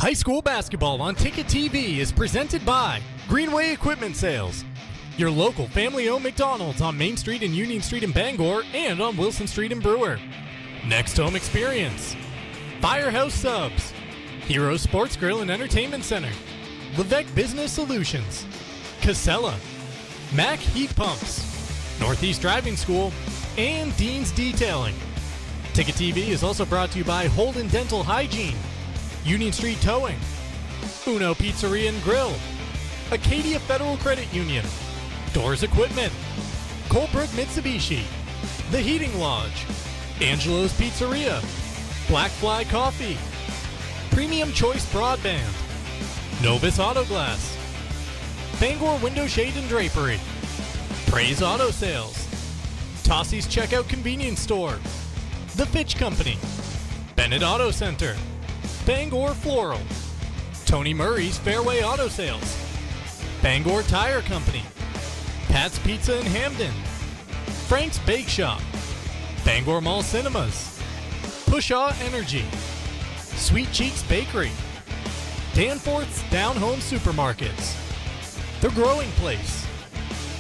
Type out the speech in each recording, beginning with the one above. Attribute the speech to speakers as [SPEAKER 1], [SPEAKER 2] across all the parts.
[SPEAKER 1] High school basketball on Ticket TV is presented by Greenway Equipment Sales, your local family-owned McDonald's on Main Street and Union Street in Bangor and on Wilson Street in Brewer. Next Home Experience, Firehouse Subs, Hero Sports Grill and Entertainment Center, Levesque Business Solutions, Casella, Mac Heat Pumps, Northeast Driving School, and Dean's Detailing. Ticket TV is also brought to you by Holden Dental Hygiene, Union Street Towing, Uno Pizzeria and Grill, Acadia Federal Credit Union, Doors Equipment, Colebrook Mitsubishi, The Heating Lodge, Angelo's Pizzeria, Black Fly Coffee, Premium Choice Broadband, Novus Auto Glass, Bangor Window Shade and Drapery, Praise Auto Sales, Tossie's Checkout Convenience Store, The Fitch Company, Bennett Auto Center, Bangor Floral, Tony Murray's Fairway Auto Sales, Bangor Tire Company, Pat's Pizza in Hamden, Frank's Bake Shop, Bangor Mall Cinemas, Pushaw Energy, Sweet Cheeks Bakery, Danforth's Down Home Supermarkets, The Growing Place,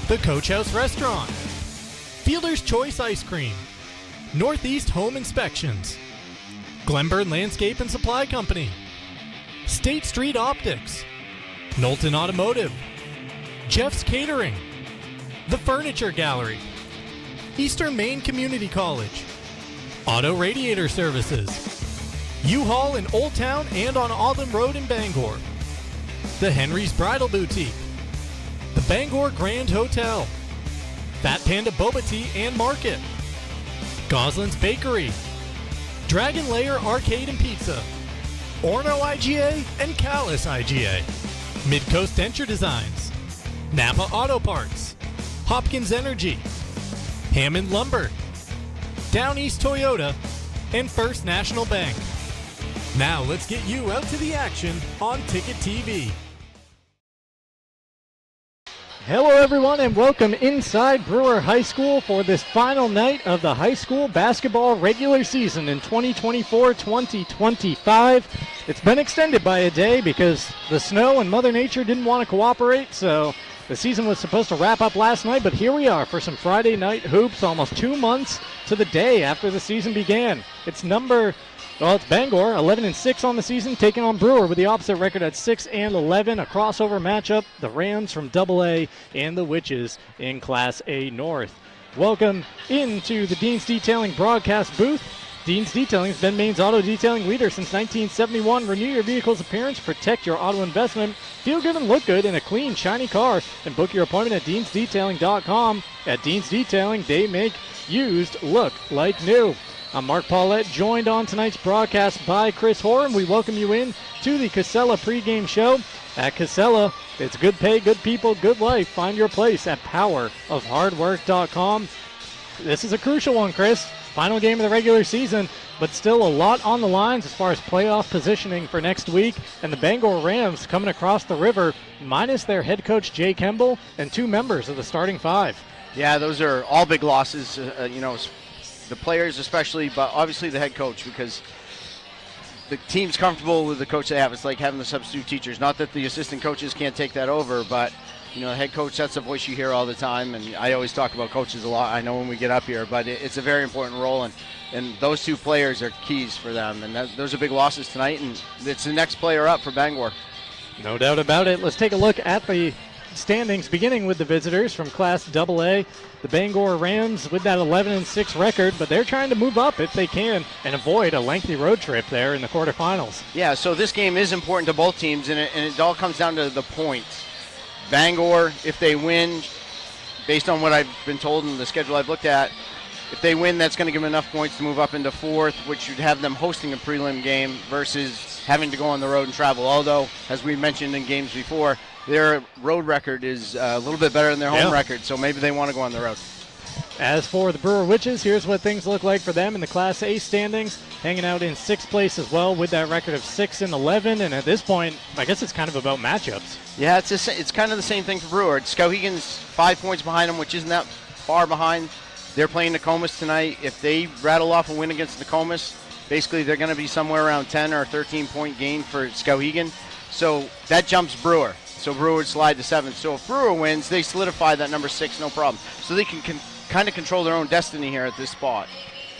[SPEAKER 1] The Coach House Restaurant, Fielder's Choice Ice Cream, Northeast Home Inspections, Glenburn Landscape and Supply Company, State Street Optics, Knowlton Automotive, Jeff's Catering, The Furniture Gallery, Eastern Maine Community College, Auto Radiator Services, U-Haul in Old Town and on Auburn Road in Bangor, The Henry's Bridal Boutique, The Bangor Grand Hotel, Fat Panda Boba Tea and Market, Goslin's Bakery, Dragon Lair Arcade and Pizza, Orno IGA and Callis IGA, Midcoast Denture Designs, Napa Auto Parts, Hopkins Energy, Hammond Lumber, Down East Toyota, and First National Bank. Now let's get you out to the action on Ticket TV.
[SPEAKER 2] Hello everyone and welcome inside Brewer High School for this final night of the high school basketball regular season in 2024-2025. It's been extended by a day because the snow and Mother Nature didn't want to cooperate, so the season was supposed to wrap up last night, but here we are for some Friday night hoops almost 2 months to the day after the season began. It's Bangor, 11-6 on the season, taking on Brewer with the opposite record at 6-11. A crossover matchup, the Rams from AA and the Witches in Class A North. Welcome into the Dean's Detailing broadcast booth. Dean's Detailing has been Maine's auto detailing leader since 1971. Renew your vehicle's appearance, protect your auto investment, feel good and look good in a clean, shiny car, and book your appointment at deansdetailing.com. At Dean's Detailing, they make used look like new. I'm Mark Paulette, joined on tonight's broadcast by Chris Horan. We welcome you in to the Casella pregame show. At Casella, it's good pay, good people, good life. Find your place at powerofhardwork.com. This is a crucial one, Chris. Final game of the regular season, but still a lot on the lines as far as playoff positioning for next week. And the Bangor Rams coming across the river, minus their head coach Jay Kemble and 2 members of the starting 5.
[SPEAKER 3] Yeah, those are all big losses, the players especially, but obviously the head coach, because the team's comfortable with the coach they have. It's like having the substitute teachers. Not that the assistant coaches can't take that over, but the head coach, that's a voice you hear all the time, and I always talk about coaches a lot, I know, when we get up here, but it's a very important role, and those 2 players are keys for them, and those are big losses tonight, and it's the next player up for Bangor.
[SPEAKER 2] No doubt about it. Let's take a look at the standings, beginning with the visitors from Class AA. The Bangor Rams with that 11-6 record, but they're trying to move up if they can and avoid a lengthy road trip there in the quarterfinals.
[SPEAKER 3] Yeah, so this game is important to both teams, and it all comes down to the points. Bangor, if they win, based on what I've been told and the schedule I've looked at, if they win, that's going to give them enough points to move up into 4th, which would have them hosting a prelim game versus having to go on the road and travel. Although, as we mentioned in games before, their road record is a little bit better than their home record, so maybe they want to go on the road.
[SPEAKER 2] As for the Brewer Witches, here's what things look like for them in the Class A standings, hanging out in 6th place as well with that record of 6-11, and at this point, I guess it's kind of about matchups.
[SPEAKER 3] Yeah, it's kind of the same thing for Brewer. Skowhegan's 5 points behind them, which isn't that far behind. They're playing Nokomis tonight. If they rattle off a win against Nokomis, Basically, they're going to be somewhere around 10 or 13-point gain for Skowhegan. So that jumps Brewer. So Brewer would slide to 7th. So if Brewer wins, they solidify that number 6, no problem. So they can kind of control their own destiny here at this spot.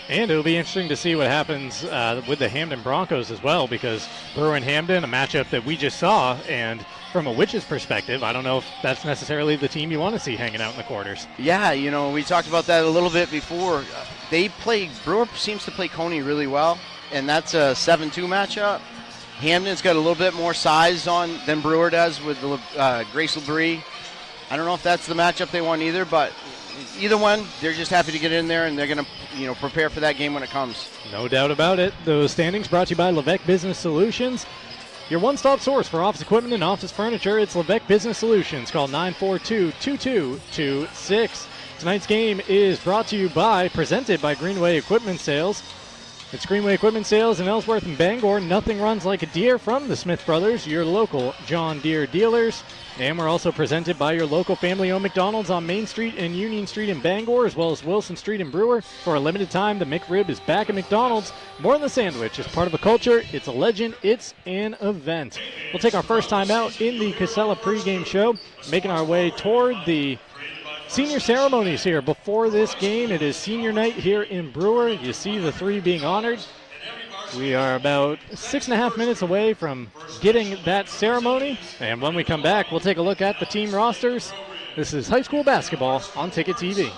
[SPEAKER 2] And it'll be interesting to see what happens with the Hamden Broncos as well, because Brewer and Hamden, a matchup that we just saw, and from a Witches perspective, I don't know if that's necessarily the team you want to see hanging out in the quarters.
[SPEAKER 3] Yeah, we talked about that a little bit before. Brewer seems to play Coney really well, and that's a 7-2 matchup. Hamden's got a little bit more size than Brewer does with Grace LeBrie. I don't know if that's the matchup they want either, but either one, they're just happy to get in there, and they're going to prepare for that game when it comes.
[SPEAKER 2] No doubt about it. Those standings brought to you by Levesque Business Solutions. Your one-stop source for office equipment and office furniture. It's Levesque Business Solutions. Call 942-2226. Tonight's game is presented by Greenway Equipment Sales. It's Greenway Equipment Sales in Ellsworth and Bangor. Nothing runs like a deer from the Smith Brothers, your local John Deere dealers. And we're also presented by your local family-owned McDonald's on Main Street and Union Street in Bangor, as well as Wilson Street in Brewer. For a limited time, the McRib is back at McDonald's. More than the sandwich. It's part of a culture. It's a legend. It's an event. We'll take our first time out in the Casella pregame show, making our way toward the senior ceremonies here. Before this game, it is senior night here in Brewer. You see the 3 being honored. We are about 6.5 minutes away from getting that ceremony. And when we come back, we'll take a look at the team rosters. This is high school basketball on Ticket TV.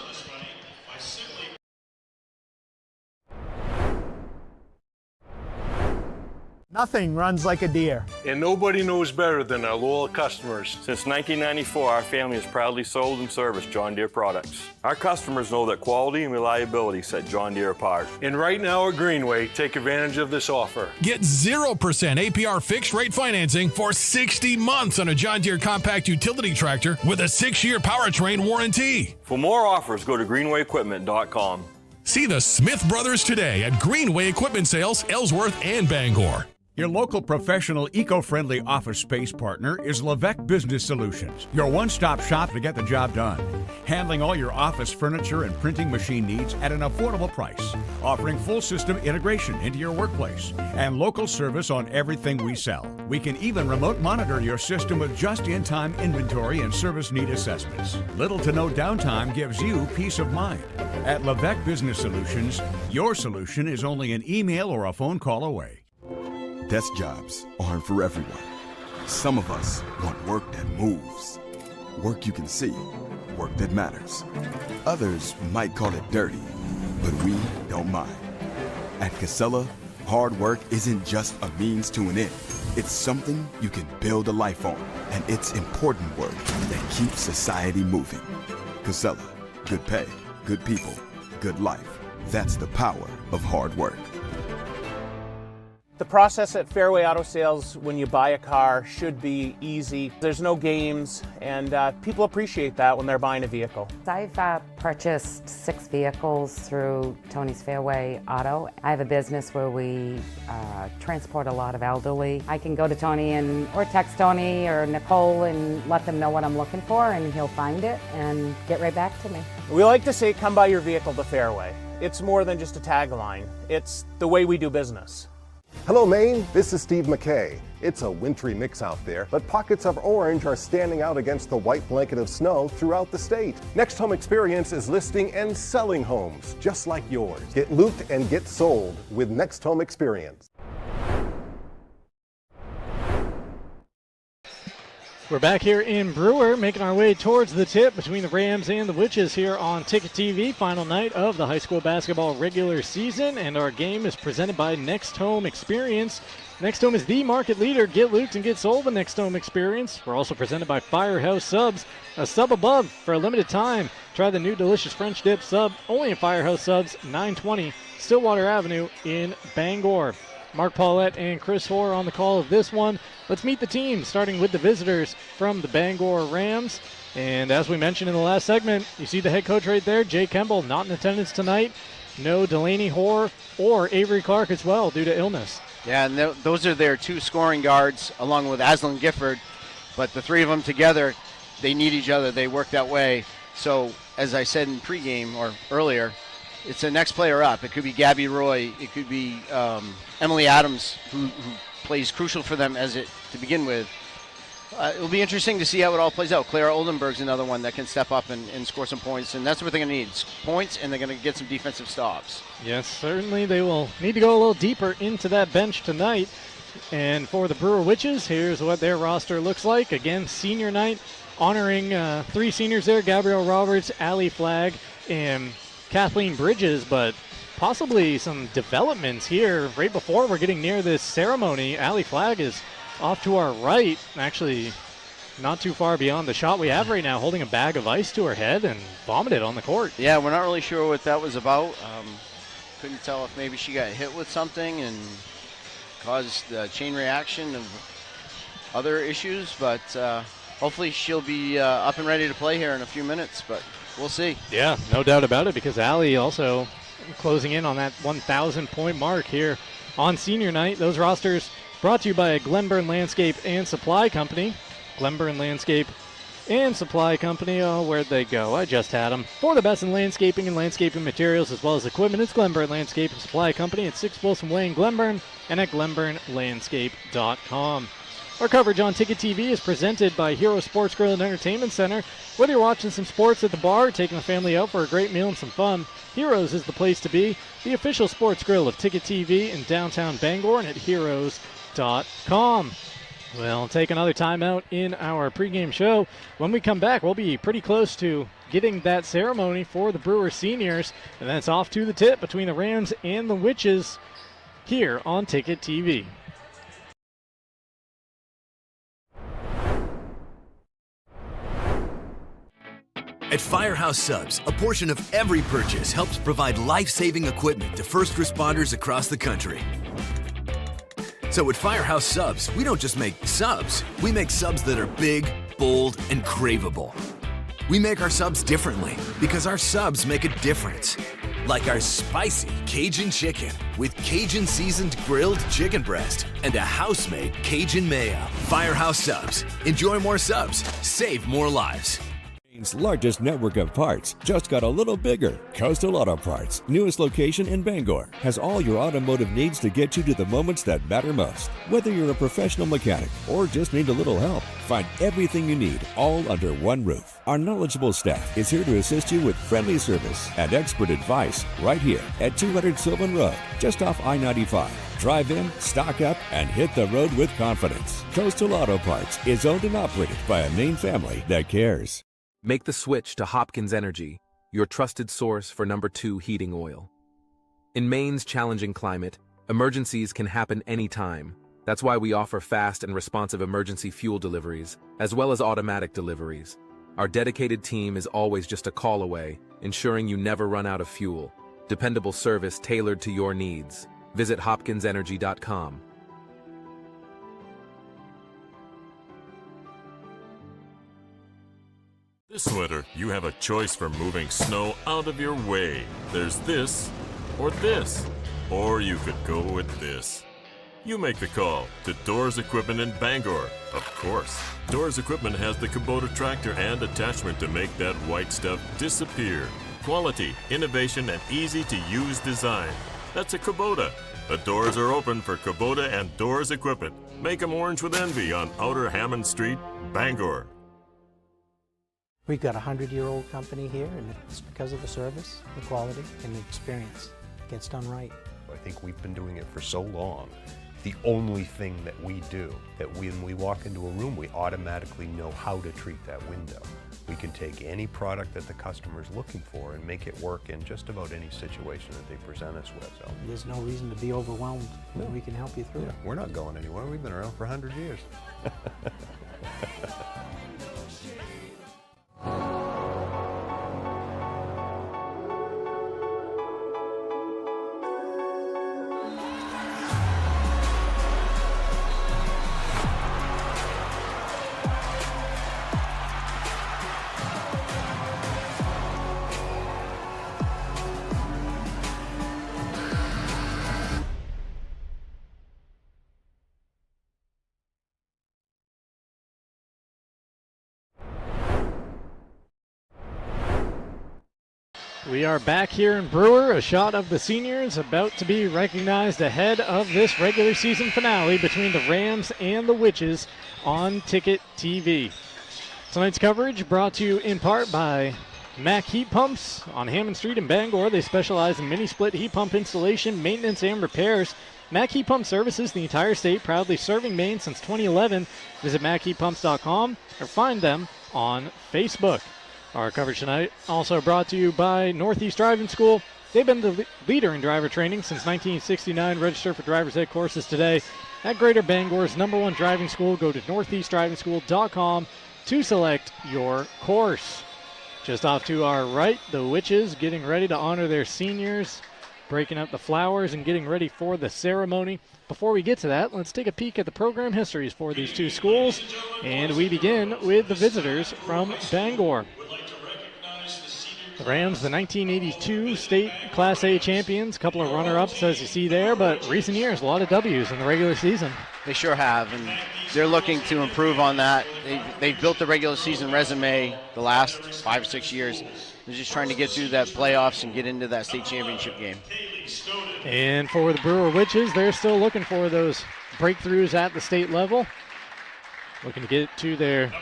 [SPEAKER 4] Nothing runs like a deer.
[SPEAKER 5] And nobody knows better than our loyal customers.
[SPEAKER 6] Since 1994, our family has proudly sold and serviced John Deere products. Our customers know that quality and reliability set John Deere apart.
[SPEAKER 5] And right now at Greenway, take advantage of this offer.
[SPEAKER 7] Get 0% APR fixed rate financing for 60 months on a John Deere compact utility tractor with a 6-year powertrain warranty.
[SPEAKER 6] For more offers, go to greenwayequipment.com.
[SPEAKER 7] See the Smith Brothers today at Greenway Equipment Sales, Ellsworth and Bangor.
[SPEAKER 8] Your local professional, eco-friendly office space partner is Levesque Business Solutions, your one-stop shop to get the job done. Handling all your office furniture and printing machine needs at an affordable price. Offering full system integration into your workplace and local service on everything we sell. We can even remote monitor your system with just-in-time inventory and service need assessments. Little to no downtime gives you peace of mind. At Levesque Business Solutions, your solution is only an email or a phone call away.
[SPEAKER 9] Desk jobs aren't for everyone. Some of us want work that moves, work you can see, work that matters. Others might call it dirty, but we don't mind. At Casella, hard work isn't just a means to an end. It's something you can build a life on, and it's important work that keeps society moving. Casella, good pay, good people, good life. That's the power of hard work.
[SPEAKER 4] The process at Fairway Auto Sales when you buy a car should be easy. There's no games, and people appreciate that when they're buying a vehicle.
[SPEAKER 10] I've purchased 6 vehicles through Tony's Fairway Auto. I have a business where we transport a lot of elderly. I can go to Tony or text Tony or Nicole and let them know what I'm looking for, and he'll find it and get right back to me.
[SPEAKER 4] We like to say, come buy your vehicle to Fairway. It's more than just a tagline. It's the way we do business.
[SPEAKER 11] Hello Maine, this is Steve McKay. It's a wintry mix out there, but pockets of orange are standing out against the white blanket of snow throughout the state. Next Home Experience is listing and selling homes just like yours. Get looped and get sold with Next Home Experience.
[SPEAKER 2] We're back here in Brewer, making our way towards the tip between the Rams and the Witches here on Ticket TV. Final night of the high school basketball regular season, and our game is presented by Next Home Experience. Next Home is the market leader. Get looped and get sold with Next Home Experience. We're also presented by Firehouse Subs, a sub above for a limited time. Try the new delicious French dip sub only at Firehouse Subs, 920 Stillwater Avenue in Bangor. Mark Paulette and Chris Hoare on the call of this one. Let's meet the team, starting with the visitors from the Bangor Rams. And as we mentioned in the last segment, you see the head coach right there, Jay Kemble, not in attendance tonight. No Delaney Hoare or Avery Clark as well due to illness.
[SPEAKER 3] Yeah, and those are their 2 scoring guards along with Aslan Gifford. But the 3 of them together, they need each other. They work that way. So as I said in pregame or earlier, it's a next player up. It could be Gabby Roy. It could be Emily Adams, who plays crucial for them to begin with. It'll be interesting to see how it all plays out. Clara Oldenburg's another one that can step up and score some points, and that's what they're going to need. Points, and they're going to get some defensive stops.
[SPEAKER 2] Yes, certainly they will need to go a little deeper into that bench tonight. And for the Brewer Witches, here's what their roster looks like. Again, senior night, honoring 3 seniors there, Gabrielle Roberts, Allie Flagg, and Kathleen Bridges, but possibly some developments here right before we're getting near this ceremony. Allie Flagg is off to our right, actually not too far beyond the shot we have right now, holding a bag of ice to her head and vomited on the court.
[SPEAKER 3] Yeah, we're not really sure what that was about. Couldn't tell if maybe she got hit with something and caused a chain reaction of other issues, but hopefully she'll be up and ready to play here in a few minutes, but we'll see.
[SPEAKER 2] Yeah, no doubt about it, because Allie also closing in on that 1,000-point mark here on senior night. Those rosters brought to you by Glenburn Landscape and Supply Company. Glenburn Landscape and Supply Company. Oh, where'd they go? I just had them. For the best in landscaping and landscaping materials as well as equipment, it's Glenburn Landscape and Supply Company at 6 Wilson Way in Glenburn and at glenburnlandscape.com. Our coverage on Ticket TV is presented by Hero Sports Grill and Entertainment Center. Whether you're watching some sports at the bar or taking the family out for a great meal and some fun, Heroes is the place to be. The official sports grill of Ticket TV in downtown Bangor and at heroes.com. We'll take another time out in our pregame show. When we come back, we'll be pretty close to getting that ceremony for the Brewer seniors, and that's off to the tip between the Rams and the Witches here on Ticket TV.
[SPEAKER 12] At Firehouse Subs, a portion of every purchase helps provide life-saving equipment to first responders across the country. So at Firehouse Subs, we don't just make subs, we make subs that are big, bold, and craveable. We make our subs differently because our subs make a difference. Like our spicy Cajun chicken with Cajun seasoned grilled chicken breast and a house-made Cajun mayo. Firehouse Subs. Enjoy more subs, save more lives.
[SPEAKER 13] Maine's largest network of parts just got a little bigger. Coastal Auto Parts, newest location in Bangor, has all your automotive needs to get you to the moments that matter most. Whether you're a professional mechanic or just need a little help, find everything you need all under one roof. Our knowledgeable staff is here to assist you with friendly service and expert advice right here at 200 Sylvan Road, just off I-95. Drive in, stock up, and hit the road with confidence. Coastal Auto Parts is owned and operated by a Maine family that cares.
[SPEAKER 14] Make the switch to Hopkins Energy, your trusted source for #2 heating oil. In Maine's challenging climate, emergencies can happen anytime. That's why we offer fast and responsive emergency fuel deliveries, as well as automatic deliveries. Our dedicated team is always just a call away, ensuring you never run out of fuel. Dependable service tailored to your needs. Visit hopkinsenergy.com.
[SPEAKER 15] This winter, you have a choice for moving snow out of your way. There's this, or you could go with this. You make the call to Doors Equipment in Bangor. Of course, Doors Equipment has the Kubota tractor and attachment to make that white stuff disappear. Quality, innovation, and easy-to-use design. That's a Kubota. The doors are open for Kubota and Doors Equipment. Make them orange with envy on Outer Hammond Street, Bangor.
[SPEAKER 16] We've got a 100-year-old company here, and it's because of the service, the quality, and the experience. It gets done right.
[SPEAKER 17] I think we've been doing it for so long. The only thing that we do, that when we walk into a room, we automatically know how to treat that window. We can take any product that the customer's looking for and make it work in just about any situation that they present us with. So
[SPEAKER 16] there's no reason to be overwhelmed. No. We can help you through it.
[SPEAKER 17] We're not going anywhere. We've been around for 100 years.
[SPEAKER 2] We are back here in Brewer. A shot of the seniors about to be recognized ahead of this regular season finale between the Rams and the Witches on Ticket TV. Tonight's coverage brought to you in part by Mack Heat Pumps on Hammond Street in Bangor. They specialize in mini-split heat pump installation, maintenance, and repairs. Mack Heat Pump services the entire state, proudly serving Maine since 2011. Visit MackHeatPumps.com or find them on Facebook. Our coverage tonight also brought to you by Northeast Driving School. They've been the leader in driver training since 1969. Register for driver's ed courses today at Greater Bangor's #1 driving school. Go to northeastdrivingschool.com to select your course. Just off to our right, the Witches getting ready to honor their seniors, breaking up the flowers and getting ready for the ceremony. Before we get to that, let's take a peek at the program histories for these two schools. And we begin with the visitors from Bangor. The Rams, the 1982 state Class A champions. A couple of runner-ups, as you see there, but recent years, a lot of W's in the regular season.
[SPEAKER 3] They sure have, and they're looking to improve on that. They've built the regular season resume the last 5 or 6 years. They're just trying to get through that playoffs and get into that state championship game.
[SPEAKER 2] And for the Brewer Witches, they're still looking for those breakthroughs at the state level. Looking to get to their,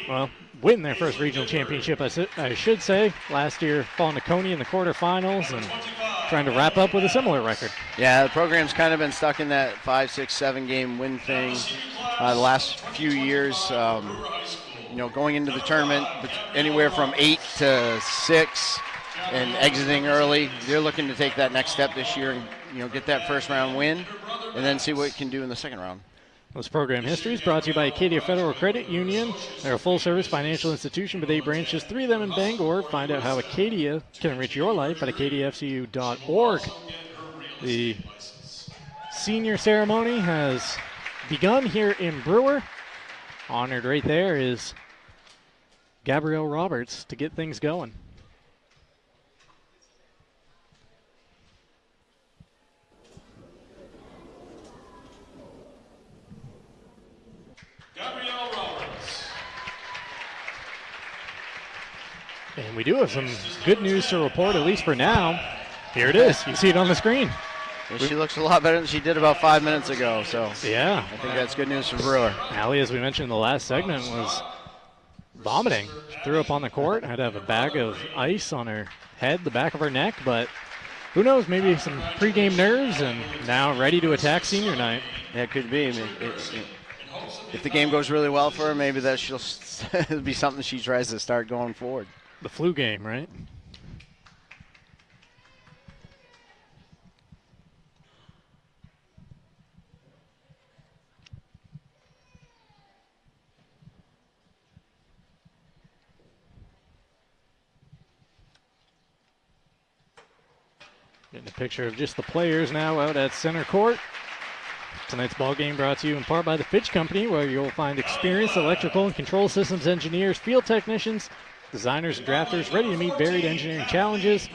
[SPEAKER 2] well, win their first regional championship, I should say. Last year, falling to Coney in the quarterfinals and trying to wrap up with a similar record.
[SPEAKER 3] Yeah, the program's kind of been stuck in that 5, 6, 7 game win thing the last few years. Going into the tournament, anywhere from 8 to 6 and exiting early. They're looking to take that next step this year and, get that first round win and then see what it can do in the second round.
[SPEAKER 2] This program history is brought to you by Acadia Federal Credit Union. They're a full-service financial institution with 8 branches, 3 of them in Bangor. Find out how Acadia can enrich your life at acadiafcu.org. The senior ceremony has begun here in Brewer. Honored right there is Gabrielle Roberts to get things going.
[SPEAKER 18] Gabrielle Roberts.
[SPEAKER 2] And we do have some good news to report, at least for now. Here it is. You see it on the screen.
[SPEAKER 3] Well, she looks a lot better than she did about 5 minutes ago, so
[SPEAKER 2] yeah,
[SPEAKER 3] I think that's good news for Brewer.
[SPEAKER 2] Allie, as we mentioned in the last segment, was vomiting. She threw up on the court, had to have a bag of ice on her head, the back of her neck, but who knows, maybe some pregame nerves and now ready to attack senior night.
[SPEAKER 3] Yeah, it could be. I mean, if the game goes really well for her, maybe that she'll it'll be something she tries to start going forward.
[SPEAKER 2] The flu game, right? Getting a picture of just the players now out at center court. Tonight's ball game brought to you in part by the Fitch Company, where you'll find experienced electrical and control systems engineers, field technicians, designers, and drafters ready to meet varied engineering challenges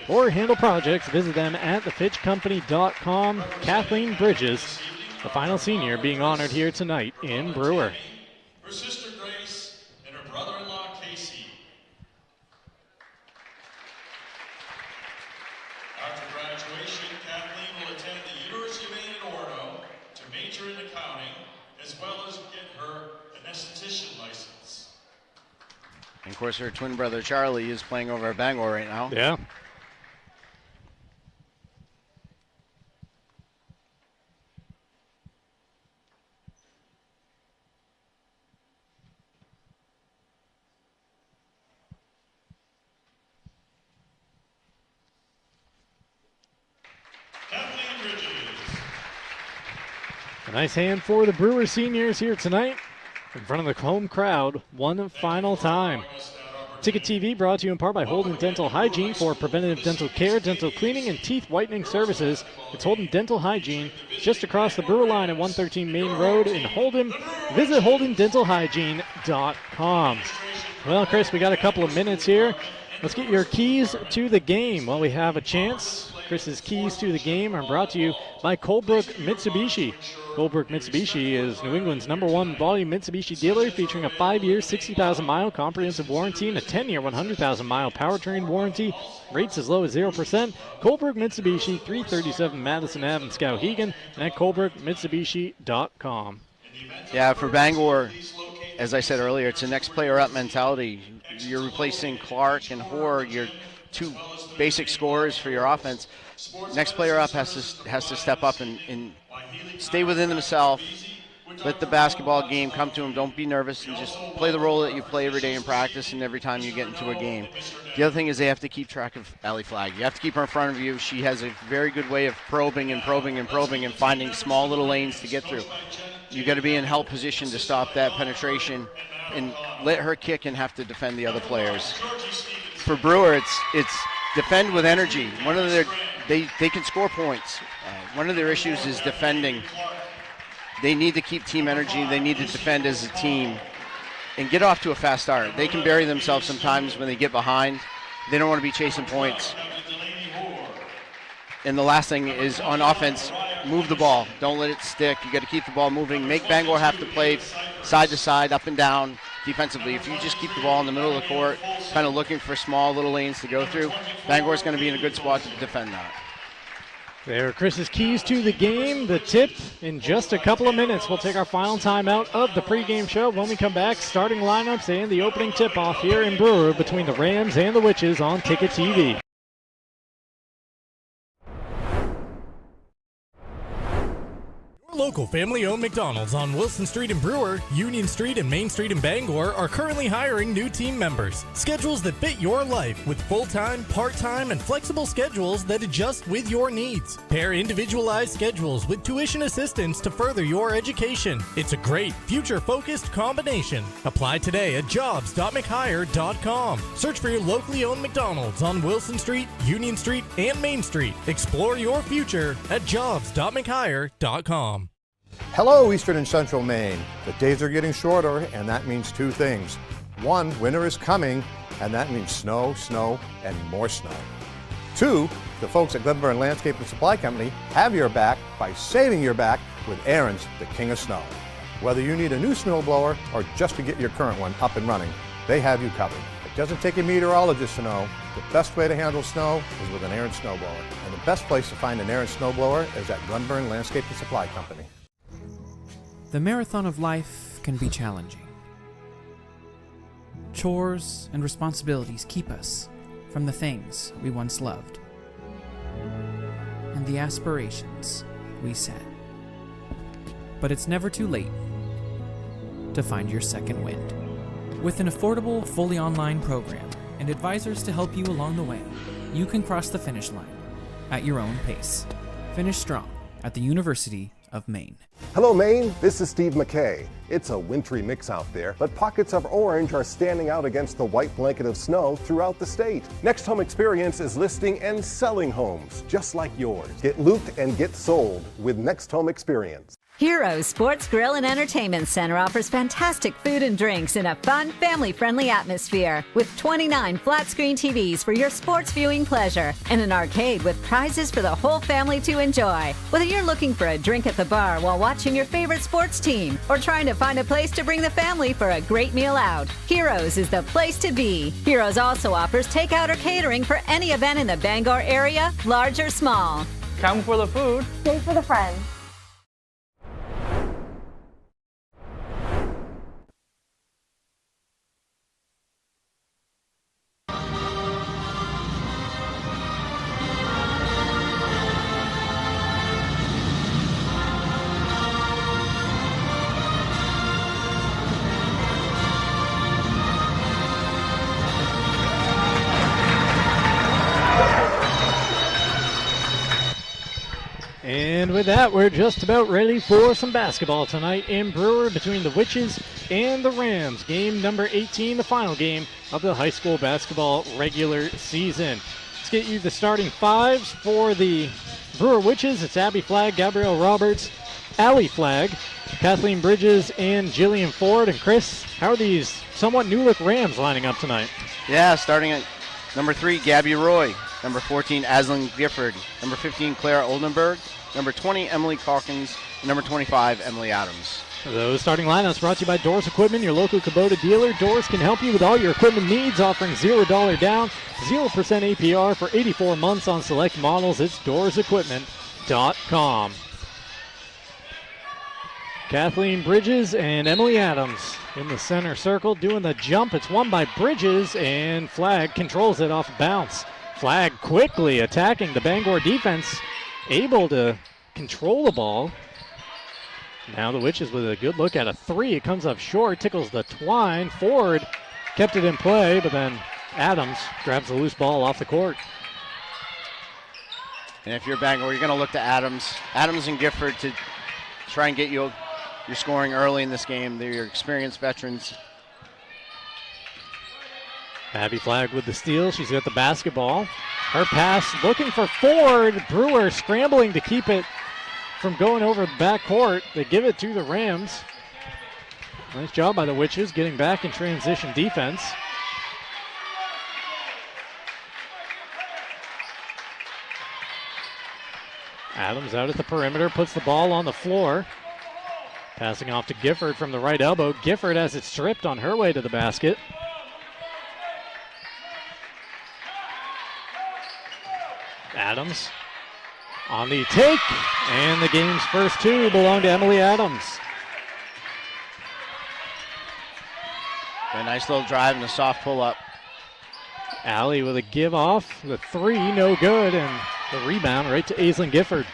[SPEAKER 2] or handle projects. Visit them at thefitchcompany.com. Kathleen Bridges, the final senior, being honored here tonight in Brewer.
[SPEAKER 18] Her sister Grace and her brother-in-law Casey. After graduation, Kathleen will attend the University of Maine in Orono to major in accounting, as well as get her anesthetician license.
[SPEAKER 3] And of course, her twin brother Charlie is playing over at Bangor right now.
[SPEAKER 2] Yeah. A nice hand for the Brewer seniors here tonight in front of the home crowd one final time. Ticket TV brought to you in part by Holden Dental Hygiene for preventative dental care, dental cleaning, and teeth whitening services. It's Holden Dental Hygiene just across the Brewer line at 113 Main Road in Holden. Visit holdendentalhygiene.com. Well, Chris, we got a couple of minutes here. Let's get your keys to the game while we have a chance Chris's keys to the game are brought to you by Colebrook Mitsubishi. Colebrook Mitsubishi is New England's #1 volume Mitsubishi dealer, featuring a 5-year, 60,000-mile comprehensive warranty and a 10-year, 100,000-mile powertrain warranty. Rates as low as 0%. Colebrook Mitsubishi, 337 Madison Ave in Skowhegan, and at colebrookmitsubishi.com.
[SPEAKER 3] Yeah, for Bangor, as I said earlier, it's a next player up mentality. You're replacing Clark and Hoare, your two basic scorers for your offense. Next player up has to step up and stay within himself. Let the basketball game come to him. Don't be nervous and just play the role that you play every day in practice and every time you get into a game. The other thing is they have to keep track of Allie Flagg. You have to keep her in front of you. She has a very good way of probing and finding small little lanes to get through. You got to be in help position to stop that penetration and let her kick and have to defend the other players. For Brewer, it's defend with energy. They can score points. One of their issues is defending. They need to keep team energy. They need to defend as a team and get off to a fast start. They can bury themselves sometimes when they get behind. They don't want to be chasing points. And the last thing is on offense, move the ball. Don't let it stick. You got to keep the ball moving. Make Bangor have to play side to side, up and down defensively. If you just keep the ball in the middle of the court, kind of looking for small little lanes to go through, Bangor's going to be in a good spot to defend that.
[SPEAKER 2] There are Chris's keys to the game. The tip in just a couple of minutes. We'll take our final time out of the pregame show. When we come back, starting lineups and the opening tip-off here in Brewer between the Rams and the Witches on Ticket TV.
[SPEAKER 1] Local family-owned McDonald's on Wilson Street in Brewer, Union Street and Main Street in Bangor are currently hiring new team members. Schedules that fit your life with full-time, part-time, and flexible schedules that adjust with your needs. Pair individualized schedules with tuition assistance to further your education. It's a great, future-focused combination. Apply today at jobs.mchire.com. Search for your locally owned McDonald's on Wilson Street, Union Street, and Main Street. Explore your future at jobs.mchire.com.
[SPEAKER 19] Hello, Eastern and Central Maine. The days are getting shorter, and that means two things. One, winter is coming, and that means snow, snow, and more snow. Two, the folks at Glenburn Landscape and Supply Company have your back by saving your back with Aaron's, the king of snow. Whether you need a new snowblower or just to get your current one up and running, they have you covered. It doesn't take a meteorologist to know the best way to handle snow is with an Aaron's snowblower. And the best place to find an Aaron's snowblower is at Glenburn Landscape and Supply Company.
[SPEAKER 20] The marathon of life can be challenging. Chores and responsibilities keep us from the things we once loved and the aspirations we set. But it's never too late to find your second wind. With an affordable, fully online program and advisors to help you along the way, you can cross the finish line at your own pace. Finish strong at the University of Maine.
[SPEAKER 11] Hello, Maine. This is Steve McKay. It's a wintry mix out there, but pockets of orange are standing out against the white blanket of snow throughout the state. Next Home Experience is listing and selling homes just like yours. Get looped and get sold with Next Home Experience.
[SPEAKER 21] Heroes Sports Grill and Entertainment Center offers fantastic food and drinks in a fun, family-friendly atmosphere with 29 flat-screen TVs for your sports viewing pleasure and an arcade with prizes for the whole family to enjoy. Whether you're looking for a drink at the bar while watching your favorite sports team or trying to find a place to bring the family for a great meal out, Heroes is the place to be. Heroes also offers takeout or catering for any event in the Bangor area, large or small.
[SPEAKER 22] Come for the food.
[SPEAKER 23] Stay for the friends.
[SPEAKER 2] And with that, we're just about ready for some basketball tonight in Brewer between the Witches and the Rams. Game number 18, the final game of the high school basketball regular season. Let's get you the starting fives for the Brewer Witches. It's Abby Flagg, Gabrielle Roberts, Allie Flagg, Kathleen Bridges, and Jillian Ford. And Chris, how are these somewhat new-look Rams lining up tonight?
[SPEAKER 3] Yeah, starting at number 3, Gabby Roy. Number 14, Aslan Gifford. Number 15, Clara Oldenburg. Number 20, Emily Calkins. And number 25, Emily Adams.
[SPEAKER 2] Those starting lineups brought to you by Doors Equipment, your local Kubota dealer. Doors can help you with all your equipment needs, offering $0 down, 0% APR for 84 months on select models. It's doorsequipment.com. Kathleen Bridges and Emily Adams in the center circle doing the jump. It's won by Bridges, and Flagg controls it off bounce. Flagg quickly attacking the Bangor defense, able to control the ball. Now the Witches with a good look at a three. It comes up short, tickles the twine. Ford kept it in play, but then Adams grabs the loose ball off the court.
[SPEAKER 3] And if you're Bangor, you're going to look to Adams and Gifford to try and get your scoring early in this game. They're your experienced veterans.
[SPEAKER 2] Abby Flagg with the steal. She's got the basketball. Her pass looking for Ford. Brewer scrambling to keep it from going over the backcourt. They give it to the Rams. Nice job by the Witches getting back in transition defense. Adams out at the perimeter, puts the ball on the floor. Passing off to Gifford from the right elbow. Gifford has it stripped on her way to the basket. Adams on the take, and the game's first two belong to Emily Adams.
[SPEAKER 3] A nice little drive and a soft pull-up.
[SPEAKER 2] Allie with a give-off. The three, no good, and the rebound right to Aislinn Gifford.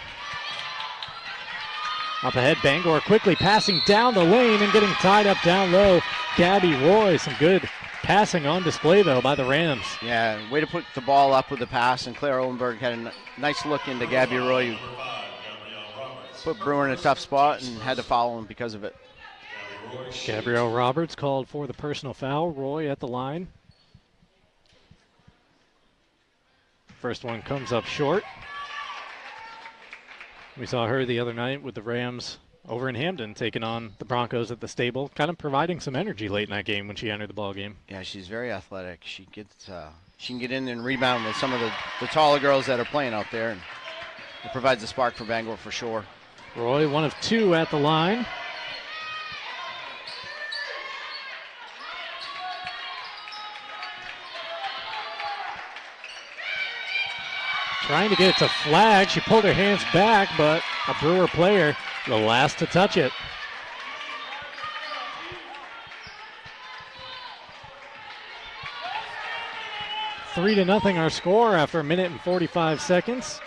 [SPEAKER 2] Up ahead, Bangor quickly passing down the lane and getting tied up down low. Gabby Roy, some good passing on display, though, by the Rams.
[SPEAKER 3] Yeah, way to put the ball up with the pass, and Claire Oldenburg had a nice look into Gabby Roy, who put Brewer in a tough spot and had to foul him because of it.
[SPEAKER 2] Gabrielle Roberts called for the personal foul. Roy at the line. First one comes up short. We saw her the other night with the Rams over in Hamden, taking on the Broncos at the stable, kind of providing some energy late in that game when she entered the ball game.
[SPEAKER 3] Yeah, she's very athletic. She can get in and rebound with some of the taller girls that are playing out there, and it provides a spark for Bangor for sure.
[SPEAKER 2] Roy, 1 of 2 at the line. Trying to get it to Flagg. She pulled her hands back, but a Brewer player, the last to touch it. Three to nothing our score after a minute and 45 seconds.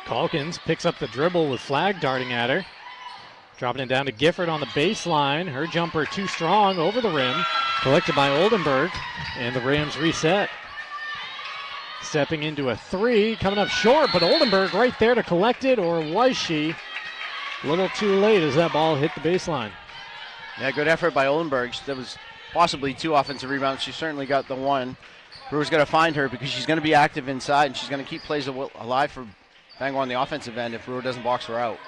[SPEAKER 2] Calkins picks up the dribble with Flagg darting at her. Dropping it down to Gifford on the baseline. Her jumper too strong over the rim. Collected by Oldenburg, and the Rams reset. Stepping into a three, coming up short, but Oldenburg right there to collect it, or was she? A little too late as that ball hit the baseline.
[SPEAKER 3] Yeah, good effort by Oldenburg. There was possibly 2 offensive rebounds. She certainly got the one. Brewer's got to find her because she's going to be active inside, and she's going to keep plays alive for Bangor on the offensive end if Brewer doesn't box her out.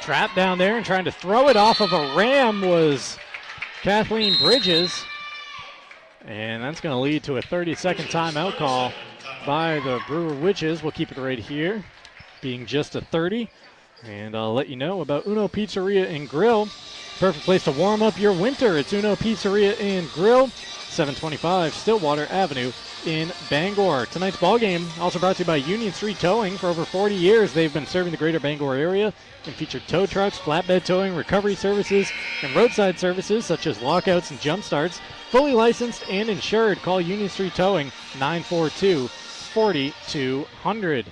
[SPEAKER 2] Trap down there and trying to throw it off of a Ram was Kathleen Bridges. And that's going to lead to a 30-second timeout call by the Brewer Witches. We'll keep it right here, being just a 30. And I'll let you know about Uno Pizzeria and Grill. Perfect place to warm up your winter. It's Uno Pizzeria and Grill, 725 Stillwater Avenue in Bangor. Tonight's ballgame also brought to you by Union Street Towing. For over 40 years, they've been serving the greater Bangor area and featured tow trucks, flatbed towing, recovery services, and roadside services such as lockouts and jump starts. Fully licensed and insured. Call Union Street Towing, 942-4200.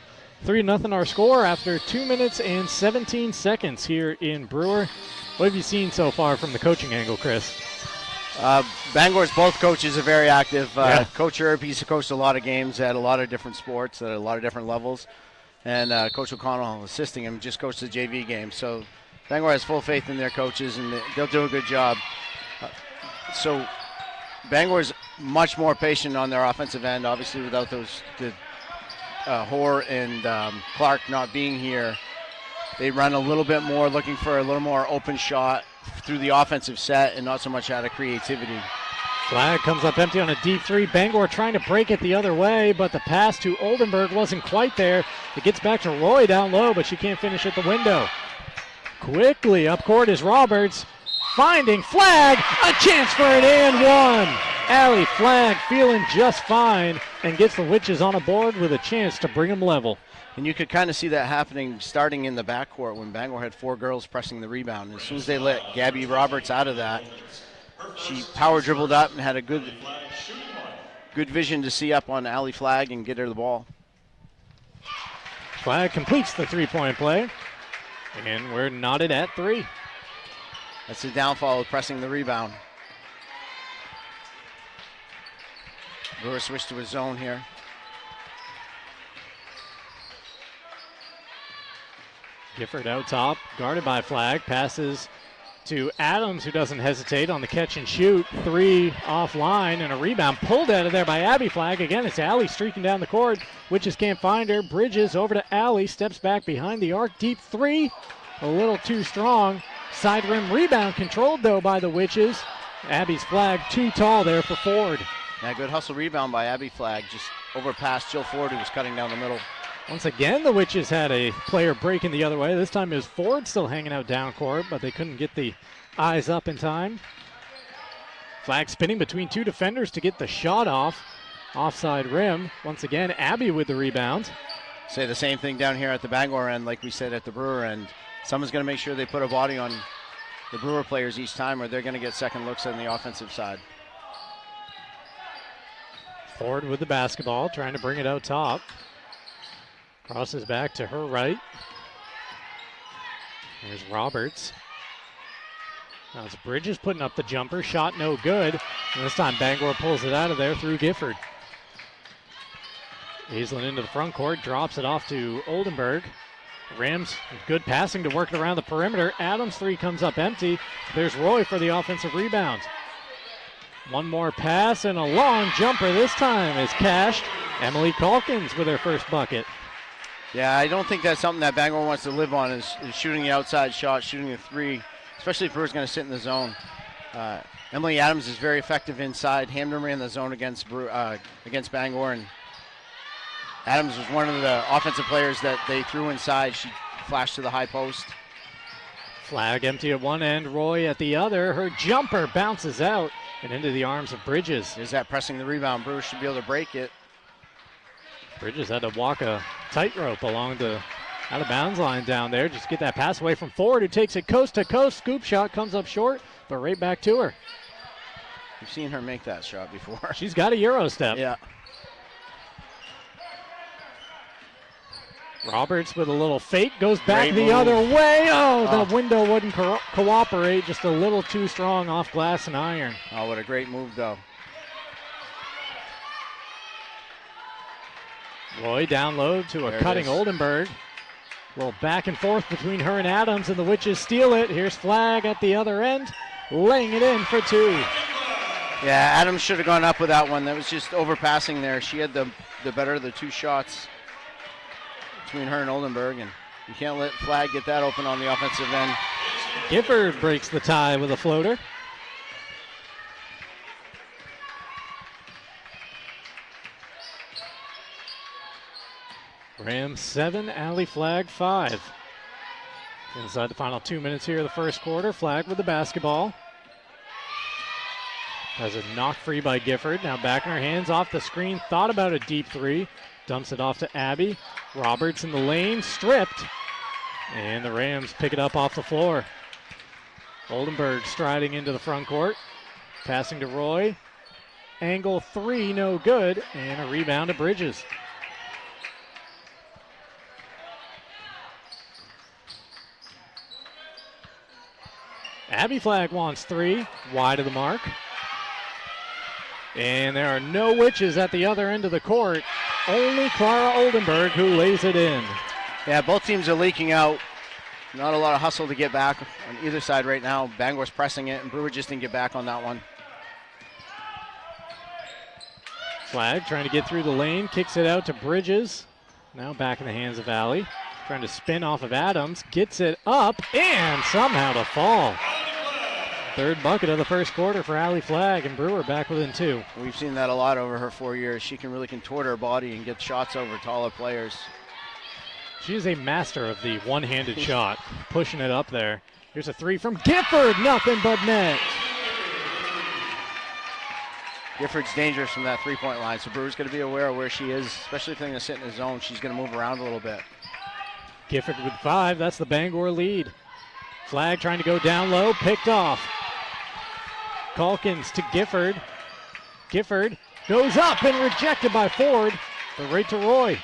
[SPEAKER 2] 3-0 our score after 2 minutes and 17 seconds here in Brewer. What have you seen so far from the coaching angle, Chris?
[SPEAKER 3] Bangor's both coaches are very active.
[SPEAKER 2] Yeah.
[SPEAKER 3] Coach Erb, he's coached a lot of games at a lot of different sports, at a lot of different levels. And Coach O'Connell assisting him, just coached the JV game. So Bangor has full faith in their coaches, and they'll do a good job. So Bangor's much more patient on their offensive end, obviously without the Hoare and Clark not being here. they run a little bit more, looking for a little more open shot through the offensive set and not so much out of creativity.
[SPEAKER 2] Flag comes up empty on a deep three. Bangor trying to break it the other way, but the pass to Oldenburg wasn't quite there. It gets back to Roy down low, but she can't finish at the window. Quickly up court is Roberts, finding Flag, a chance for an and one. Allie Flag feeling just fine and gets the Witches on a board with a chance to bring them level.
[SPEAKER 3] And you could kind of see that happening starting in the backcourt when Bangor had 4 girls pressing the rebound. As soon as they let Gabby Roberts out of that, she power dribbled up and had a good vision to see up on Allie Flag and get her the ball.
[SPEAKER 2] Flag completes the three-point play, and we're knotted at 3.
[SPEAKER 3] That's the downfall of pressing the rebound. Brewer switched to his zone here.
[SPEAKER 2] Gifford out top, guarded by Flag, passes to Adams, who doesn't hesitate on the catch and shoot. 3 offline, and a rebound pulled out of there by Abby Flag. Again, it's Allie streaking down the court. Witches can't find her. Bridges over to Allie, steps back behind the arc. Deep 3, a little too strong. Side rim rebound controlled, though, by the Witches. Abby's Flag too tall there for Ford.
[SPEAKER 3] Yeah, good hustle rebound by Abby Flag, just overpassed Jill Ford, who was cutting down the middle.
[SPEAKER 2] Once again, the Witches had a player breaking the other way. This time it was Ford still hanging out down court, but they couldn't get the eyes up in time. Flag spinning between 2 defenders to get the shot off. Offside rim. Once again, Abby with the rebound.
[SPEAKER 3] Say the same thing down here at the Bangor end, like we said at the Brewer end. Someone's going to make sure they put a body on the Brewer players each time, or they're going to get second looks on the offensive side.
[SPEAKER 2] Ford with the basketball, trying to bring it out top. Crosses back to her right. There's Roberts. Now it's Bridges putting up the jumper. Shot no good. And this time Bangor pulls it out of there through Gifford. Aislinn into the front court. Drops it off to Oldenburg. Rams, good passing to work it around the perimeter. Adams' 3 comes up empty. There's Roy for the offensive rebound. One more pass and a long jumper this time is cashed. Emily Calkins with her first bucket.
[SPEAKER 3] Yeah, I don't think that's something that Bangor wants to live on, is shooting the outside shot, shooting the 3, especially if Brewer's going to sit in the zone. Emily Adams is very effective inside. Hamden ran the zone against Bangor, and Adams was one of the offensive players that they threw inside. She flashed to the high post.
[SPEAKER 2] Flag empty at one end, Roy at the other. Her jumper bounces out and into the arms of Bridges.
[SPEAKER 3] Is that pressing the rebound? Brewer should be able to break it.
[SPEAKER 2] Bridges had to walk a tightrope along the out-of-bounds line down there. Just get that pass away from Ford, who takes it coast to coast. Scoop shot comes up short, but right back to her.
[SPEAKER 3] You've seen her make that shot before.
[SPEAKER 2] She's got a Euro step.
[SPEAKER 3] Yeah.
[SPEAKER 2] Roberts with a little fake, goes back
[SPEAKER 3] Great
[SPEAKER 2] the
[SPEAKER 3] move.
[SPEAKER 2] other way. Oh, the window wouldn't cooperate. Just a little too strong off glass and iron.
[SPEAKER 3] Oh, what a great move, though.
[SPEAKER 2] Roy down low to a cutting Oldenburg. A little back and forth between her and Adams, and the Witches steal it. Here's Flag at the other end, laying it in for 2.
[SPEAKER 3] Yeah, Adams should have gone up with that one. That was just overpassing there. She had the better of the 2 shots between her and Oldenburg, and you can't let Flag get that open on the offensive end.
[SPEAKER 2] Gifford breaks the tie with a floater. Rams 7, Allie Flag 5. Inside the final 2 minutes here of the first quarter. Flag with the basketball. Has a knock free by Gifford. Now back in her hands off the screen. Thought about a deep 3. Dumps it off to Abby. Roberts in the lane, stripped. And the Rams pick it up off the floor. Oldenburg striding into the front court. Passing to Roy. Angle 3, no good. And a rebound to Bridges. Abby Flag wants 3, wide of the mark. And there are no Witches at the other end of the court. Only Clara Oldenburg who lays it in.
[SPEAKER 3] Yeah, both teams are leaking out. Not a lot of hustle to get back on either side right now. Bangor's pressing it, and Brewer just didn't get back on that one.
[SPEAKER 2] Flag trying to get through the lane, kicks it out to Bridges. Now back in the hands of Allie. Trying to spin off of Adams. Gets it up and somehow to fall. Third bucket of the first quarter for Allie Flagg, and Brewer back within 2.
[SPEAKER 3] We've seen that a lot over her 4 years. She can really contort her body and get shots over taller players.
[SPEAKER 2] She is a master of the one-handed shot, pushing it up there. Here's a 3 from Gifford, nothing but net.
[SPEAKER 3] Gifford's dangerous from that three-point line, so Brewer's going to be aware of where she is, especially if they're going to sit in the zone. She's going to move around a little bit.
[SPEAKER 2] Gifford with 5, that's the Bangor lead. Flagg trying to go down low, picked off. Calkins to Gifford. Gifford goes up and rejected by Ford, but right to Roy.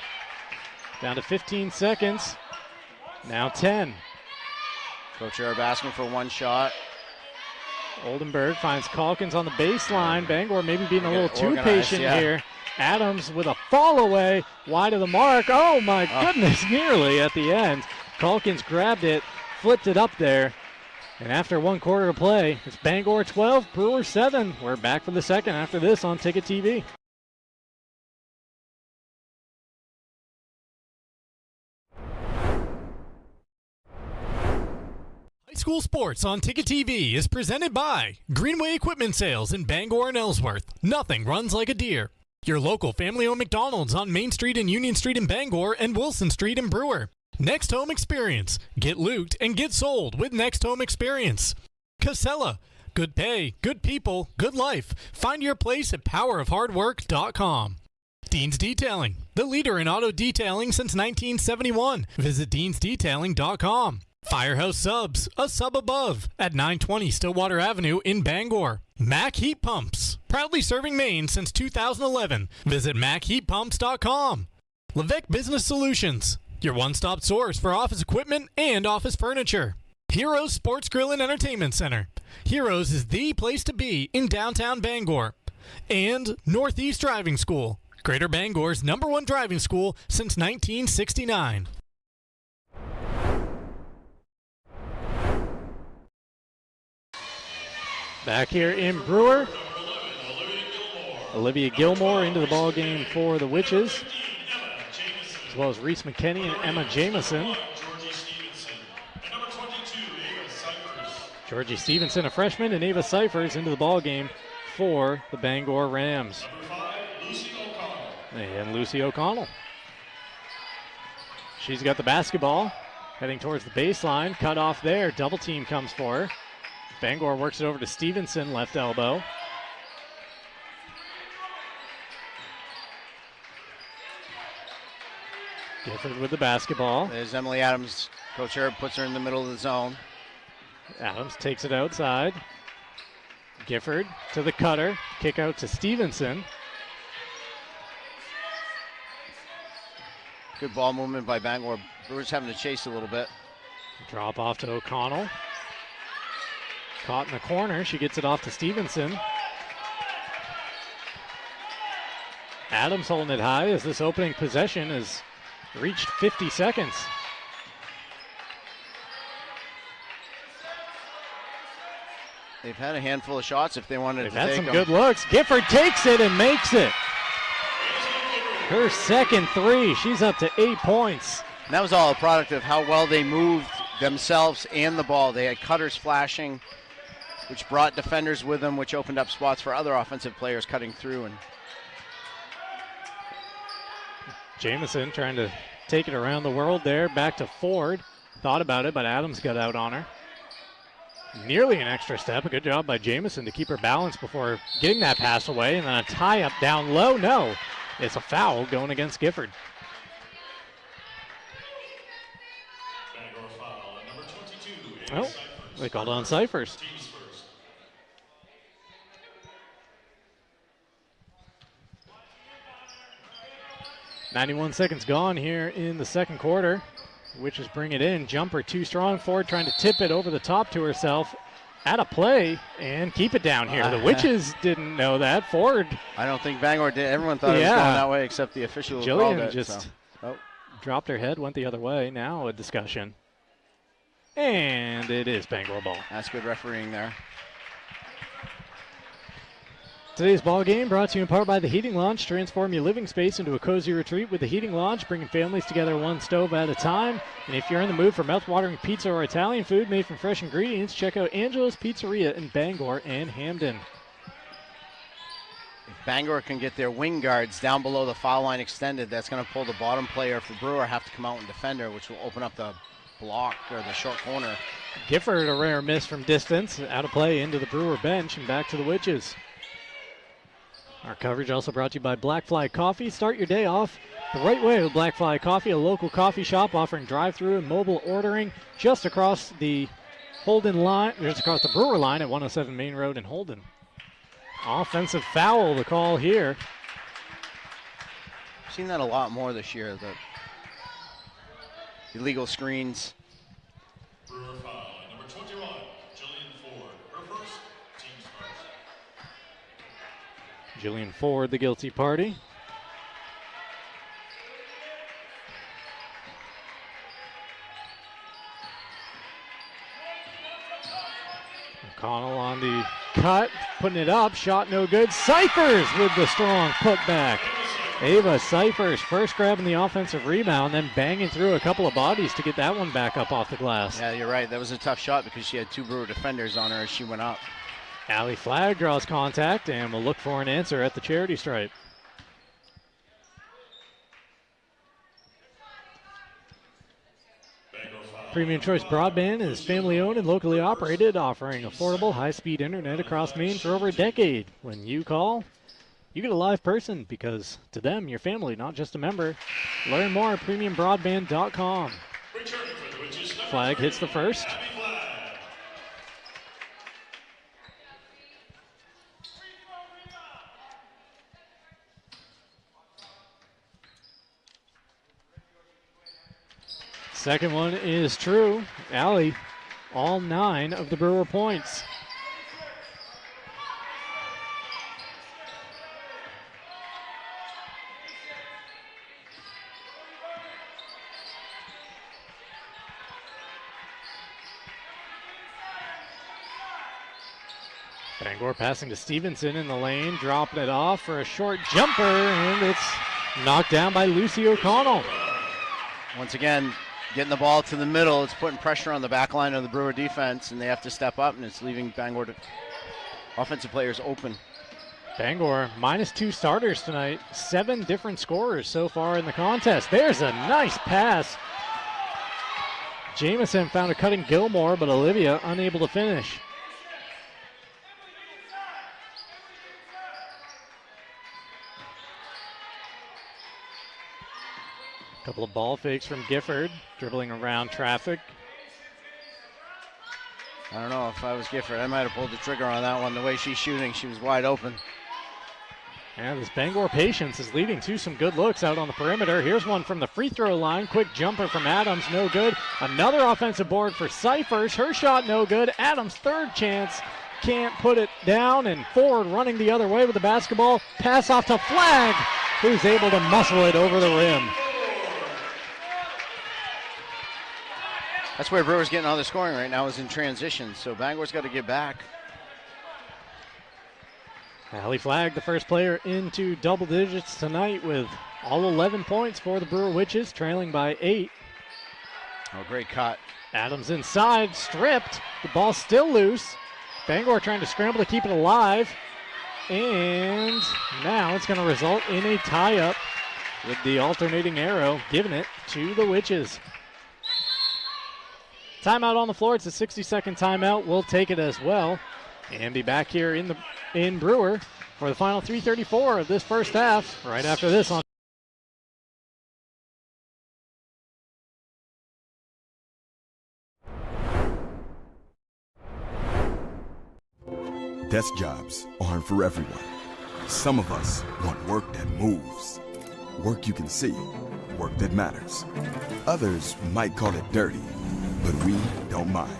[SPEAKER 2] Down to 15 seconds, now 10.
[SPEAKER 3] Coach Arab asking for one shot.
[SPEAKER 2] Oldenburg finds Calkins on the baseline. Bangor maybe being a little too patient here. Adams with a fall away, wide of the mark. Oh my goodness, nearly at the end. Calkins grabbed it, flipped it up there. And after 1 quarter to play, it's Bangor 12, Brewer 7. We're back for the second after this on Ticket TV.
[SPEAKER 1] High school sports on Ticket TV is presented by Greenway Equipment Sales in Bangor and Ellsworth. Nothing runs like a deer. Your local family-owned McDonald's on Main Street and Union Street in Bangor and Wilson Street in Brewer. Next Home Experience. Get looped and get sold with Next Home Experience. Casella. Good pay, good people, good life. Find your place at powerofhardwork.com. Dean's Detailing. The leader in auto detailing since 1971. Visit deansdetailing.com. Firehouse Subs, a sub above, at 920 Stillwater Avenue in Bangor. Mac Heat Pumps, proudly serving Maine since 2011. Visit MacHeatPumps.com. Levesque Business Solutions, your one-stop source for office equipment and office furniture. Heroes Sports Grill and Entertainment Center. Heroes is the place to be in downtown Bangor. And Northeast Driving School, Greater Bangor's #1 driving school since 1969.
[SPEAKER 2] Back here in Brewer, Olivia Gilmore into the ball game for the Witches, as well as Reese McKinney and Emma Jamison. Georgie Stevenson, a freshman, and Ava Cyphers into the ball game for the Bangor Rams. And Lucy O'Connell. She's got the basketball, heading towards the baseline, cut off there, double team comes for her. Bangor works it over to Stevenson, left elbow. Gifford with the basketball.
[SPEAKER 3] There's Emily Adams. Coach Herb puts her in the middle of the zone.
[SPEAKER 2] Adams takes it outside. Gifford to the cutter. Kick out to Stevenson.
[SPEAKER 3] Good ball movement by Bangor. Brewers having to chase a little bit.
[SPEAKER 2] Drop off to O'Connell. Caught in the corner. She gets it off to Stevenson. Adams holding it high as this opening possession has reached 50 seconds.
[SPEAKER 3] They've had a handful of shots if they wanted to take them.
[SPEAKER 2] They've had some good looks. Gifford takes it and makes it. Her second 3. She's up to 8 points.
[SPEAKER 3] And that was all a product of how well they moved themselves and the ball. They had cutters flashing, which brought defenders with them, which opened up spots for other offensive players cutting through. And
[SPEAKER 2] Jamison trying to take it around the world there. Back to Ford. Thought about it, but Adams got out on her. Nearly an extra step. A good job by Jamison to keep her balanced before getting that pass away. And then a tie-up down low. No, it's a foul going against Gifford. Oh, they called on Cyphers. .91 seconds gone here in the second quarter. Witches bring it in. Jumper too strong. Ford trying to tip it over the top to herself. Out of play and keep it down here. The Witches didn't know that. Ford.
[SPEAKER 3] I don't think Bangor did. Everyone thought it was going that way except the official.
[SPEAKER 2] Jillian just dropped her head, went the other way. Now a discussion. And it is Bangor ball.
[SPEAKER 3] That's good refereeing there.
[SPEAKER 2] Today's ball game brought to you in part by the Heating Launch. Transform your living space into a cozy retreat with the Heating Launch, bringing families together one stove at a time. And if you're in the mood for mouth-watering pizza or Italian food made from fresh ingredients, check out Angela's Pizzeria in Bangor and Hamden.
[SPEAKER 3] If Bangor can get their wing guards down below the foul line extended, that's going to pull the bottom player for Brewer have to come out and defend her, which will open up the block or the short corner.
[SPEAKER 2] Gifford, a rare miss from distance, out of play into the Brewer bench and back to the Witches. Our coverage also brought to you by Black Fly Coffee. Start your day off the right way with Black Fly Coffee, a local coffee shop offering drive-through and mobile ordering just across the Holden line, just across the Brewer line at 107 Main Road in Holden. Offensive foul, the call here.
[SPEAKER 3] I've seen that a lot more this year, the illegal screens.
[SPEAKER 18] Brewer foul, number 21, Jillian Ford, her first, team's first.
[SPEAKER 2] Jillian Ford, the guilty party. O'Connell on the cut, putting it up, shot no good. Cyphers with the strong putback. Ava Cyphers first grabbing the offensive rebound, then banging through a couple of bodies to get that one back up off the glass.
[SPEAKER 3] Yeah, you're right. That was a tough shot because she had two Brewer defenders on her as she went up.
[SPEAKER 2] Allie Flagg draws contact and will look for an answer at the charity stripe. Premium Choice Broadband is family owned and locally operated, offering affordable high-speed internet across Maine for over a decade. When you call, you get a live person because to them, you're family, not just a member. Learn more at premiumbroadband.com. Flagg hits the first. Second one is true. Allie, all 9 of the Brewer points. Bangor passing to Stevenson in the lane, dropping it off for a short jumper, and it's knocked down by Lucy O'Connell.
[SPEAKER 3] Once again, getting the ball to the middle, it's putting pressure on the back line of the Brewer defense, and they have to step up, and it's leaving Bangor offensive players open.
[SPEAKER 2] Bangor -2 starters tonight, 7 different scorers so far in the contest. There's a nice pass. Jamison found a cutting Gilmore, but Olivia unable to finish. Couple of ball fakes from Gifford, dribbling around traffic.
[SPEAKER 3] I don't know, if I was Gifford, I might have pulled the trigger on that one. The way she's shooting, she was wide open.
[SPEAKER 2] And this Bangor patience is leading to some good looks out on the perimeter. Here's one from the free throw line. Quick jumper from Adams, no good. Another offensive board for Cyphers. Her shot no good. Adams' third chance, can't put it down. And Ford running the other way with the basketball. Pass off to Flagg, who's able to muscle it over the rim.
[SPEAKER 3] That's where Brewer's getting all the scoring right now, is in transition, so Bangor's got to get back.
[SPEAKER 2] Allie Flagg, the first player into double digits tonight with all 11 points for the Brewer Witches, trailing by 8.
[SPEAKER 3] Oh, great cut.
[SPEAKER 2] Adams inside, stripped. The ball's still loose. Bangor trying to scramble to keep it alive. And now it's going to result in a tie-up with the alternating arrow, giving it to the Witches. Timeout on the floor. It's a 60-second timeout. We'll take it as well and be back here in Brewer for the final 3:34 of this first half. Right after this on
[SPEAKER 9] Desk jobs aren't for everyone. Some of us want work that moves, work you can see, work that matters. Others might call it dirty, but we don't mind.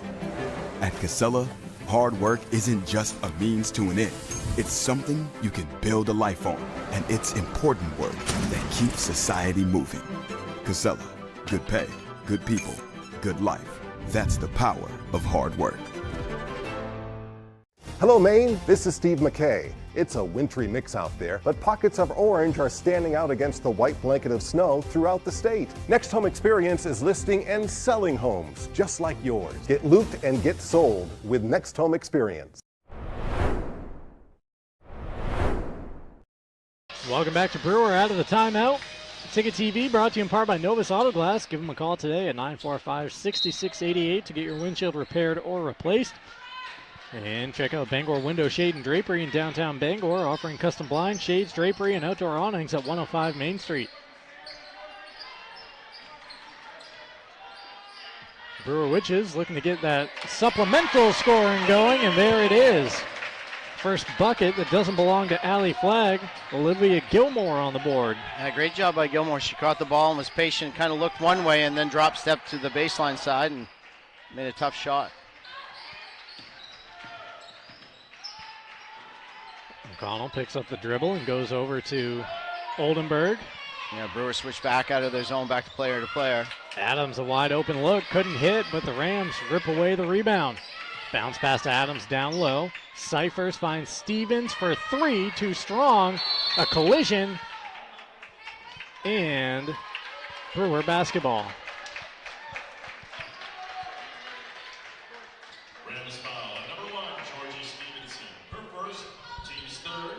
[SPEAKER 9] At Casella, hard work isn't just a means to an end. It's something you can build a life on, and it's important work that keeps society moving. Casella, good pay, good people, good life. That's the power of hard work.
[SPEAKER 11] Hello, Maine. This is Steve McKay. It's a wintry mix out there, but pockets of orange are standing out against the white blanket of snow throughout the state. Next Home Experience is listing and selling homes just like yours. Get looped and get sold with Next Home Experience.
[SPEAKER 2] Welcome back to Brewer out of the timeout. Ticket TV brought to you in part by Novus Auto Glass. Give them a call today at 945-6688 to get your windshield repaired or replaced. And check out Bangor Window Shade and Drapery in downtown Bangor, offering custom blinds, shades, drapery, and outdoor awnings at 105 Main Street. Brewer Witches looking to get that supplemental scoring going, and there it is. First bucket that doesn't belong to Allie Flagg. Olivia Gilmore on the board.
[SPEAKER 3] Yeah, great job by Gilmore. She caught the ball and was patient, kind of looked one way and then drop step to the baseline side and made a tough shot.
[SPEAKER 2] McConnell picks up the dribble and goes over to Oldenburg.
[SPEAKER 3] Yeah, Brewer switched back out of their zone, back to player.
[SPEAKER 2] Adams, a wide open look, couldn't hit, but the Rams rip away the rebound. Bounce pass to Adams down low. Cyphers finds Stevens for three, too strong. A collision, and Brewer basketball.
[SPEAKER 18] Rams foul on number 1, Georgie Stevenson. Her first, team's third.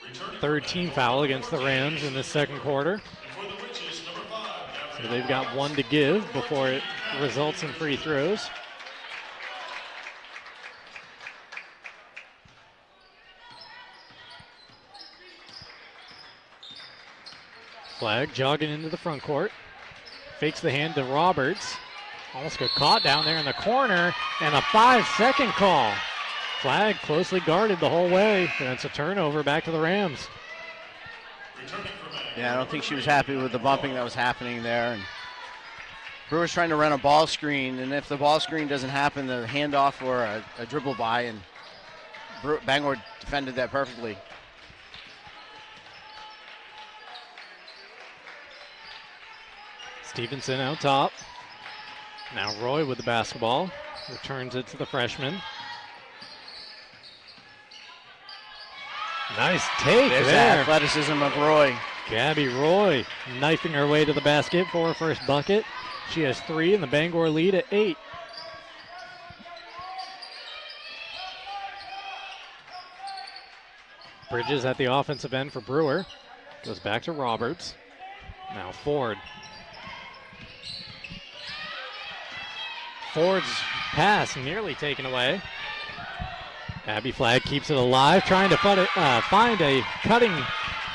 [SPEAKER 18] Returning
[SPEAKER 2] Third team foul against the Rams in the second quarter.
[SPEAKER 18] and for the Witches, number 5.
[SPEAKER 2] So they've got one to give before it results in free throws. Flagg jogging into the front court. Fakes the hand to Roberts. Almost got caught down there in the corner, and a 5-second call. Flagg closely guarded the whole way, and it's a turnover back to the Rams.
[SPEAKER 3] Yeah, I don't think she was happy with the bumping that was happening there. And Brewer's trying to run a ball screen, and if the ball screen doesn't happen, the handoff or a dribble by, and Bangor defended that perfectly.
[SPEAKER 2] Stevenson out top. Now Roy with the basketball. Returns it to the freshman. Nice take
[SPEAKER 3] There's
[SPEAKER 2] there.
[SPEAKER 3] the athleticism of Roy.
[SPEAKER 2] Gabby Roy knifing her way to the basket for her first bucket. She has 3 and the Bangor lead at 8. Bridges at the offensive end for Brewer. Goes back to Roberts. Now Ford. Ford's pass nearly taken away. Abby Flagg keeps it alive, trying to find a cutting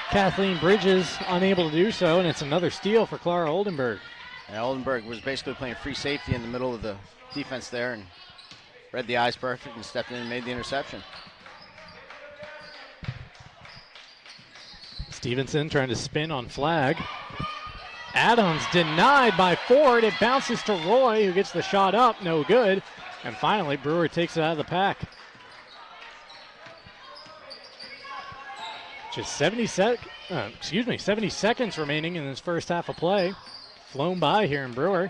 [SPEAKER 2] Kathleen Bridges, unable to do so, and it's another steal for Clara Oldenburg.
[SPEAKER 3] And Oldenburg was basically playing free safety in the middle of the defense there and read the eyes perfect and stepped in and made the interception.
[SPEAKER 2] Stevenson trying to spin on Flagg. Adams denied by Ford. It bounces to Roy, who gets the shot up, no good. And finally, Brewer takes it out of the pack. Just 70 seconds remaining in this first half of play. Flown by here in Brewer.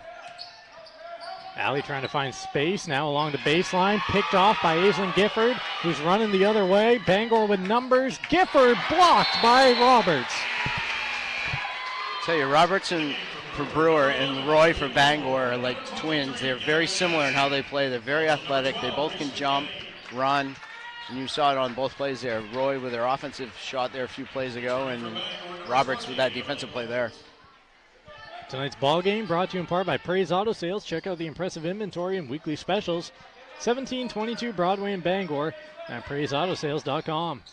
[SPEAKER 2] Allie trying to find space now along the baseline. Picked off by Aislinn Gifford, who's running the other way. Bangor with numbers. Gifford blocked by Roberts.
[SPEAKER 3] Tell you, Robertson for Brewer and Roy for Bangor are like twins. They're very similar in how they play. They're very athletic. They both can jump, run, and you saw it on both plays there. Roy with their offensive shot there a few plays ago, and Roberts with that defensive play there.
[SPEAKER 2] Tonight's ball game brought to you in part by Praise Auto Sales. Check out the impressive inventory and weekly specials. 1722 Broadway in Bangor at praiseautosales.com.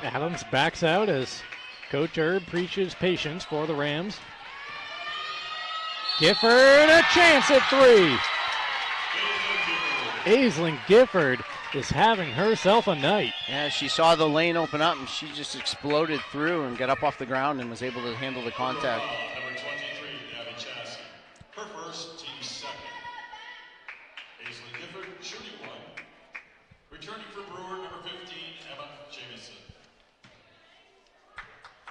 [SPEAKER 2] Adams backs out as Coach Erb preaches patience for the Rams. Gifford, a chance at 3. Aislinn Gifford is having herself a night.
[SPEAKER 3] Yeah, she saw the lane open up and she just exploded through and got up off the ground and was able to handle the contact.
[SPEAKER 18] Number 23, Abby Chassie. Her first, team second. Aislinn Gifford shooting 1. Returning for Brewer, number 15, Emma Jamieson.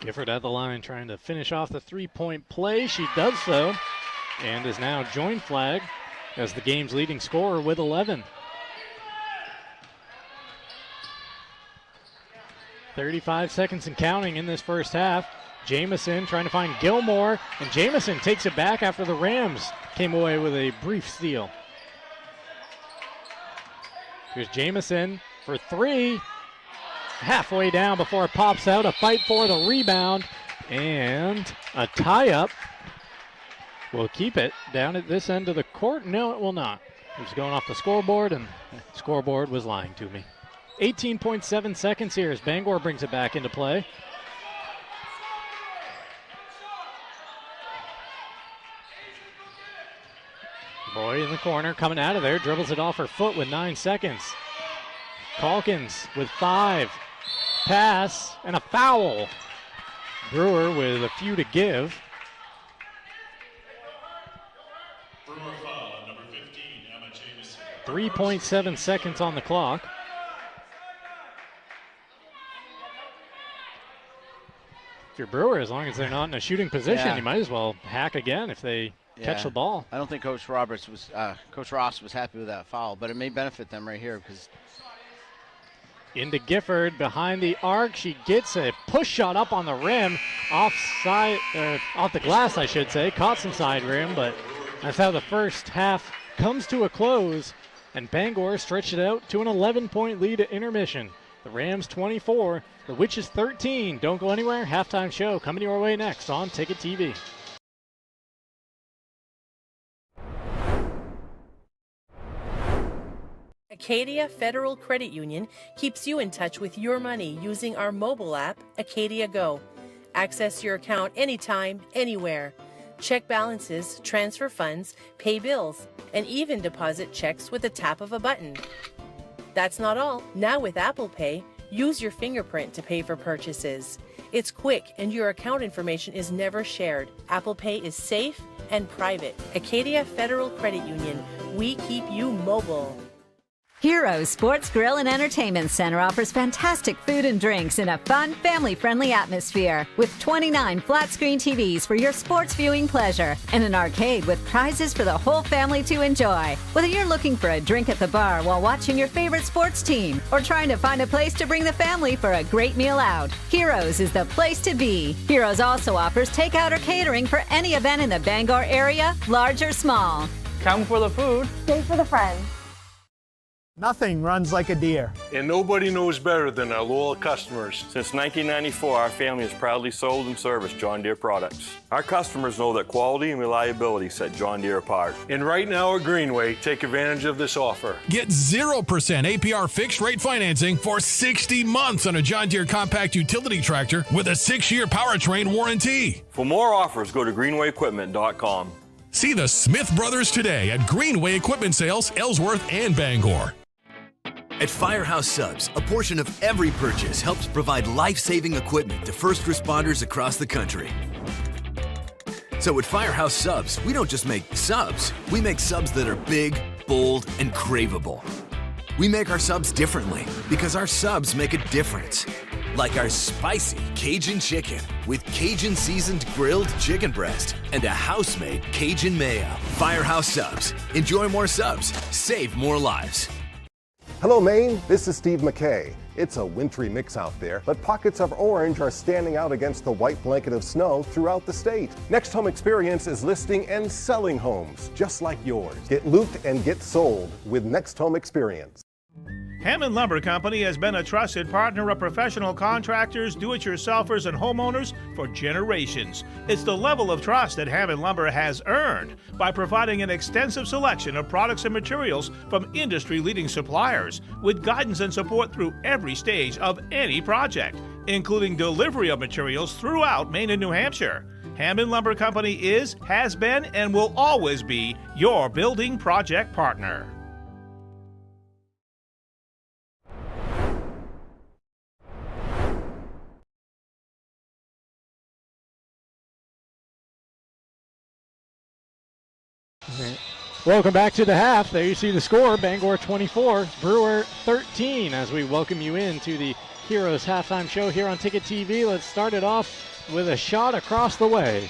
[SPEAKER 2] Gifford at the line trying to finish off the three-point play. She does so and is now joined Flagg as the game's leading scorer with 11. 35 seconds and counting in this first half. Jamison trying to find Gilmore, and Jamison takes it back after the Rams came away with a brief steal. Here's Jamison for three. Halfway down before it pops out. A fight for the rebound, and a tie-up. Will keep it down at this end of the court. No, it will not. It was going off the scoreboard, and the scoreboard was lying to me. 18.7 seconds here as Bangor brings it back into play. Boy in the corner coming out of there, dribbles it off her foot with 9 seconds. Calkins with 5. Pass and a foul. Brewer with a few to give.
[SPEAKER 18] Brewer foul on number 15, Emma Jamison.
[SPEAKER 2] 3.7 seconds on the clock. If you're Brewer, as long as they're not in a shooting position, you might as well hack again if they catch the ball.
[SPEAKER 3] I don't think Coach Ross was happy with that foul, but it may benefit them right here because.
[SPEAKER 2] Into Gifford behind the arc. She gets a push shot up on the rim, off the glass, I should say. Caught some side rim, but that's how the first half comes to a close. And Bangor stretched it out to an 11-point lead at intermission. The Rams 24, the Witches 13. Don't go anywhere. Halftime show coming your way next on Ticket TV.
[SPEAKER 5] Acadia Federal Credit Union keeps you in touch with your money using our mobile app, Acadia Go. Access your account anytime, anywhere. Check balances, transfer funds, pay bills, and even deposit checks with the tap of a button. That's not all. Now with Apple Pay, use your fingerprint to pay for purchases. It's quick and your account information is never shared. Apple Pay is safe and private. Acadia Federal Credit Union. We keep you mobile.
[SPEAKER 21] Heroes Sports Grill and Entertainment Center offers fantastic food and drinks in a fun, family-friendly atmosphere with 29 flat-screen TVs for your sports viewing pleasure and an arcade with prizes for the whole family to enjoy. Whether you're looking for a drink at the bar while watching your favorite sports team or trying to find a place to bring the family for a great meal out, Heroes is the place to be. Heroes also offers takeout or catering for any event in the Bangor area, large or small.
[SPEAKER 22] Come for the food.
[SPEAKER 23] Stay for the friends.
[SPEAKER 22] Nothing runs like a deer.
[SPEAKER 24] And nobody knows better than our loyal customers.
[SPEAKER 6] Since 1994, our family has proudly sold and serviced John Deere products. Our customers know that quality and reliability set John Deere apart.
[SPEAKER 24] And right now at Greenway, take advantage of this offer.
[SPEAKER 7] Get 0% APR fixed rate financing for 60 months on a John Deere compact utility tractor with a 6-year powertrain warranty.
[SPEAKER 6] For more offers, go to greenwayequipment.com.
[SPEAKER 7] See the Smith Brothers today at Greenway Equipment Sales, Ellsworth and Bangor.
[SPEAKER 12] At Firehouse Subs, a portion of every purchase helps provide life-saving equipment to first responders across the country. So at Firehouse Subs, we don't just make subs, we make subs that are big, bold, and craveable. We make our subs differently because our subs make a difference. Like our spicy Cajun chicken with Cajun seasoned grilled chicken breast and a house-made Cajun mayo. Firehouse Subs. Enjoy more subs, save more lives.
[SPEAKER 11] Hello, Maine. This is Steve McKay. It's a wintry mix out there, but pockets of orange are standing out against the white blanket of snow throughout the state. Next Home Experience is listing and selling homes just like yours. Get looped and get sold with Next Home Experience.
[SPEAKER 25] Hammond Lumber Company has been a trusted partner of professional contractors, do-it-yourselfers, and homeowners for generations. It's the level of trust that Hammond Lumber has earned by providing an extensive selection of products and materials from industry-leading suppliers with guidance and support through every stage of any project, including delivery of materials throughout Maine and New Hampshire. Hammond Lumber Company is, has been, and will always be your building project partner.
[SPEAKER 2] Welcome back to the half. There you see the score, Bangor 24, Brewer 13, as we welcome you into the Heroes halftime show here on Ticket TV. Let's start it off with a shot across the way.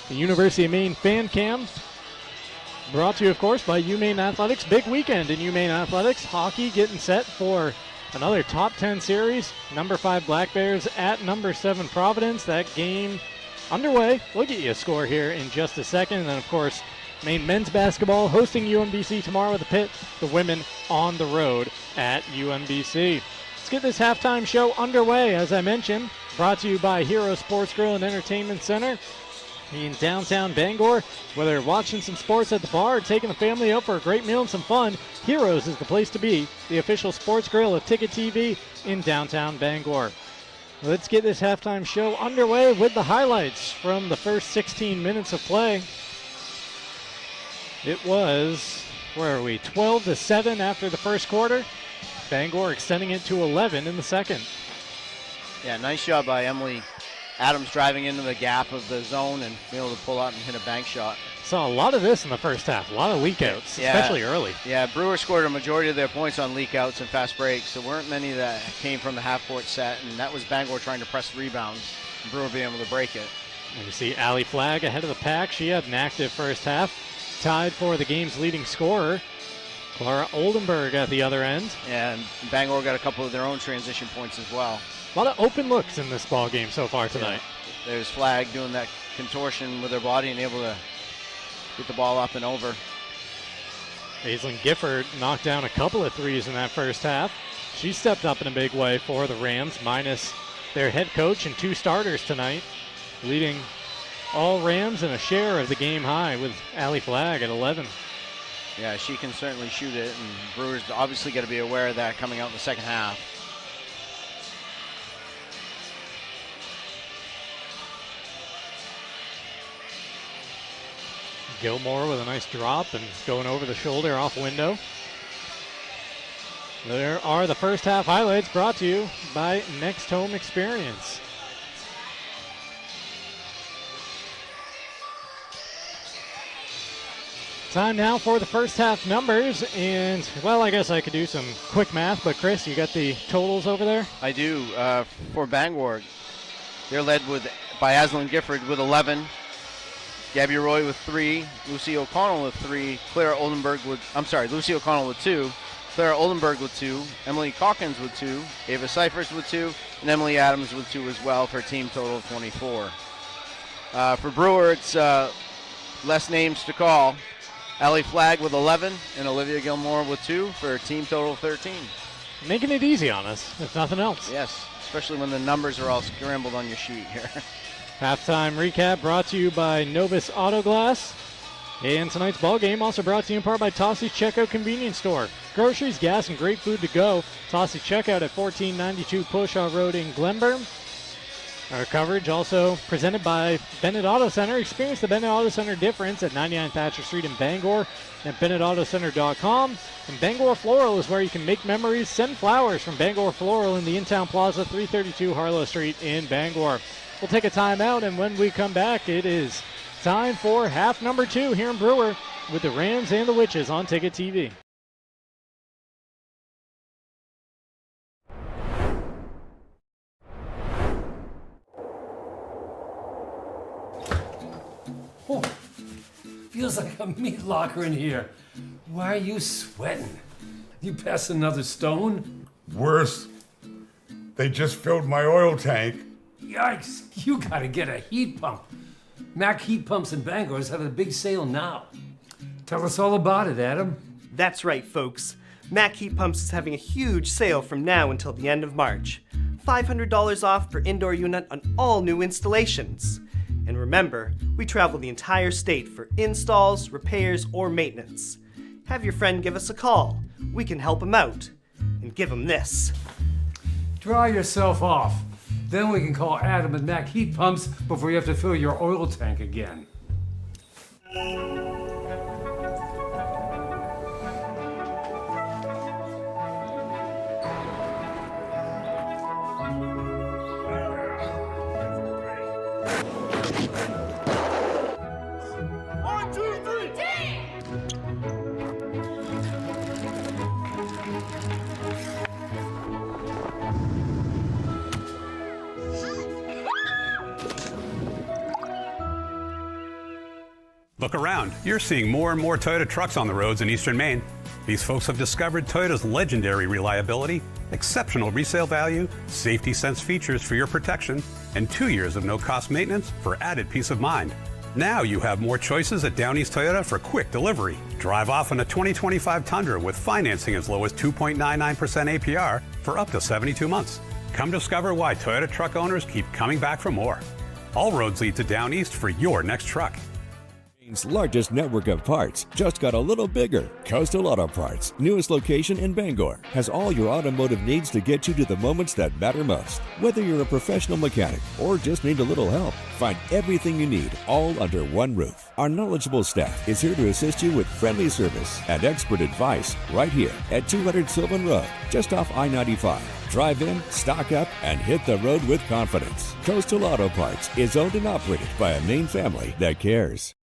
[SPEAKER 2] The University of Maine Fan Cam, brought to you, of course, by UMaine Athletics. Big weekend in UMaine Athletics. Hockey getting set for another top 10 series. Number 5 Black Bears at number 7 Providence. That game underway. We'll get you a score here in just a second. And then, of course, Maine men's basketball hosting UMBC tomorrow at the Pit. The women on the road at UMBC. Let's get this halftime show underway, as I mentioned. Brought to you by Hero Sports Grill and Entertainment Center in downtown Bangor. Whether you're watching some sports at the bar or taking the family out for a great meal and some fun, Heroes is the place to be, the official sports grill of Ticket TV in downtown Bangor. Let's get this halftime show underway with the highlights from the first 16 minutes of play. It was, 12-7 after the first quarter. Bangor extending it to 11 in the second.
[SPEAKER 3] Yeah, nice job by Emily Adams driving into the gap of the zone and being able to pull out and hit a bank shot.
[SPEAKER 2] Saw a lot of this in the first half, a lot of leak-outs, especially early.
[SPEAKER 3] Yeah, Brewer scored a majority of their points on leak-outs and fast breaks. There weren't many that came from the half-court set, and that was Bangor trying to press rebounds, and Brewer being able to break it.
[SPEAKER 2] And you see Allie Flagg ahead of the pack. She had an active first half, tied for the game's leading scorer. Clara Oldenburg at the other end.
[SPEAKER 3] And Bangor got a couple of their own transition points as well.
[SPEAKER 2] A lot of open looks in this ball game so far tonight.
[SPEAKER 3] Yeah. There's Flagg doing that contortion with her body and able to get the ball up and over.
[SPEAKER 2] Aislinn Gifford knocked down a couple of threes in that first half. She stepped up in a big way for the Rams, minus their head coach and 2 starters tonight, leading all Rams in a share of the game high with Allie Flagg at 11.
[SPEAKER 3] Yeah, she can certainly shoot it, and Brewers obviously got to be aware of that coming out in the second half.
[SPEAKER 2] Gilmore with a nice drop and going over the shoulder off window. There are the first half highlights brought to you by Next Home Experience. Time now for the first half numbers, and well, I guess I could do some quick math, but Chris, you got the totals over there?
[SPEAKER 3] I do. For Bangor, they're led by Aislinn Gifford with 11, Gabby Roy with 3, Lucy O'Connell with 3, Lucy O'Connell with 2, Clara Oldenburg with 2, Emily Calkins with 2, Ava Cyphers with 2, and Emily Adams with 2 as well for a team total of 24. For Brewer, it's less names to call. Allie Flagg with 11 and Olivia Gilmore with 2 for a team total of 13.
[SPEAKER 2] Making it easy on us, if nothing else.
[SPEAKER 3] Yes, especially when the numbers are all scrambled on your sheet here.
[SPEAKER 2] Halftime recap brought to you by Novus Auto Glass. And tonight's ball game also brought to you in part by Tossi's Checkout Convenience Store. Groceries, gas, and great food to go. Tossi's Checkout at 1492 Pushaw Road in Glenburn. Our coverage also presented by Bennett Auto Center. Experience the Bennett Auto Center difference at 99 Thatcher Street in Bangor and BennettAutoCenter.com. And Bangor Floral is where you can make memories. Send flowers from Bangor Floral in the In-Town Plaza, 332 Harlow Street in Bangor. We'll take a timeout, and when we come back, it is time for half number 2 here in Brewer with the Rams and the Witches on Ticket TV.
[SPEAKER 4] Oh, feels like a meat locker in here. Why are you sweating? You pass another stone?
[SPEAKER 8] Worse. They just filled my oil tank.
[SPEAKER 4] Yikes, you gotta get a heat pump. Mac Heat Pumps in Bangor is having a big sale now. Tell us all about it, Adam.
[SPEAKER 10] That's right, folks. Mac Heat Pumps is having a huge sale from now until the end of March. $500 off per indoor unit on all new installations. And remember, we travel the entire state for installs, repairs, or maintenance. Have your friend give us a call. We can help him out. And give him this.
[SPEAKER 4] Dry yourself off. Then we can call Adam and Mac Heat Pumps before you have to fill your oil tank again.
[SPEAKER 13] Look around. You're seeing more and more Toyota trucks on the roads in eastern Maine. These folks have discovered Toyota's legendary reliability exceptional resale value, safety sense features for your protection, and 2 years of no-cost maintenance for added peace of mind. Now you have more choices at Down East Toyota for quick delivery. Drive off in a 2025 Tundra with financing as low as 2.99% APR for up to 72 months. Come discover why Toyota truck owners keep coming back for more. All roads lead to Down East for your next truck.
[SPEAKER 14] Maine's largest network of parts just got a little bigger. Coastal Auto Parts, newest location in Bangor, has all your automotive needs to get you to the moments that matter most. Whether you're a professional mechanic or just need a little help, find everything you need all under one roof. Our knowledgeable staff is here to assist you with friendly service and expert advice right here at 200 Sylvan Road, just off I-95. Drive in, stock up, and hit the road with confidence. Coastal Auto Parts is owned and operated by a Maine family that cares.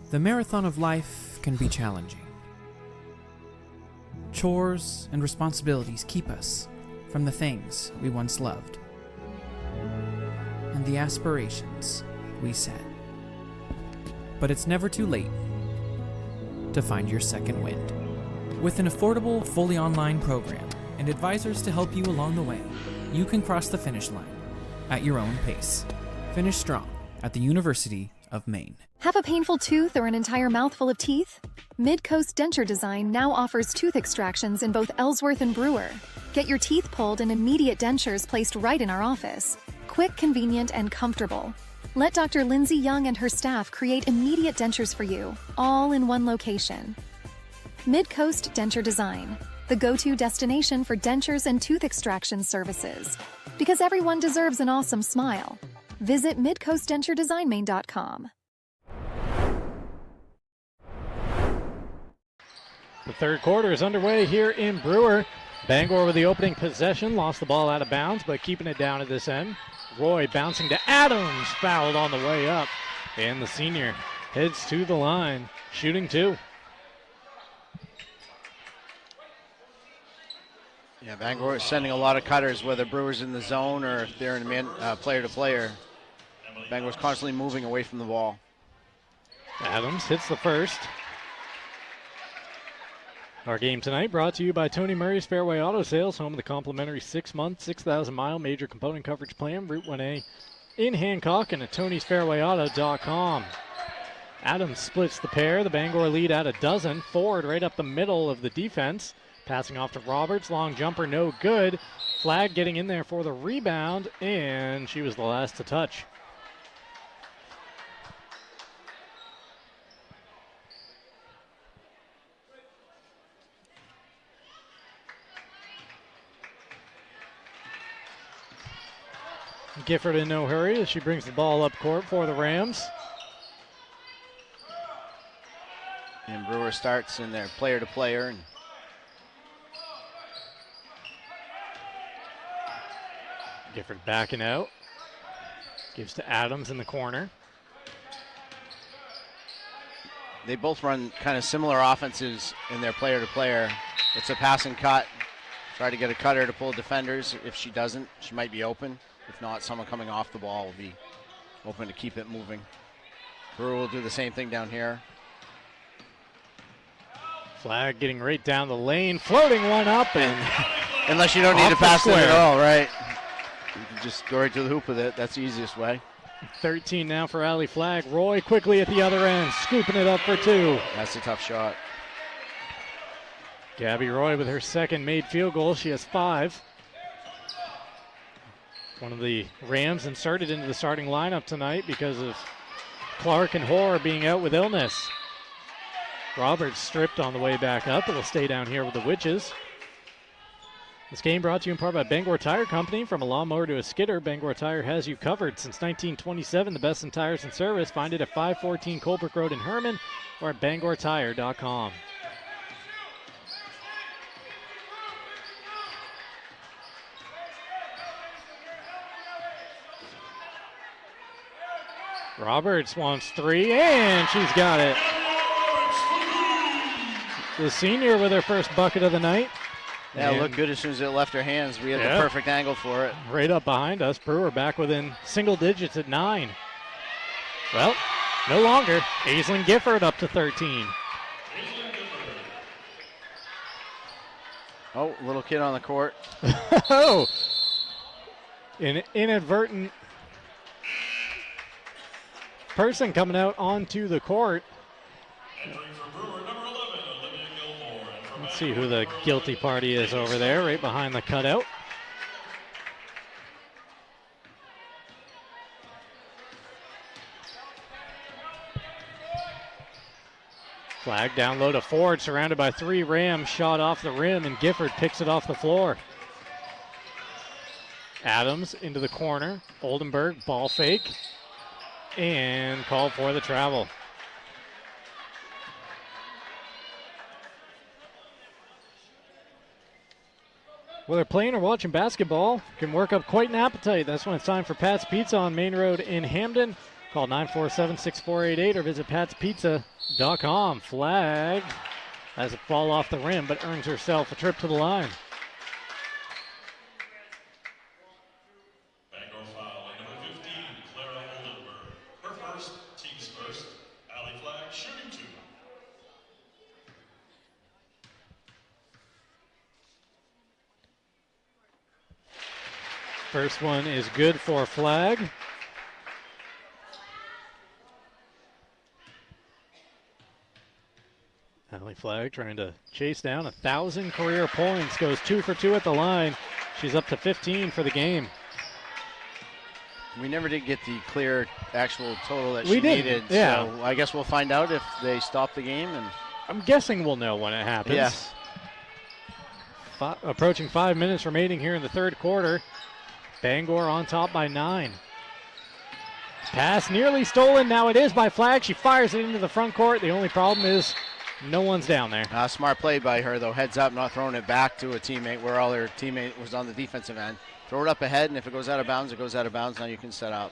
[SPEAKER 20] The marathon of life can be challenging. Chores and responsibilities keep us from the things we once loved and the aspirations we set. But it's never too late to find your second wind. With an affordable, fully online program and advisors to help you along the way, you can cross the finish line at your own pace. Finish strong at the University of Maine.
[SPEAKER 15] Have a painful tooth or an entire mouthful of teeth? Mid-Coast Denture Design now offers tooth extractions in both Ellsworth and Brewer. Get your teeth pulled and immediate dentures placed right in our office. Quick, convenient, and comfortable. Let Dr. Lindsay Young and her staff create immediate dentures for you, all in one location. Mid-Coast Denture Design, the go-to destination for dentures and tooth extraction services. Because everyone deserves an awesome smile. Visit midcoastdenturedesignmaine.com.
[SPEAKER 2] The third quarter is underway here in Brewer. Bangor with the opening possession, lost the ball out of bounds, but keeping it down at this end. Roy bouncing to Adams, fouled on the way up. And the senior heads to the line, shooting two.
[SPEAKER 3] Yeah, Bangor is sending a lot of cutters, whether Brewer's in the zone or if they're in player to player. Bangor's constantly moving away from the ball.
[SPEAKER 2] Adams hits the first. Our game tonight brought to you by Tony Murray's Fairway Auto Sales, home of the complimentary 6-month, 6,000-mile major component coverage plan, Route 1A in Hancock and at tonysfairwayauto.com. Adams splits the pair. The Bangor lead at a dozen. Ford right up the middle of the defense. Passing off to Roberts. Long jumper, no good. Flag getting in there for the rebound, and she was the last to touch. Gifford in no hurry as she brings the ball up court for the Rams.
[SPEAKER 3] And Brewer starts in their player to player. And
[SPEAKER 2] Gifford backing out. Gives to Adams in the corner.
[SPEAKER 3] they both run kind of similar offenses in their player to player. It's a pass and cut. Try to get a cutter to pull defenders. If she doesn't, she might be open. If not, someone coming off the ball will be open to keep it moving. Brewer will do the same thing down here.
[SPEAKER 2] Flag getting right down the lane, floating one up, and
[SPEAKER 3] unless you don't need to pass it at all, right? You can just go right to the hoop with it. That's the easiest way.
[SPEAKER 2] 13 now for Allie Flag. Roy quickly at the other end, scooping it up for two.
[SPEAKER 3] That's a tough shot.
[SPEAKER 2] Gabby Roy with her second made field goal. She has 5. One of the Rams inserted into the starting lineup tonight because of Clark and Hoare being out with illness. Roberts stripped on the way back up. It'll stay down here with the Witches. This game brought to you in part by Bangor Tire Company. From a lawnmower to a skidder, Bangor Tire has you covered. Since 1927, the best in tires and service. Find it at 514 Colebrook Road in Herman or at bangortire.com. Roberts wants 3, and she's got it. The senior with her first bucket of the night.
[SPEAKER 3] Yeah, it looked good as soon as it left her hands. We had the perfect angle for it.
[SPEAKER 2] Right up behind us. Brewer back within single digits at 9. Well, no longer. Aislinn Gifford up to 13.
[SPEAKER 3] Oh, little kid on the court.
[SPEAKER 2] Oh! An inadvertent person coming out onto the court. Let's see who the guilty party is over there, right behind the cutout. Flag down low to Ford, surrounded by 3 Rams, shot off the rim, and Gifford picks it off the floor. Adams into the corner, Oldenburg, ball fake, and called for the travel. Whether playing or watching basketball can work up quite an appetite. That's when it's time for Pat's Pizza on Main Road in Hamden. Call 947-6488 or visit patspizza.com. Flag has a fall off the rim, but earns herself a trip to the line.
[SPEAKER 18] Bangor foul on number 15, Clara Oldenburg. Her first, team's first. Alley flag, shooting 2.
[SPEAKER 2] First one is good for Flag. Allie Flag trying to chase down 1,000 career points. Goes 2 for 2 at the line. She's up to 15 for the game.
[SPEAKER 3] We never did get the clear actual total that
[SPEAKER 2] We
[SPEAKER 3] she
[SPEAKER 2] didn't,
[SPEAKER 3] needed.
[SPEAKER 2] yeah.
[SPEAKER 3] So I guess we'll find out if they stop the game. And
[SPEAKER 2] I'm guessing we'll know when it happens.
[SPEAKER 3] Yes.
[SPEAKER 2] Approaching 5 minutes remaining here in the third quarter. Bangor on top by 9. Pass nearly stolen. Now it is by Flag. She fires it into the front court. The only problem is no one's down there.
[SPEAKER 3] smart play by her, though. Heads up, not throwing it back to a teammate where all her teammate was on the defensive end. Throw it up ahead, and if it goes out of bounds, it goes out of bounds. Now you can set out.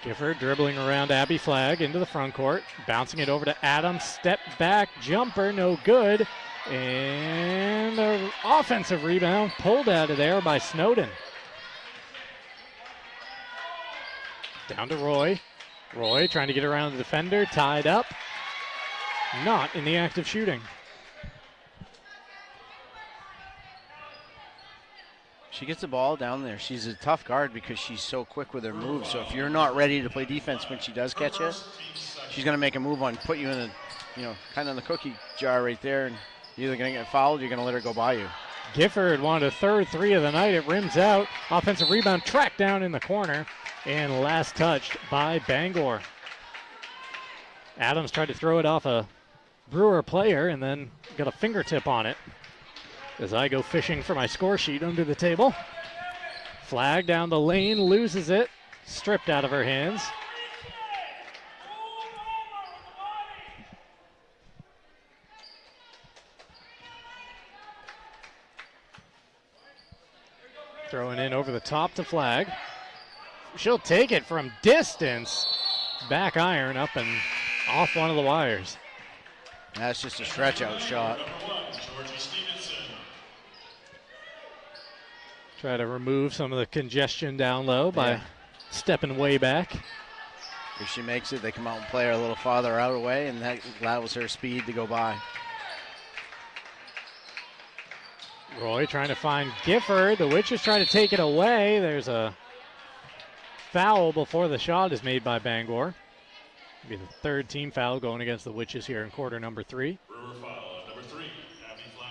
[SPEAKER 2] Gifford dribbling around Abby Flag into the front court. Bouncing it over to Adams. Step back jumper, no good. And an offensive rebound pulled out of there by Snowden. Down to Roy. Roy trying to get around the defender, tied up. Not in the act of shooting.
[SPEAKER 3] She gets the ball down there. She's a tough guard because she's so quick with her moves. So if you're not ready to play defense when she does catch you, she's going to make a move on, put you in a, kind of in the cookie jar right there. And you're either going to get fouled or you're going to let her go by you.
[SPEAKER 2] Gifford wanted a third 3 of the night. It rims out. Offensive rebound tracked down in the corner. And last touched by Bangor. Adams tried to throw it off a Brewer player and then got a fingertip on it. As I go fishing for my score sheet under the table. Flag down the lane, loses it. Stripped out of her hands. Throwing in over the top to Flag. She'll take it from distance. Back iron up and off one of the wires.
[SPEAKER 3] That's just a stretch out shot.
[SPEAKER 2] Try to remove some of the congestion down low by stepping way back.
[SPEAKER 3] If she makes it, they come out and play her a little farther out away, and that allows her speed to go by.
[SPEAKER 2] Roy trying to find Gifford. The Witches trying to take it away. There's a foul before the shot is made by Bangor. It'll be the third team foul going against the Witches here in quarter number 3.
[SPEAKER 18] Brewer foul on number 3, Abby Flag.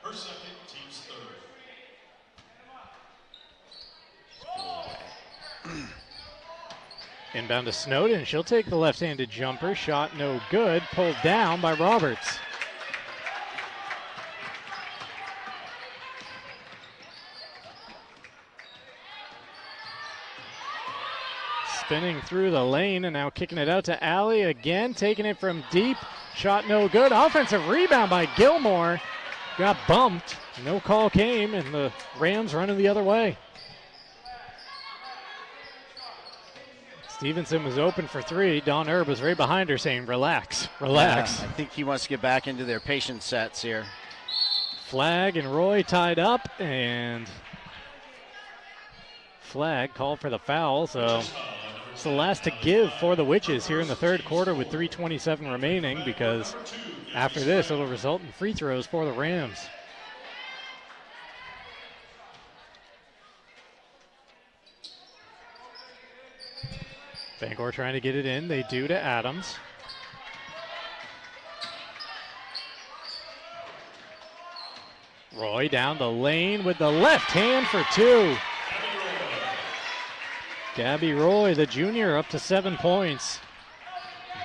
[SPEAKER 18] Her second, team's third.
[SPEAKER 2] Inbound to Snowden. She'll take the left-handed jumper. Shot no good. Pulled down by Roberts. Spinning through the lane and now kicking it out to Alley again. Taking it from deep. Shot no good. Offensive rebound by Gilmore. Got bumped. No call came and the Rams running the other way. Stevenson was open for 3. Don Erb was right behind her saying, relax, relax.
[SPEAKER 3] Yeah, I think he wants to get back into their patient sets here.
[SPEAKER 2] Flag and Roy tied up, and Flag called for the foul, so It's the last to give for the Witches here in the third quarter with 3:27 remaining, because after this it'll result in free throws for the Rams. Bangor trying to get it in. They do to Adams. Roy down the lane with the left hand for two. Gabby Roy, the junior, up to 7 points.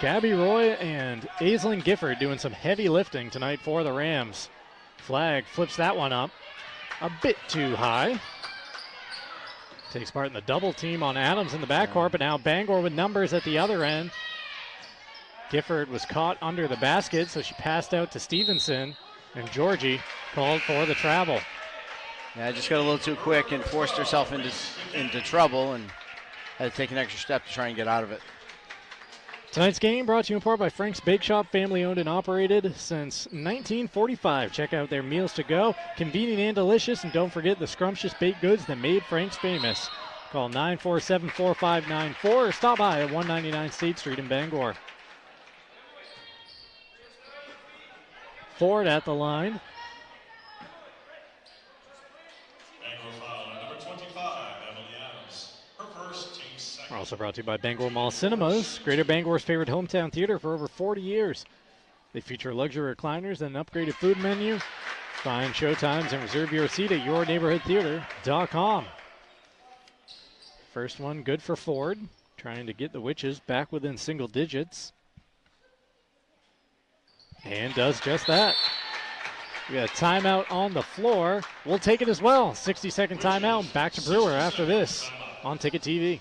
[SPEAKER 2] Gabby Roy and Aislinn Gifford doing some heavy lifting tonight for the Rams. Flag flips that one up a bit too high. Takes part in the double team on Adams in the backcourt, but now Bangor with numbers at the other end. Gifford was caught under the basket, so she passed out to Stevenson, and Georgie called for the travel.
[SPEAKER 3] Yeah, just got a little too quick and forced herself into trouble and had to take an extra step to try and get out of it.
[SPEAKER 2] Tonight's game brought to you in part by Frank's Bake Shop, family owned and operated since 1945. Check out their meals to go, convenient and delicious, and don't forget the scrumptious baked goods that made Frank's famous. Call 947-4594 or stop by at 199 State Street in Bangor. Ford at the line. We're also brought to you by Bangor Mall Cinemas, Greater Bangor's favorite hometown theater for over 40 years. They feature luxury recliners and an upgraded food menu. Find showtimes and reserve your seat at yourneighborhoodtheater.com. First one good for Ford, trying to get the Witches back within single digits. And does just that. We got a timeout on the floor. We'll take it as well. 60-second timeout. Back to Brewer after this on Ticket TV.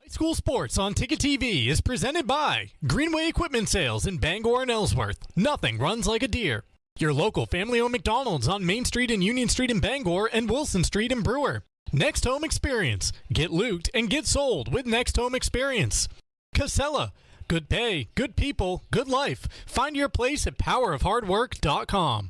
[SPEAKER 1] School Sports on Ticket TV is presented by Greenway Equipment Sales in Bangor and Ellsworth. Nothing runs like a deer. Your local family-owned McDonald's on Main Street and Union Street in Bangor and Wilson Street in Brewer. Next Home Experience. Get looped and get sold with Next Home Experience. Casella. Good pay, good people, good life. Find your place at powerofhardwork.com.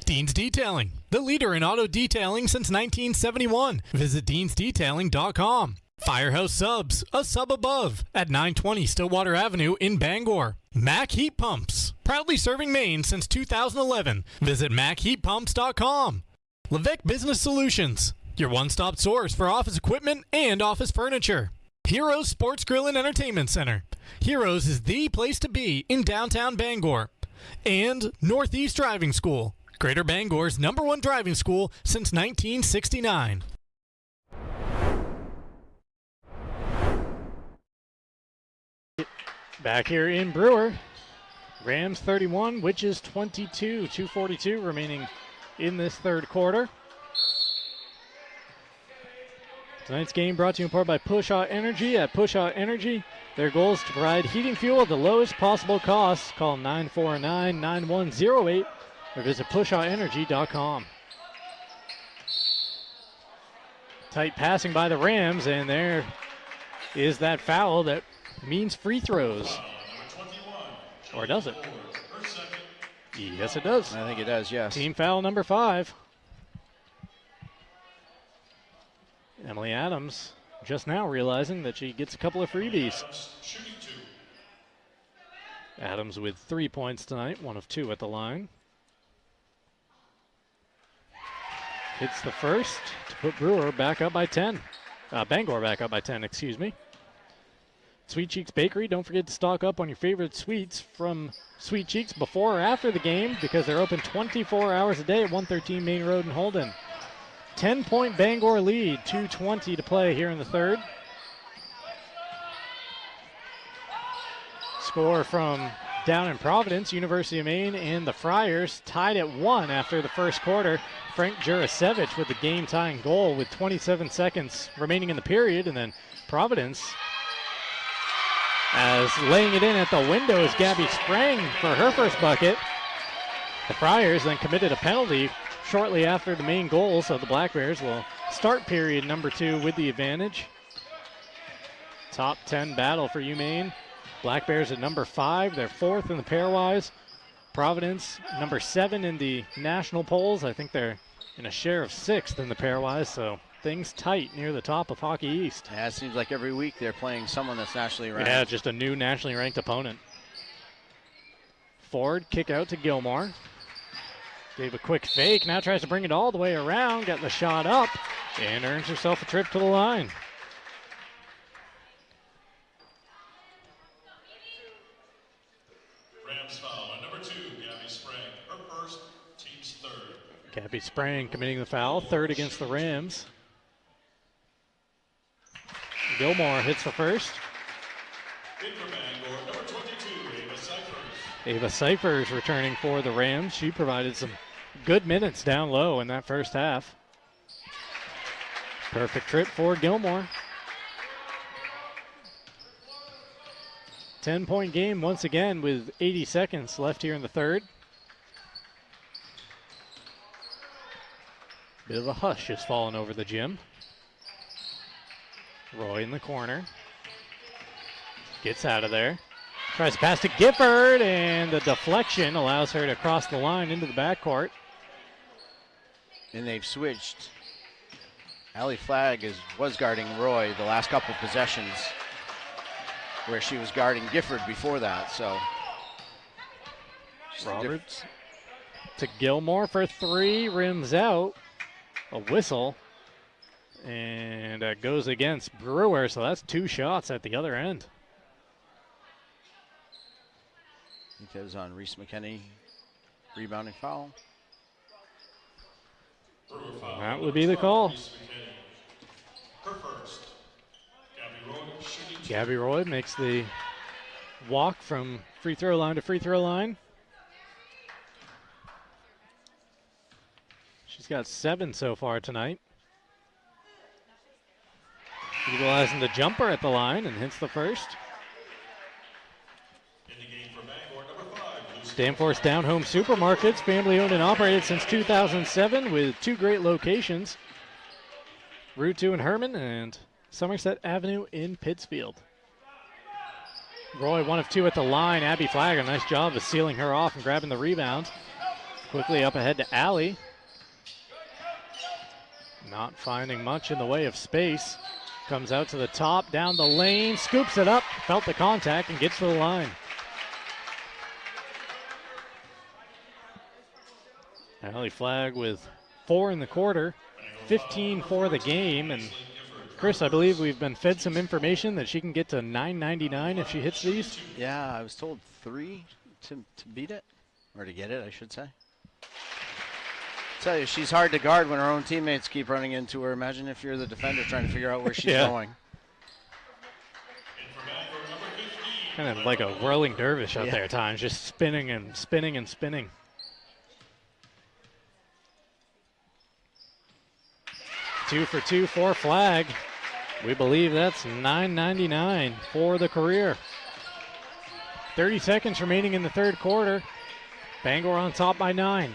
[SPEAKER 1] Dean's Detailing. The leader in auto detailing since 1971. Visit deansdetailing.com. Firehouse Subs, a sub above, at 920 Stillwater Avenue in Bangor. Mac Heat Pumps, proudly serving Maine since 2011. Visit MacHeatPumps.com. Levesque Business Solutions, your one-stop source for office equipment and office furniture. Heroes Sports Grill and Entertainment Center. Heroes is the place to be in downtown Bangor. And Northeast Driving School, Greater Bangor's #1 driving school since 1969.
[SPEAKER 2] Back here in Brewer, Rams 31, Witches 22, 2:42 remaining in this third quarter. Tonight's game brought to you in part by Pushaw Energy. At Pushaw Energy, their goal is to provide heating fuel at the lowest possible cost. Call 949-9108 or visit pushawenergy.com. Tight passing by the Rams, and there is that foul that means free throws. Or does it? Yes, it does.
[SPEAKER 3] I think it does, yes.
[SPEAKER 2] Team foul number 5. Emily Adams just now realizing that she gets a couple of freebies. Adams with 3 points tonight, 1 of 2 at the line. Hits the first to put Brewer back up by 10. Bangor back up by 10, excuse me. Sweet Cheeks Bakery, don't forget to stock up on your favorite sweets from Sweet Cheeks before or after the game, because they're open 24 hours a day at 113 Main Road in Holden. 10-point Bangor lead, 2:20 to play here in the third. Score from down in Providence, University of Maine and the Friars tied at 1 after the first quarter. Frank Jurasevich with the game-tying goal with 27 seconds remaining in the period, and then Providence, as laying it in at the window as Gabby sprang for her first bucket. The Friars then committed a penalty shortly after the main goal, so the Black Bears will start period number 2 with the advantage. Top 10 battle for UMaine. Black Bears at number 5, they're 4th in the pairwise. Providence number 7 in the national polls. I think they're and a share of 6th in the pairwise, so things tight near the top of Hockey East.
[SPEAKER 3] Yeah, it seems like every week they're playing someone that's nationally ranked.
[SPEAKER 2] Yeah, just a new nationally ranked opponent. Ford, kick out to Gilmore. Gave a quick fake, now tries to bring it all the way around, got the shot up, and earns herself a trip to the line.
[SPEAKER 18] Rams foul on number 2, Gabby Sprang. Her first, team's third.
[SPEAKER 2] Gabby Sprang committing the foul, 3rd against the Rams. Gilmore hits the first.
[SPEAKER 18] In for Bangor, number 22, Ava Cyphers.
[SPEAKER 2] Ava Cyphers returning for the Rams. She provided some good minutes down low in that first half. Perfect trip for Gilmore. 10-point game once again with 80 seconds left here in the third. Bit of a hush has fallen over the gym. Roy in the corner. Gets out of there. Tries to pass to Gifford, and the deflection allows her to cross the line into the backcourt.
[SPEAKER 3] And they've switched. Allie Flagg was guarding Roy the last couple possessions, where she was guarding Gifford before that, so.
[SPEAKER 2] Roberts to Gilmore for 3, rims out. A whistle, and it goes against Brewer, so that's 2 shots at the other end.
[SPEAKER 3] I think that was on Reese McKinney, rebounding foul.
[SPEAKER 2] That would be the call.
[SPEAKER 18] Her first. Gabby Roy shooting.
[SPEAKER 2] Gabby Roy makes the walk from free throw line to free throw line. She's got 7 so far tonight. Utilizing the jumper at the line and hits the first.
[SPEAKER 18] In the game for Bangor, number 5.
[SPEAKER 2] Danforth Down Home Supermarkets, family owned and operated since 2007 with 2 great locations. Route 2 in Herman and Somerset Avenue in Pittsfield. Roy 1 of 2 at the line. Abby Flagg, a nice job of sealing her off and grabbing the rebound. Quickly up ahead to Allie. Not finding much in the way of space. Comes out to the top, down the lane, scoops it up, felt the contact, and gets to the line. Allie Flagg with 4 in the quarter, 15 for the game. And Chris, I believe we've been fed some information that she can get to $9.99 if she hits these.
[SPEAKER 3] Yeah, I was told 3 to beat it, or to get it, I should say. Tell you, she's hard to guard when her own teammates keep running into her. Imagine if you're the defender trying to figure out where she's going.
[SPEAKER 2] Kind of like a whirling dervish out there at times, just spinning and spinning and spinning. Two for 2 for Flagg. We believe that's $9.99 for the career. 30 seconds remaining in the third quarter. Bangor on top by 9.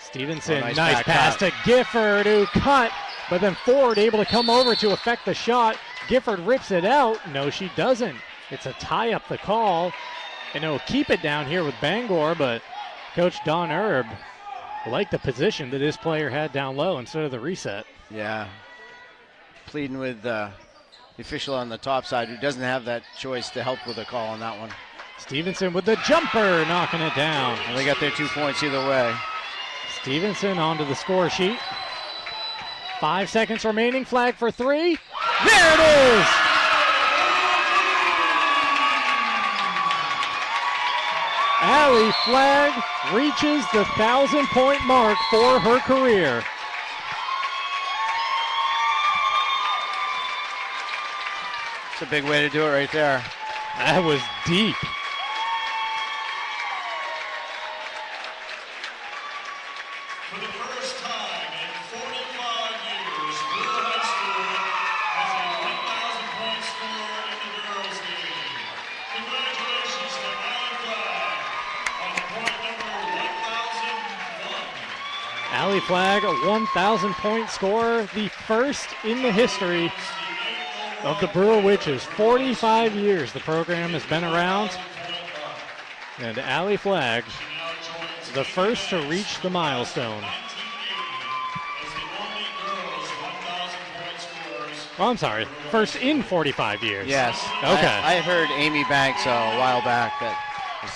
[SPEAKER 2] Stevenson, nice pass to Gifford, who cut, but then Ford able to come over to affect the shot. Gifford rips it out. No, she doesn't. It's a tie up the call, and it'll keep it down here with Bangor, but Coach Don Erb liked the position that his player had down low instead of the reset.
[SPEAKER 3] Yeah. Pleading with the official on the top side, who doesn't have that choice to help with a call on that one.
[SPEAKER 2] Stevenson with the jumper, knocking it down.
[SPEAKER 3] And they got their 2 points either way.
[SPEAKER 2] Stevenson onto the score sheet. 5 seconds remaining, Flagg for 3. There it is! Allie Flagg reaches the 1,000-point mark for her career.
[SPEAKER 3] It's a big way to do it right there.
[SPEAKER 2] That was deep.
[SPEAKER 18] For the first time in 45 years, Brewer High School has a 1,000-point score in the girls' game. Congratulations to Allie Flagg on point number 1,001.
[SPEAKER 2] Allie Flagg, a 1,000-point scorer, the first in the history of the Brewer Witches. 45 years the program has been around. And Allie Flagg, the first to reach the milestone. Oh, I'm sorry. First in 45 years.
[SPEAKER 3] Yes.
[SPEAKER 2] Okay.
[SPEAKER 3] I heard Amy Banks a while back that was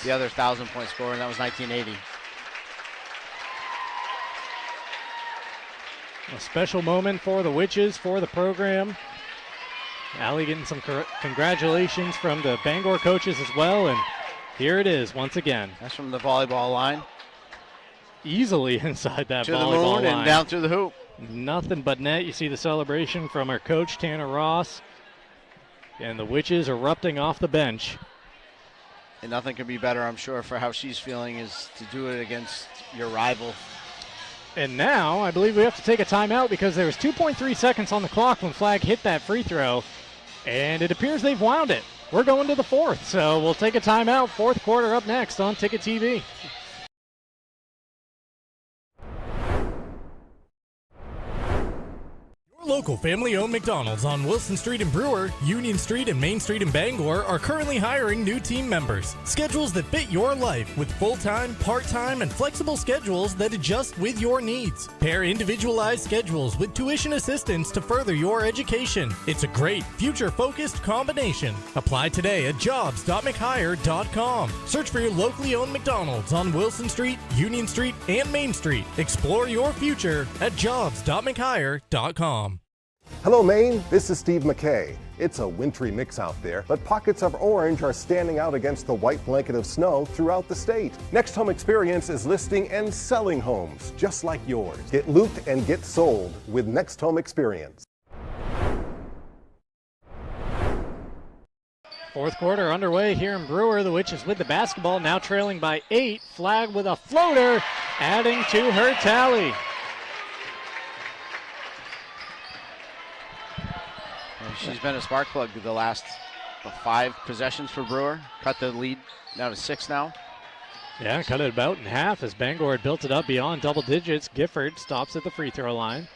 [SPEAKER 3] the other 1,000-point scorer, and that was 1980.
[SPEAKER 2] A special moment for the Witches, for the program. Allie getting some congratulations from the Bangor coaches as well, and here it is once again.
[SPEAKER 3] That's from the volleyball line.
[SPEAKER 2] Easily inside that
[SPEAKER 3] to the
[SPEAKER 2] volleyball
[SPEAKER 3] moon
[SPEAKER 2] line.
[SPEAKER 3] And down through the hoop.
[SPEAKER 2] Nothing but net. You see the celebration from our coach, Tanner Ross. And the Witches erupting off the bench.
[SPEAKER 3] And nothing could be better, I'm sure, for how she's feeling is to do it against your rival.
[SPEAKER 2] And now I believe we have to take a timeout because there was 2.3 seconds on the clock when Flagg hit that free throw. And it appears they've wound it. We're going to the fourth, so we'll take a timeout. Fourth quarter up next on Ticket TV.
[SPEAKER 1] Local family-owned McDonald's on Wilson Street in Brewer, Union Street and Main Street in Bangor are currently hiring new team members. Schedules that fit your life with full-time, part-time, and flexible schedules that adjust with your needs. Pair individualized schedules with tuition assistance to further your education. It's a great, future-focused combination. Apply today at jobs.mchire.com. Search for your locally owned McDonald's on Wilson Street, Union Street, and Main Street. Explore your future at jobs.mchire.com.
[SPEAKER 11] Hello, Maine. This is Steve McKay. It's a wintry mix out there, but pockets of orange are standing out against the white blanket of snow throughout the state. Next Home Experience is listing and selling homes just like yours. Get looped and get sold with Next Home Experience.
[SPEAKER 2] Fourth quarter underway here in Brewer. The Witches with the basketball, now trailing by 8. Flagg with a floater, adding to her tally.
[SPEAKER 3] She's been a spark plug the last 5 possessions for Brewer. Cut the lead down to 6 now.
[SPEAKER 2] Yeah, cut it about in half as Bangor had built it up beyond double digits. Gifford stops at the free throw line.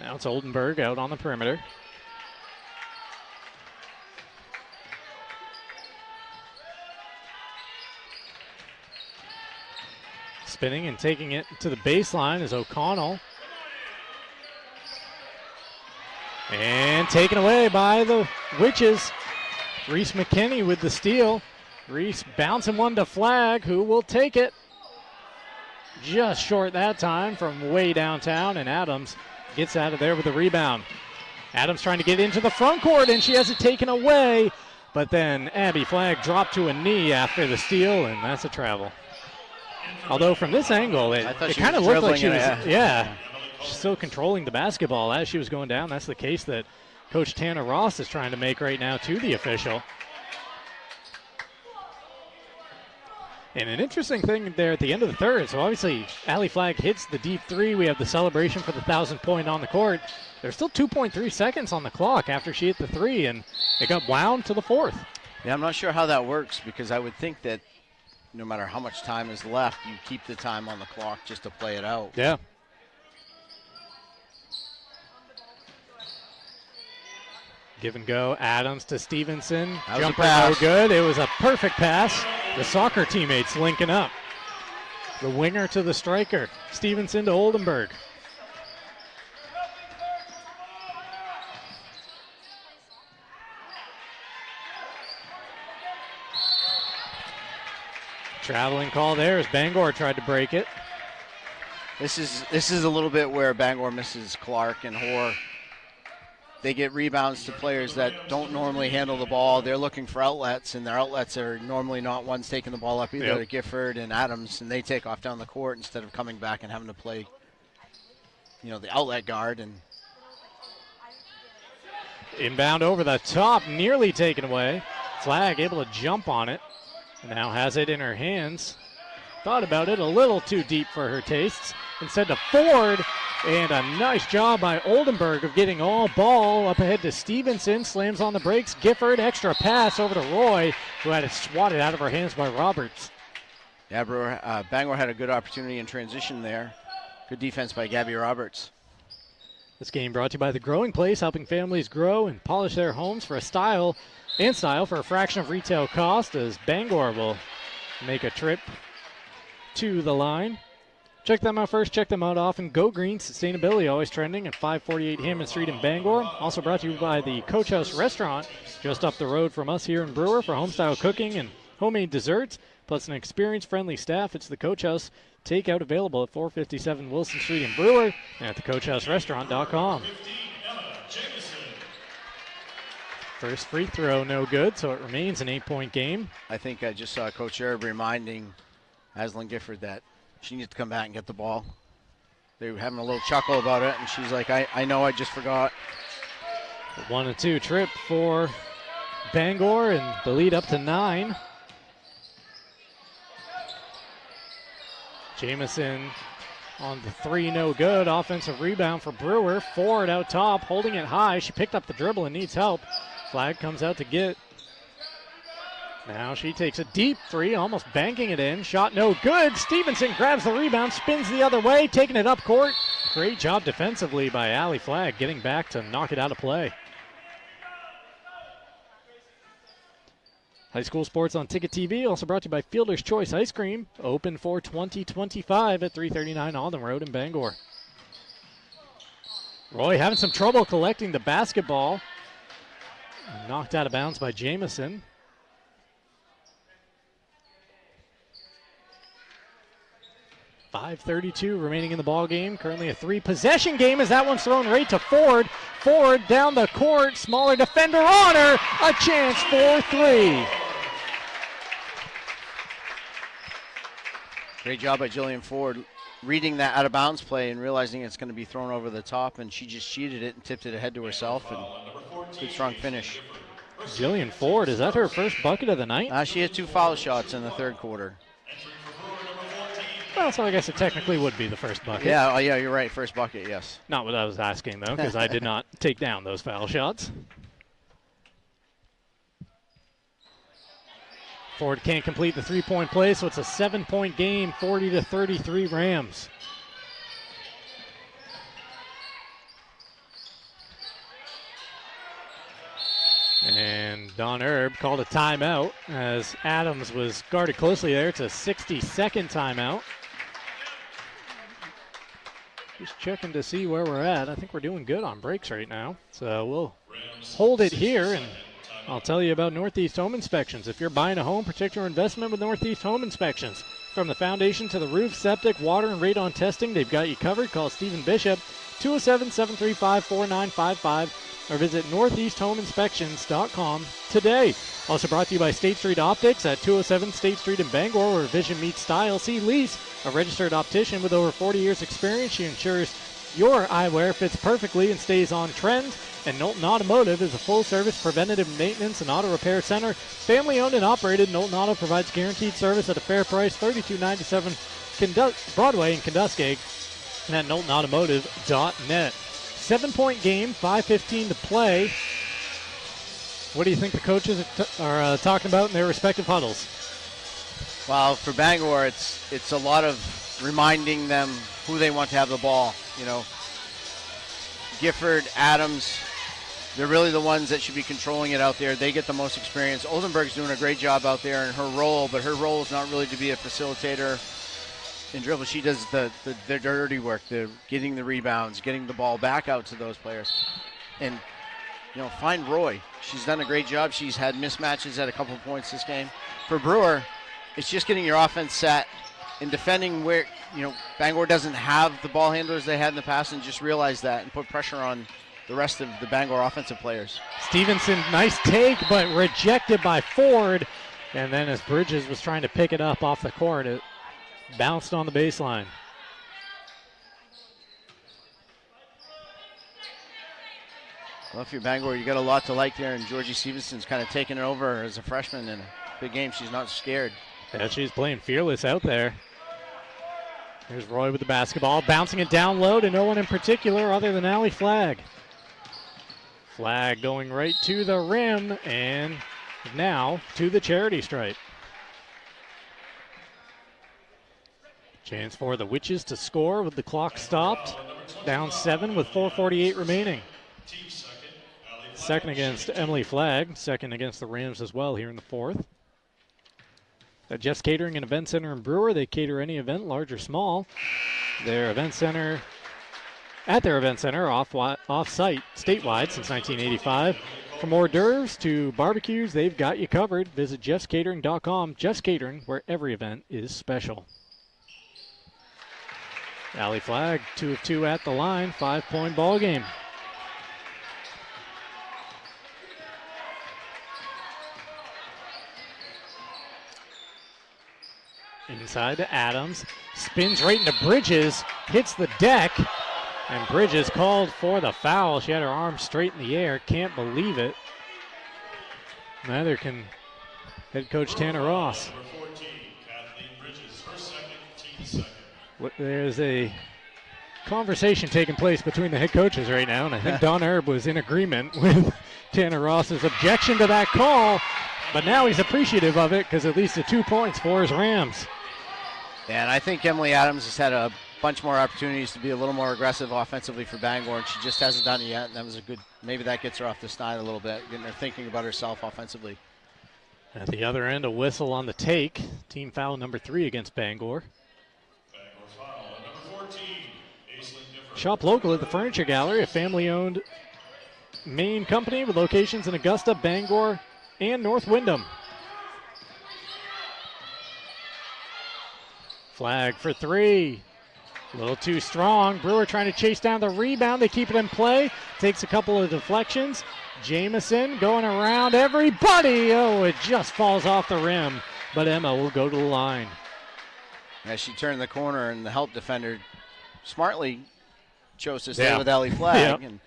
[SPEAKER 2] Now it's Oldenburg out on the perimeter. Spinning and taking it to the baseline is O'Connell. And taken away by the Witches. Reese McKinney with the steal. Reese bouncing one to Flagg, who will take it. Just short that time from way downtown, and Adams gets out of there with the rebound. Adams trying to get into the front court, and she has it taken away. But then Abby Flagg dropped to a knee after the steal, and that's a travel. Although from this angle, it kind of looked like she was, she's still controlling the basketball as she was going down. That's the case that Coach Tanner Ross is trying to make right now to the official. And an interesting thing there at the end of the third, so obviously Allie Flagg hits the deep three. We have the celebration for the 1,000-point on the court. There's still 2.3 seconds on the clock after she hit the three, and it got wound to the fourth.
[SPEAKER 3] Yeah, I'm not sure how that works because I would think that no matter how much time is left, you keep the time on the clock just to play it out.
[SPEAKER 2] Yeah. Give and go, Adams to Stevenson. Jumper no good. It was a perfect pass. The soccer teammates linking up. The winger to the striker. Stevenson to Oldenburg. Traveling call there as Bangor tried to break it.
[SPEAKER 3] This is a little bit where Bangor misses Clark and Hoare. They get rebounds to players that don't normally handle the ball. They're looking for outlets, and their outlets are normally not ones taking the ball up either.
[SPEAKER 2] Yep.
[SPEAKER 3] Gifford and Adams, and they take off down the court instead of coming back and having to play, the outlet guard. And
[SPEAKER 2] inbound over the top, nearly taken away. Flagg able to jump on it. Now has it in her hands. Thought about it a little too deep for her tastes. Instead to Ford, and a nice job by Oldenburg of getting all ball up ahead to Stevenson. Slams on the brakes. Gifford, extra pass over to Roy, who had it swatted out of her hands by Roberts.
[SPEAKER 3] Yeah, Brewer, Bangor had a good opportunity in transition there. Good defense by Gabby Roberts.
[SPEAKER 2] This game brought to you by The Growing Place, helping families grow and polish their homes for a style and style for a fraction of retail cost as Bangor will make a trip to the line. Check them out first. Check them out often. Go Green Sustainability, always trending at 548 Hammond Street in Bangor. Also brought to you by the Coach House Restaurant, just up the road from us here in Brewer for homestyle cooking and homemade desserts, plus an experience-friendly staff. It's the Coach House. Takeout available at 457 Wilson Street in Brewer and at thecoachhouserestaurant.com. First free throw, no good, so it remains an 8-point game.
[SPEAKER 3] I think I just saw Coach Erb reminding Aslan Gifford that she needs to come back and get the ball. They were having a little chuckle about it, and she's like, I know, I just forgot.
[SPEAKER 2] 1-2 trip for Bangor, and the lead up to 9. Jamison on the 3, no good. Offensive rebound for Brewer. Ford out top, holding it high. She picked up the dribble and needs help. Flag comes out to get. Now she takes a deep 3, almost banking it in. Shot no good. Stevenson grabs the rebound, spins the other way, taking it up court. Great job defensively by Allie Flagg, getting back to knock it out of play. High school sports on Ticket TV, also brought to you by Fielder's Choice Ice Cream. Open for 2025 at 339 Alden Road in Bangor. Roy having some trouble collecting the basketball. Knocked out of bounds by Jamison. .5:32 remaining in the ball game. Currently a 3-possession game as that one's thrown right to Ford. Ford down the court, smaller defender on her. A chance for 3.
[SPEAKER 3] Great job by Jillian Ford reading that out of bounds play and realizing it's going to be thrown over the top, and she just cheated it and tipped it ahead to herself, and good strong finish.
[SPEAKER 2] Jillian Ford, is that her first bucket of the night?
[SPEAKER 3] She had 2 foul shots in the third quarter.
[SPEAKER 2] Well, so I guess it technically would be the first bucket.
[SPEAKER 3] Yeah, yeah, you're right. First bucket, yes.
[SPEAKER 2] Not what I was asking, though, because I did not take down those foul shots. Ford can't complete the 3-point play, so it's a 7-point game, 40-33 Rams. And Don Erb called a timeout as Adams was guarded closely there. It's a 60-second timeout. Just checking to see where we're at. I think we're doing good on breaks right now. So we'll hold it here, and I'll tell you about Northeast Home Inspections. If you're buying a home, protect your investment with Northeast Home Inspections. From the foundation to the roof, septic, water, and radon testing, they've got you covered. Call Stephen Bishop, 207-735-4955, or visit northeasthomeinspections.com today. Also brought to you by State Street Optics at 207 State Street in Bangor, where vision meets style. See Lise, a registered optician with over 40 years experience. She ensures your eyewear fits perfectly and stays on trend. And Knowlton Automotive is a full-service preventative maintenance and auto repair center. Family-owned and operated, Knowlton Auto provides guaranteed service at a fair price, 3297 Broadway in Kenduskeag, and at knowltonautomotive.net. 7-point game, 5:15 to play. What do you think the coaches are talking about in their respective huddles?
[SPEAKER 3] Well, for Bangor, it's a lot of reminding them who they want to have the ball. You know, Gifford, Adams, they're really the ones that should be controlling it out there. They get the most experience. Oldenburg's doing a great job out there in her role, but her role is not really to be a facilitator in dribble. She does the dirty work, the getting the rebounds, getting the ball back out to those players. And, you know, find Roy. She's done a great job. She's had mismatches at a couple of points this game. For Brewer, it's just getting your offense set and defending where, you know, Bangor doesn't have the ball handlers they had in the past, and just realize that and put pressure on the rest of the Bangor offensive players.
[SPEAKER 2] Stevenson, nice take, but rejected by Ford. And then as Bridges was trying to pick it up off the court, it bounced on the baseline.
[SPEAKER 3] Well, if you're Bangor, you got a lot to like there, and Georgie Stevenson's kind of taking it over as a freshman in a big game. She's not scared.
[SPEAKER 2] Yeah, she's playing fearless out there. Here's Roy with the basketball, bouncing it down low to no one in particular other than Allie Flagg. Flagg going right to the rim and now to the charity stripe. Chance for the Witches to score with the clock stopped. Down 7 with 4:48 remaining. Second against Emily Flagg. Second against the Rams as well here in the fourth. At Jeff's Catering and Event Center in Brewer, they cater any event, large or small. At their event center, off-site, statewide since 1985. From hors d'oeuvres to barbecues, they've got you covered. Visit jeffscatering.com. Jeff's Catering, where every event is special. Allie Flagg, 2 of 2 at the line, 5-point ball game. Inside to Adams, spins right into Bridges, hits the deck, and Bridges called for the foul. She had her arm straight in the air, can't believe it. Neither can head coach Tanner Ross. There's a conversation taking place between the head coaches right now, and I think Don Erb was in agreement with Tanner Ross's objection to that call, but now he's appreciative of it because at least the 2 points for his Rams.
[SPEAKER 3] And I think Emily Adams has had a bunch more opportunities to be a little more aggressive offensively for Bangor, and she just hasn't done it yet. And that was a good, maybe that gets her off the snide a little bit, getting her thinking about herself offensively.
[SPEAKER 2] At the other end, a whistle on the take. Team foul number 3 against Bangor. Shop local at the Furniture Gallery, a family-owned Maine company with locations in Augusta, Bangor, and North Windham. Flag for 3. A little too strong. Brewer trying to chase down the rebound. They keep it in play. Takes a couple of deflections. Jamison going around everybody. Oh, it just falls off the rim. But Emma will go to the line.
[SPEAKER 3] As she turned the corner and the help defender smartly chose to stay with Allie Flagg. And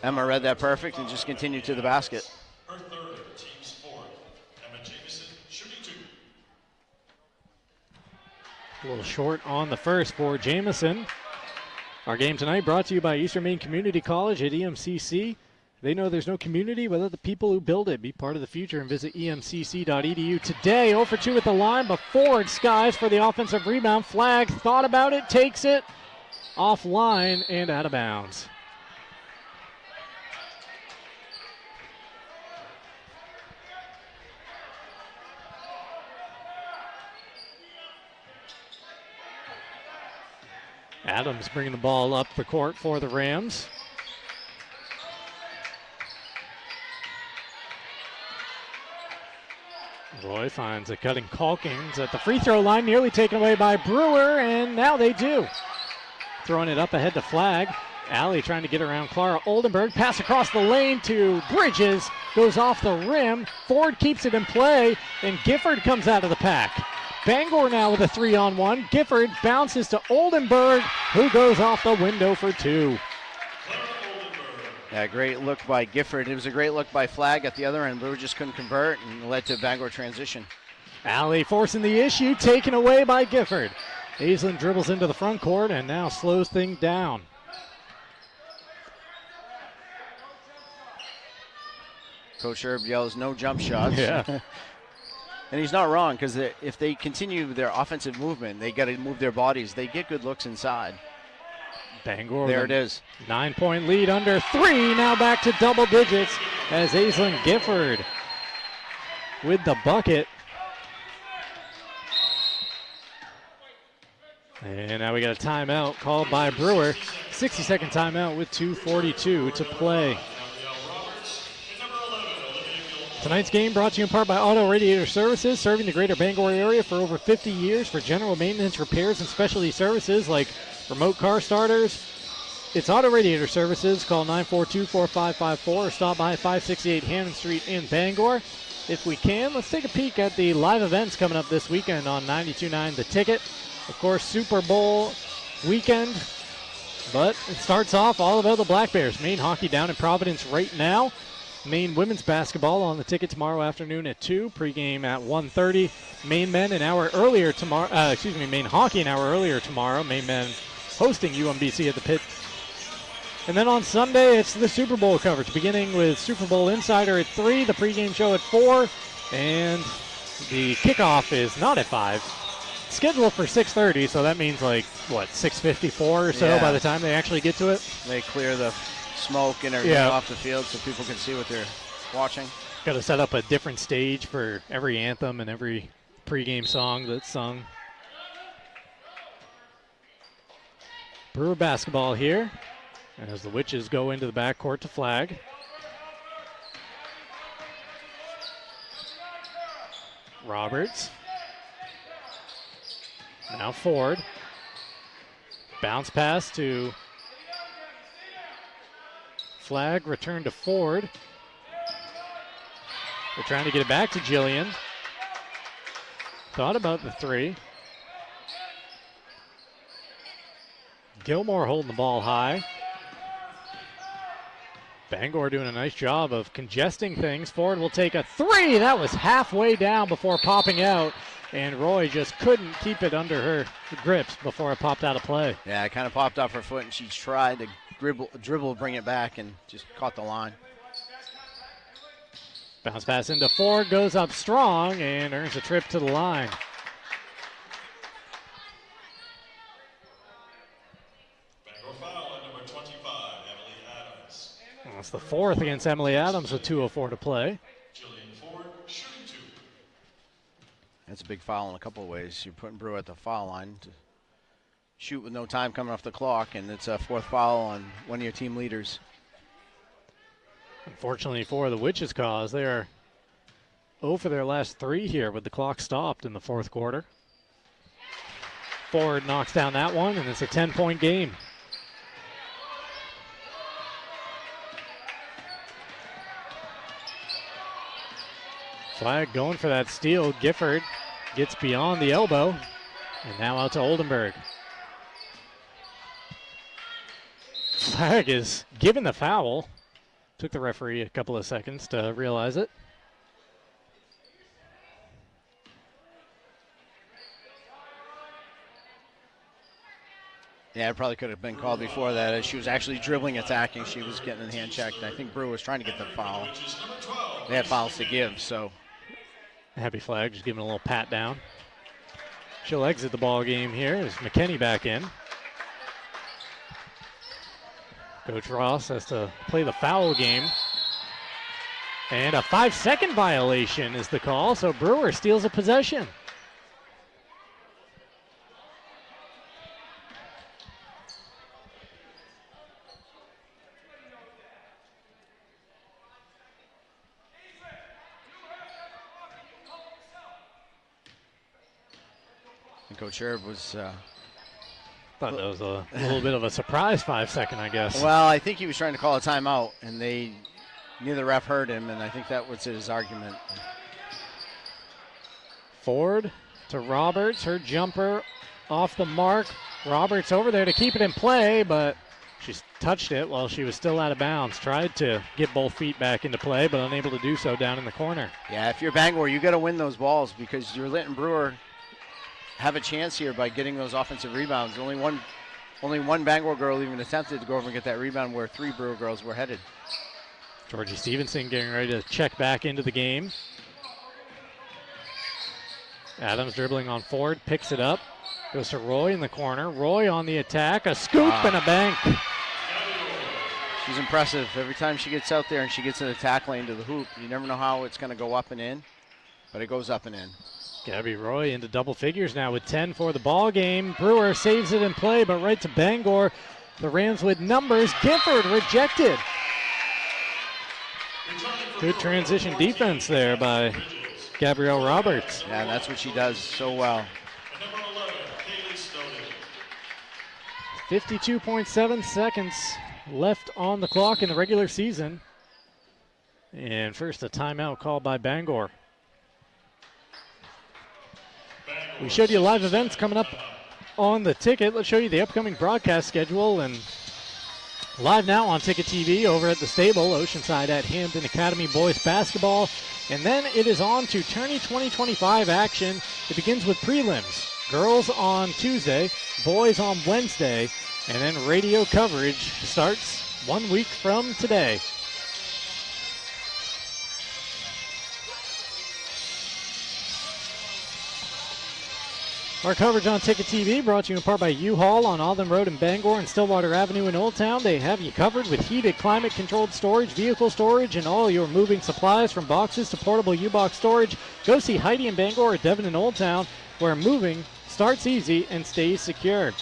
[SPEAKER 3] Emma read that perfect and just continued to the basket.
[SPEAKER 18] Her third, team's fourth. Emma Jamison, shooting 2.
[SPEAKER 2] A little short on the first for Jamison. Our game tonight brought to you by Eastern Maine Community College at EMCC. They know there's no community without the people who build it. Be part of the future and visit emcc.edu today. 0 for 2 at the line, but forward skies for the offensive rebound. Flagg thought about it, takes it offline and out of bounds. Adams bringing the ball up the court for the Rams. Roy finds a cutting Calkins at the free throw line, nearly taken away by Brewer, and now they do. Throwing it up ahead to Flagg. Allie trying to get around Clara Oldenburg. Pass across the lane to Bridges. Goes off the rim. Ford keeps it in play, and Gifford comes out of the pack. Bangor now with a 3-on-1. Gifford bounces to Oldenburg, who goes off the window for 2.
[SPEAKER 3] Yeah, great look by Gifford. It was a great look by Flagg at the other end. Brewer just couldn't convert and led to a Bangor transition.
[SPEAKER 2] Allie forcing the issue, taken away by Gifford. Aislinn dribbles into the front court and now slows things down.
[SPEAKER 3] Coach Erb yells no jump shots.
[SPEAKER 2] Yeah.
[SPEAKER 3] And he's not wrong, because if they continue their offensive movement, they got to move their bodies. They get good looks inside.
[SPEAKER 2] Bangor.
[SPEAKER 3] There it is.
[SPEAKER 2] 9-point lead under 3. Now back to double digits as Aislinn Gifford with the bucket. And now we got a timeout called by Brewer. 60-second timeout with 2:42 to play. Tonight's game brought to you in part by Auto Radiator Services, serving the greater Bangor area for over 50 years for general maintenance, repairs, and specialty services like remote car starters. It's Auto Radiator Services. Call 942-4554 or stop by 568 Hammond Street in Bangor. If we can, let's take a peek at the live events coming up this weekend on 92.9 The Ticket. Of course, Super Bowl weekend, but it starts off all about the Black Bears. Maine hockey down in Providence right now. Maine women's basketball on the Ticket tomorrow afternoon at 2. Pregame at 1:30. Maine men an hour earlier tomorrow. Maine hockey an hour earlier tomorrow. Maine men hosting UMBC at the Pit. And then on Sunday, it's the Super Bowl coverage, beginning with Super Bowl Insider at 3, the pregame show at 4, and the kickoff is not at 5. It's scheduled for 6:30, so that means 6:54 or so by the time they actually get to it.
[SPEAKER 3] They clear the smoke and everything off the field so people can see what they're watching.
[SPEAKER 2] Got to set up a different stage for every anthem and every pregame song that's sung. Brewer basketball here as the Witches go into the backcourt to flag. Roberts. Now Ford. Bounce pass to Flag, return to Ford. They're trying to get it back to Jillian. Thought about the three. Gilmore holding the ball high. Bangor doing a nice job of congesting things. Ford will take a three. That was halfway down before popping out. And Roy just couldn't keep it under her grips before it popped out of play.
[SPEAKER 3] Yeah, it kind of popped off her foot, and she tried to dribble, bring it back, and just caught the line.
[SPEAKER 2] Bounce pass into Ford, goes up strong, and earns a trip to the line.
[SPEAKER 18] Bangor foul on number 25, Emily Adams.
[SPEAKER 2] That's the fourth against Emily Adams with 2:04 to play.
[SPEAKER 18] Jillian Ford, shooting 2.
[SPEAKER 3] That's a big foul in a couple of ways. You're putting Brewer at the foul line to shoot with no time coming off the clock, and it's a fourth foul on one of your team leaders.
[SPEAKER 2] Unfortunately for the Witches' cause, they are 0 for their last 3 here with the clock stopped in the fourth quarter. Ford knocks down that one, and it's a 10-point game. Flag going for that steal. Gifford gets beyond the elbow, and now out to Oldenburg. Flag is given the foul. Took the referee a couple of seconds to realize it.
[SPEAKER 3] Yeah, it probably could have been called before that. As she was actually dribbling, attacking, she was getting in hand checked. I think Brewer was trying to get the foul. They had fouls to give, so.
[SPEAKER 2] Happy Flag just giving a little pat down. She'll exit the ball game here as McKinney back in. Coach Ross has to play the foul game. And a 5-second violation is the call, so Brewer steals a possession.
[SPEAKER 3] And Coach Herb was...
[SPEAKER 2] Thought that was a little bit of a surprise 5-second, I guess.
[SPEAKER 3] Well, I think he was trying to call a timeout, and neither ref heard him, and I think that was his argument.
[SPEAKER 2] Ford to Roberts, her jumper off the mark. Roberts over there to keep it in play, but she's touched it while she was still out of bounds. Tried to get both feet back into play, but unable to do so down in the corner.
[SPEAKER 3] Yeah, if you're Bangor, you got to win those balls because you're letting Brewer have a chance here by getting those offensive rebounds. Only one Bangor girl even attempted to go over and get that rebound where 3 Brewer girls were headed.
[SPEAKER 2] Georgie Stevenson getting ready to check back into the game. Adams dribbling on Ford, picks it up, goes to Roy in the corner. Roy on the attack, a scoop and a bank.
[SPEAKER 3] She's impressive. Every time she gets out there and she gets in the attack lane to the hoop, you never know how it's going to go up and in, but it goes up and in.
[SPEAKER 2] Gabby Roy into double figures now with 10 for the ball game. Brewer saves it in play, but right to Bangor. The Rams with numbers. Gifford rejected. Good transition defense there by Gabrielle Roberts.
[SPEAKER 3] Yeah, that's what she does so well.
[SPEAKER 2] 52.7 seconds left on the clock in the regular season. And first a timeout called by Bangor. We showed you live events coming up on the ticket. Let's show you the upcoming broadcast schedule. And live now on Ticket TV over at the Stable, Oceanside at Hampton Academy boys basketball. And then it is on to Tourney 2025 action. It begins with prelims. Girls on Tuesday, boys on Wednesday, and then radio coverage starts 1 week from today. Our coverage on Ticket TV brought to you in part by U-Haul on Alden Road in Bangor and Stillwater Avenue in Old Town. They have you covered with heated, climate-controlled storage, vehicle storage, and all your moving supplies from boxes to portable U-Box storage. Go see Heidi in Bangor or Devon in Old Town, where moving starts easy and stays secure.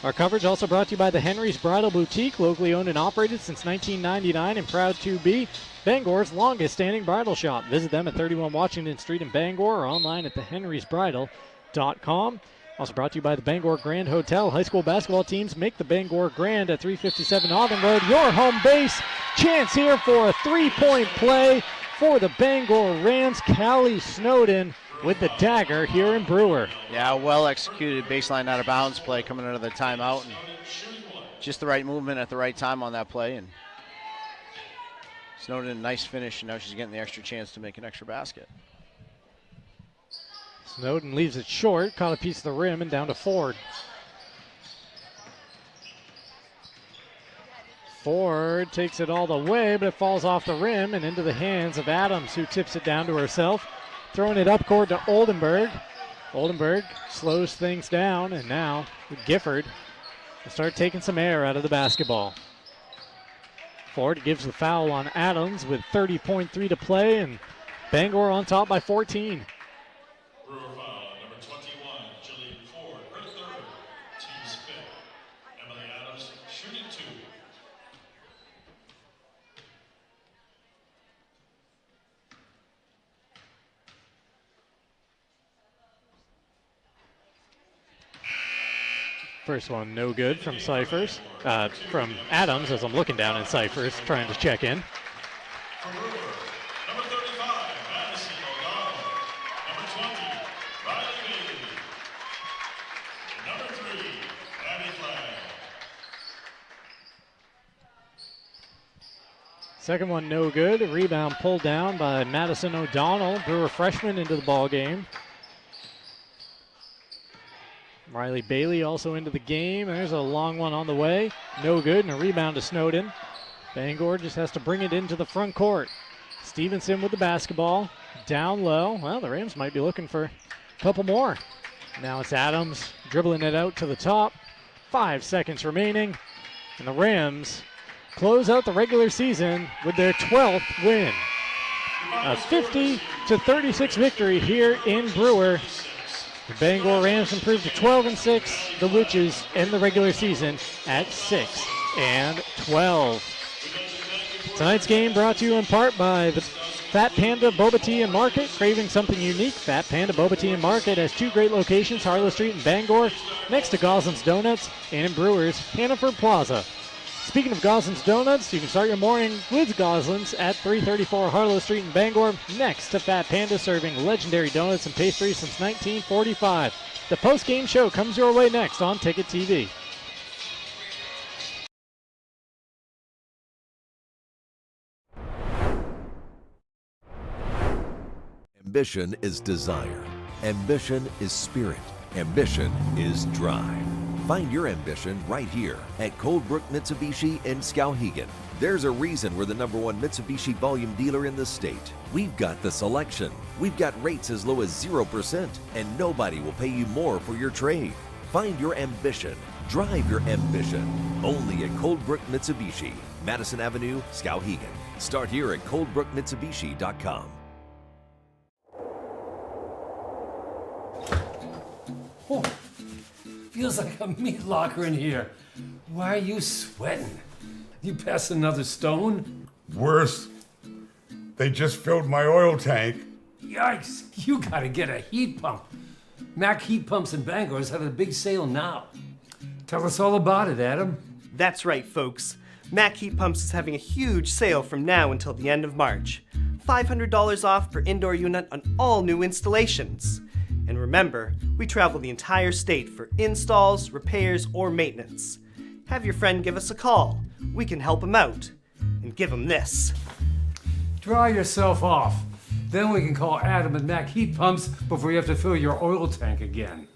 [SPEAKER 2] Our coverage also brought to you by the Henry's Bridal Boutique, locally owned and operated since 1999 and proud to be Bangor's longest-standing bridal shop. Visit them at 31 Washington Street in Bangor or online at thehenrysbridal.com. Also brought to you by the Bangor Grand Hotel. High school basketball teams make the Bangor Grand at 357 Alden Road your home base. Chance here for a three-point play for the Bangor Rams. Callie Snowden with the dagger here in Brewer.
[SPEAKER 3] Yeah, well executed baseline out of bounds play coming out of the timeout. And just the right movement at the right time on that play. And Snowden, nice finish, and now she's getting the extra chance to make an extra basket.
[SPEAKER 2] Snowden leaves it short, caught a piece of the rim, and down to Ford. Ford takes it all the way, but it falls off the rim and into the hands of Adams, who tips it down to herself. Throwing it up court to Oldenburg. Oldenburg slows things down, and now Gifford will start taking some air out of the basketball. Ford gives the foul on Adams with 30.3 to play, and Bangor on top by 14.
[SPEAKER 18] Brewer foul, number 21, Jillian Ford, her third, team's fifth. Emily Adams shooting 2.
[SPEAKER 2] First one no good from Cyphers, from Adams, as I'm looking down in Cyphers trying to check in.
[SPEAKER 18] For Brewer, number 35, Madison O'Donnell. Number 20, Riley Bailey. Number 3, Abby Flagg.
[SPEAKER 2] Second one no good. A rebound pulled down by Madison O'Donnell, Brewer freshman, into the ball game. Riley Bailey also into the game. There's a long one on the way. No good, and a rebound to Snowden. Bangor just has to bring it into the front court. Stevenson with the basketball. Down low. Well, the Rams might be looking for a couple more. Now it's Adams dribbling it out to the top. 5 seconds remaining. And the Rams close out the regular season with their 12th win. A 50-36 victory here in Brewer. The Bangor Rams improved to 12-6. The Witches end the regular season at 6-12. Tonight's game brought to you in part by the Fat Panda Boba Tea and Market. Craving something unique? Fat Panda Boba Tea and Market has 2 great locations, Harlow Street and Bangor, next to Goslin's Donuts, and in Brewer's Hannaford Plaza. Speaking of Goslin's Donuts, you can start your morning with Goslin's at 334 Harlow Street in Bangor, next to Fat Panda, serving legendary donuts and pastries since 1945. The post-game show comes your way next on Ticket TV.
[SPEAKER 9] Ambition is desire. Ambition is spirit. Ambition is drive. Find your ambition right here at Coldbrook Mitsubishi in Skowhegan. There's a reason we're the #1 Mitsubishi volume dealer in the state. We've got the selection. We've got rates as low as 0%, and nobody will pay you more for your trade. Find your ambition. Drive your ambition. Only at Coldbrook Mitsubishi, Madison Avenue, Skowhegan. Start here at coldbrookmitsubishi.com.
[SPEAKER 4] Oh, feels like a meat locker in here. Why are you sweating? You pass another stone?
[SPEAKER 8] Worse. They just filled my oil tank.
[SPEAKER 4] Yikes, you gotta get a heat pump. Mac Heat Pumps in Bangor is having a big sale now. Tell us all about it, Adam.
[SPEAKER 10] That's right, folks. Mac Heat Pumps is having a huge sale from now until the end of March. $500 off per indoor unit on all new installations. And remember, we travel the entire state for installs, repairs, or maintenance. Have your friend give us a call. We can help him out. And give him this.
[SPEAKER 4] Dry yourself off. Then we can call Adam at Mac Heat Pumps before you have to fill your oil tank again.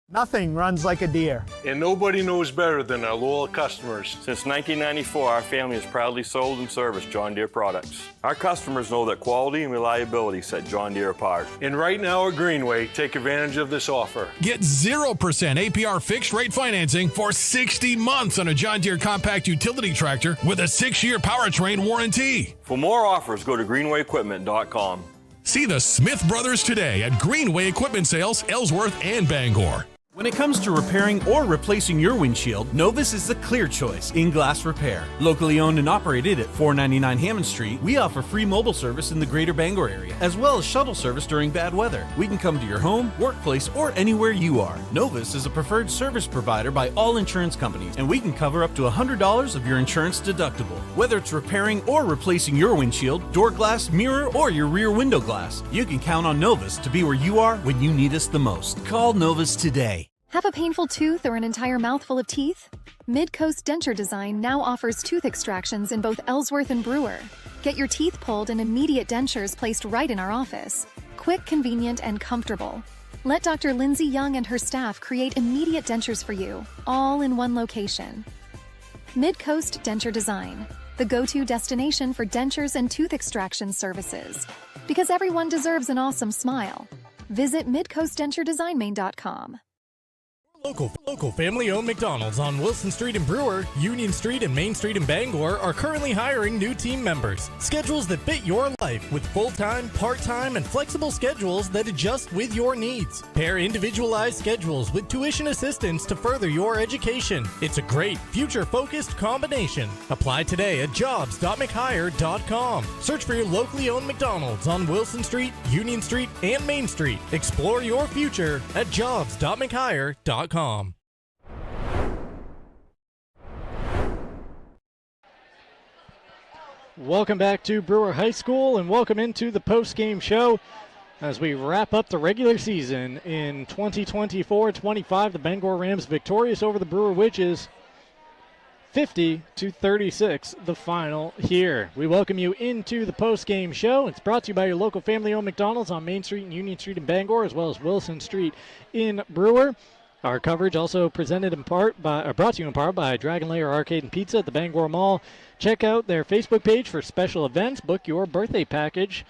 [SPEAKER 22] Nothing runs like a deer.
[SPEAKER 24] And nobody knows better than our loyal customers.
[SPEAKER 6] Since 1994, our family has proudly sold and serviced John Deere products. Our customers know that quality and reliability set John Deere apart.
[SPEAKER 24] And right now at Greenway, take advantage of this offer.
[SPEAKER 7] Get 0% APR fixed rate financing for 60 months on a John Deere compact utility tractor with a 6-year powertrain warranty.
[SPEAKER 6] For more offers, go to greenwayequipment.com.
[SPEAKER 7] See the Smith brothers today at Greenway Equipment Sales, Ellsworth and Bangor.
[SPEAKER 5] When it comes to repairing or replacing your windshield, Novus is the clear choice in glass repair. Locally owned and operated at 499 Hammond Street, we offer free mobile service in the greater Bangor area, as well as shuttle service during bad weather. We can come to your home, workplace, or anywhere you are. Novus is a preferred service provider by all insurance companies, and we can cover up to $100 of your insurance deductible. Whether it's repairing or replacing your windshield, door glass, mirror, or your rear window glass, you can count on Novus to be where you are when you need us the most. Call Novus today.
[SPEAKER 15] Have a painful tooth or an entire mouthful of teeth? Mid-Coast Denture Design now offers tooth extractions in both Ellsworth and Brewer. Get your teeth pulled and immediate dentures placed right in our office. Quick, convenient, and comfortable. Let Dr. Lindsay Young and her staff create immediate dentures for you, all in one location. Mid-Coast Denture Design, the go-to destination for dentures and tooth extraction services. Because everyone deserves an awesome smile. Visit midcoastdenturedesignmain.com.
[SPEAKER 1] Local family-owned McDonald's on Wilson Street in Brewer, Union Street and Main Street in Bangor are currently hiring new team members. Schedules that fit your life with full-time, part-time, and flexible schedules that adjust with your needs. Pair individualized schedules with tuition assistance to further your education. It's a great, future-focused combination. Apply today at jobs.mchire.com. Search for your locally owned McDonald's on Wilson Street, Union Street, and Main Street. Explore your future at jobs.mchire.com.
[SPEAKER 2] Welcome back to Brewer High School and welcome into the post-game show as we wrap up the regular season in 2024-25. The Bangor Rams victorious over the Brewer Witches, 50-36, the final here. We welcome you into the post-game show. It's brought to you by your local family-owned McDonald's on Main Street and Union Street in Bangor, as well as Wilson Street in Brewer. Our coverage also brought to you in part by Dragon Lair Arcade and Pizza at the Bangor Mall. Check out their Facebook page for special events. Book your birthday package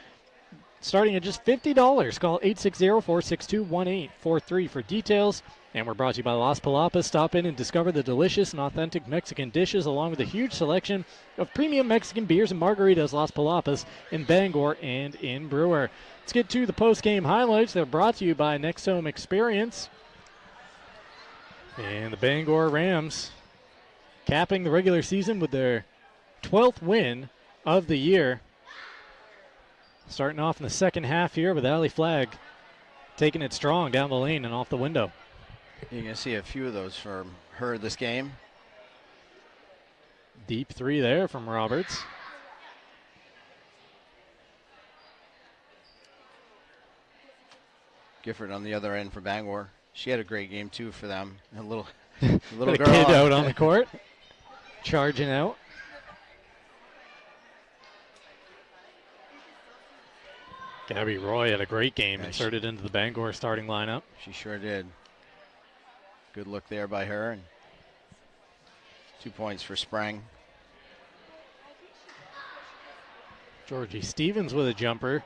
[SPEAKER 2] starting at just $50. Call 860-462-1843 for details. And we're brought to you by Las Palapas. Stop in and discover the delicious and authentic Mexican dishes along with a huge selection of premium Mexican beers and margaritas. Las Palapas in Bangor and in Brewer. Let's get to the post-game highlights. They're brought to you by Next Home Experience. And the Bangor Rams capping the regular season with their 12th win of the year. Starting off in the second half here with Allie Flagg taking it strong down the lane and off the window.
[SPEAKER 3] You're going to see a few of those from her this game.
[SPEAKER 2] Deep three there from Roberts.
[SPEAKER 3] Gifford on the other end for Bangor. She had a great game, too, for them. A little
[SPEAKER 2] Got a
[SPEAKER 3] girl
[SPEAKER 2] kid out on the court, charging out. Gabby Roy had a great game, inserted into the Bangor starting lineup.
[SPEAKER 3] She sure did. Good look there by her. And 2 points for Sprang.
[SPEAKER 2] Georgie Stevens with a jumper.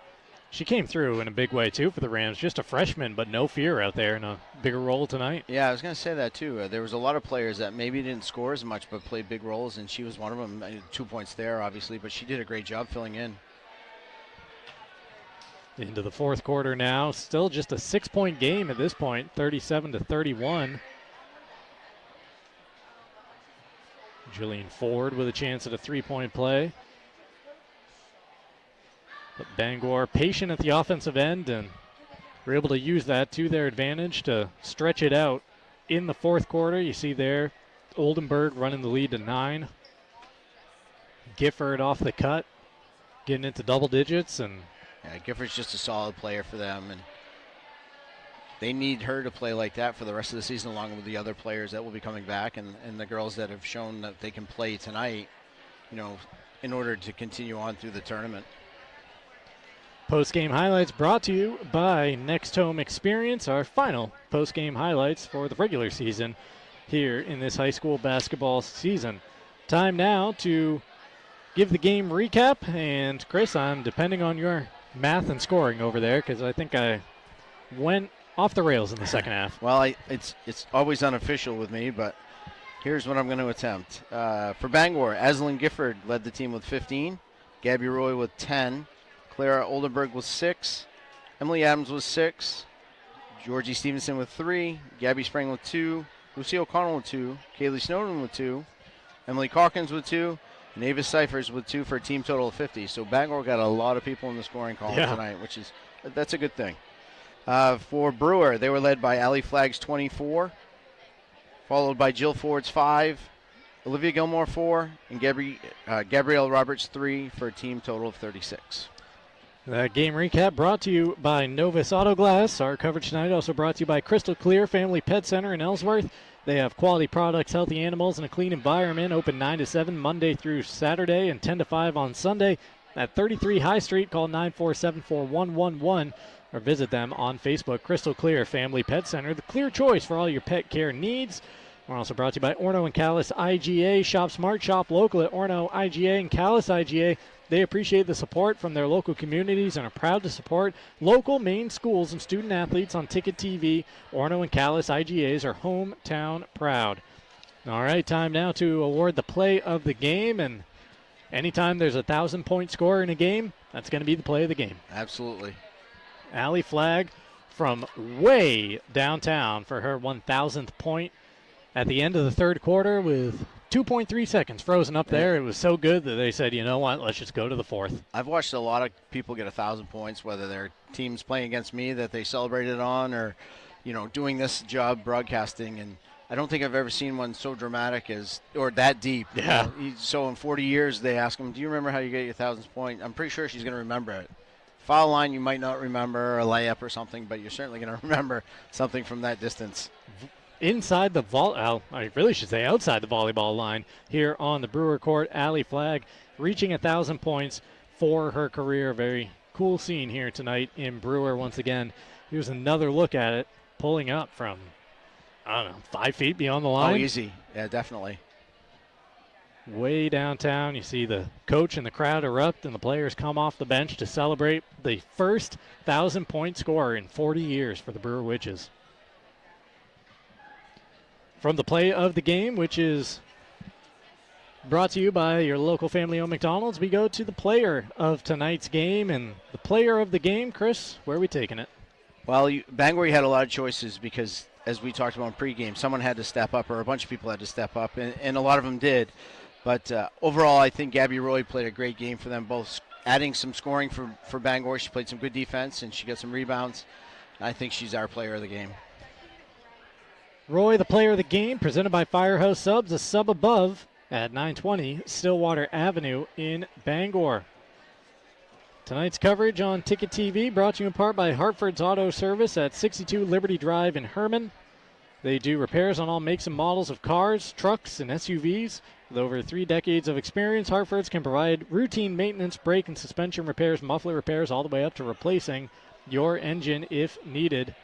[SPEAKER 2] She came through in a big way, too, for the Rams. Just a freshman, but no fear out there in a bigger role tonight.
[SPEAKER 3] Yeah, I was going to say that, too. There was a lot of players that maybe didn't score as much, but played big roles, and she was one of them. 2 points there, obviously, but she did a great job filling in.
[SPEAKER 2] Into the fourth quarter now. Still just a 6-point game at this point, 37-31. Jillian Ford with a chance at a 3-point play. But Bangor patient at the offensive end, and were able to use that to their advantage to stretch it out in the fourth quarter. You see there, Oldenburg running the lead to 9. Gifford off the cut, getting into double digits. And
[SPEAKER 3] yeah, Gifford's just a solid player for them, and they need her to play like that for the rest of the season, along with the other players that will be coming back and the girls that have shown that they can play tonight, in order to continue on through the tournament.
[SPEAKER 2] Post-game highlights brought to you by Next Home Experience, our final post-game highlights for the regular season here in this high school basketball season. Time now to give the game recap, and Chris, I'm depending on your math and scoring over there because I think I went off the rails in the second half.
[SPEAKER 3] Well, it's always unofficial with me, but here's what I'm going to attempt. For Bangor, Aslan Gifford led the team with 15, Gabby Roy with 10, Clara Oldenburg with 6, Emily Adams with 6, Georgie Stevenson with 3, Gabby Sprang with 2, Lucy O'Connell with 2, Kaylee Snowden with 2, Emily Calkins with 2, and Avis Cyphers with 2 for a team total of 50. So Bangor got a lot of people in the scoring column tonight, that's a good thing. For Brewer, they were led by Allie Flagg's 24, followed by Jill Ford's 5, Olivia Gilmore 4, and Gabrielle Roberts 3 for a team total of 36.
[SPEAKER 2] That game recap brought to you by Novus Auto Glass. Our coverage tonight also brought to you by Crystal Clear Family Pet Center in Ellsworth. They have quality products, healthy animals, and a clean environment. Open 9 to 7 Monday through Saturday and 10 to 5 on Sunday at 33 High Street. Call 947-4111 or visit them on Facebook. Crystal Clear Family Pet Center, the clear choice for all your pet care needs. We're also brought to you by Orno and Callis IGA. Shop smart, shop local at Orno IGA and Callis IGA. They appreciate the support from their local communities and are proud to support local Maine schools and student athletes on Ticket TV. Orno and Callis IGAs are hometown proud. All right, time now to award the play of the game. And anytime there's a 1,000-point score in a game, that's going to be the play of the game.
[SPEAKER 3] Absolutely.
[SPEAKER 2] Allie Flagg from way downtown for her 1,000th point at the end of the third quarter with 2.3 seconds frozen up there. It was so good that they said, you know what, let's just go to the fourth.
[SPEAKER 3] I've watched a lot of people get 1,000 points, whether they're teams playing against me that they celebrated on or, doing this job broadcasting. And I don't think I've ever seen one so dramatic or that deep.
[SPEAKER 2] Yeah.
[SPEAKER 3] So in 40 years, they ask him, do you remember how you get your 1,000th point? I'm pretty sure she's going to remember it. Foul line, you might not remember, or a layup or something, but you're certainly going to remember something from that distance.
[SPEAKER 2] Inside the I really should say outside the volleyball line here on the Brewer court. Allie Flagg reaching 1,000 points for her career. Very cool scene here tonight in Brewer once again. Here's another look at it, pulling up from, 5 feet beyond the line.
[SPEAKER 3] Oh, easy. Yeah, definitely.
[SPEAKER 2] Way downtown, you see the coach and the crowd erupt, and the players come off the bench to celebrate the first 1,000-point scorer in 40 years for the Brewer Witches. From the play of the game, which is brought to you by your local family-owned McDonald's, we go to the player of tonight's game. And the player of the game, Chris, where are we taking it?
[SPEAKER 3] Well, Bangor had a lot of choices because, as we talked about in pregame, someone had to step up, or a bunch of people had to step up, and a lot of them did. But overall, I think Gabby Roy played a great game for them, both adding some scoring for Bangor. She played some good defense, and she got some rebounds. I think she's our player of the game.
[SPEAKER 2] Roy, the player of the game, presented by Firehouse Subs, a sub above at 920 Stillwater Avenue in Bangor. Tonight's coverage on Ticket TV brought to you in part by Hartford's Auto Service at 62 Liberty Drive in Herman. They do repairs on all makes and models of cars, trucks, and SUVs. With over 3 decades of experience, Hartford's can provide routine maintenance, brake and suspension repairs, muffler repairs, all the way up to replacing your engine if needed.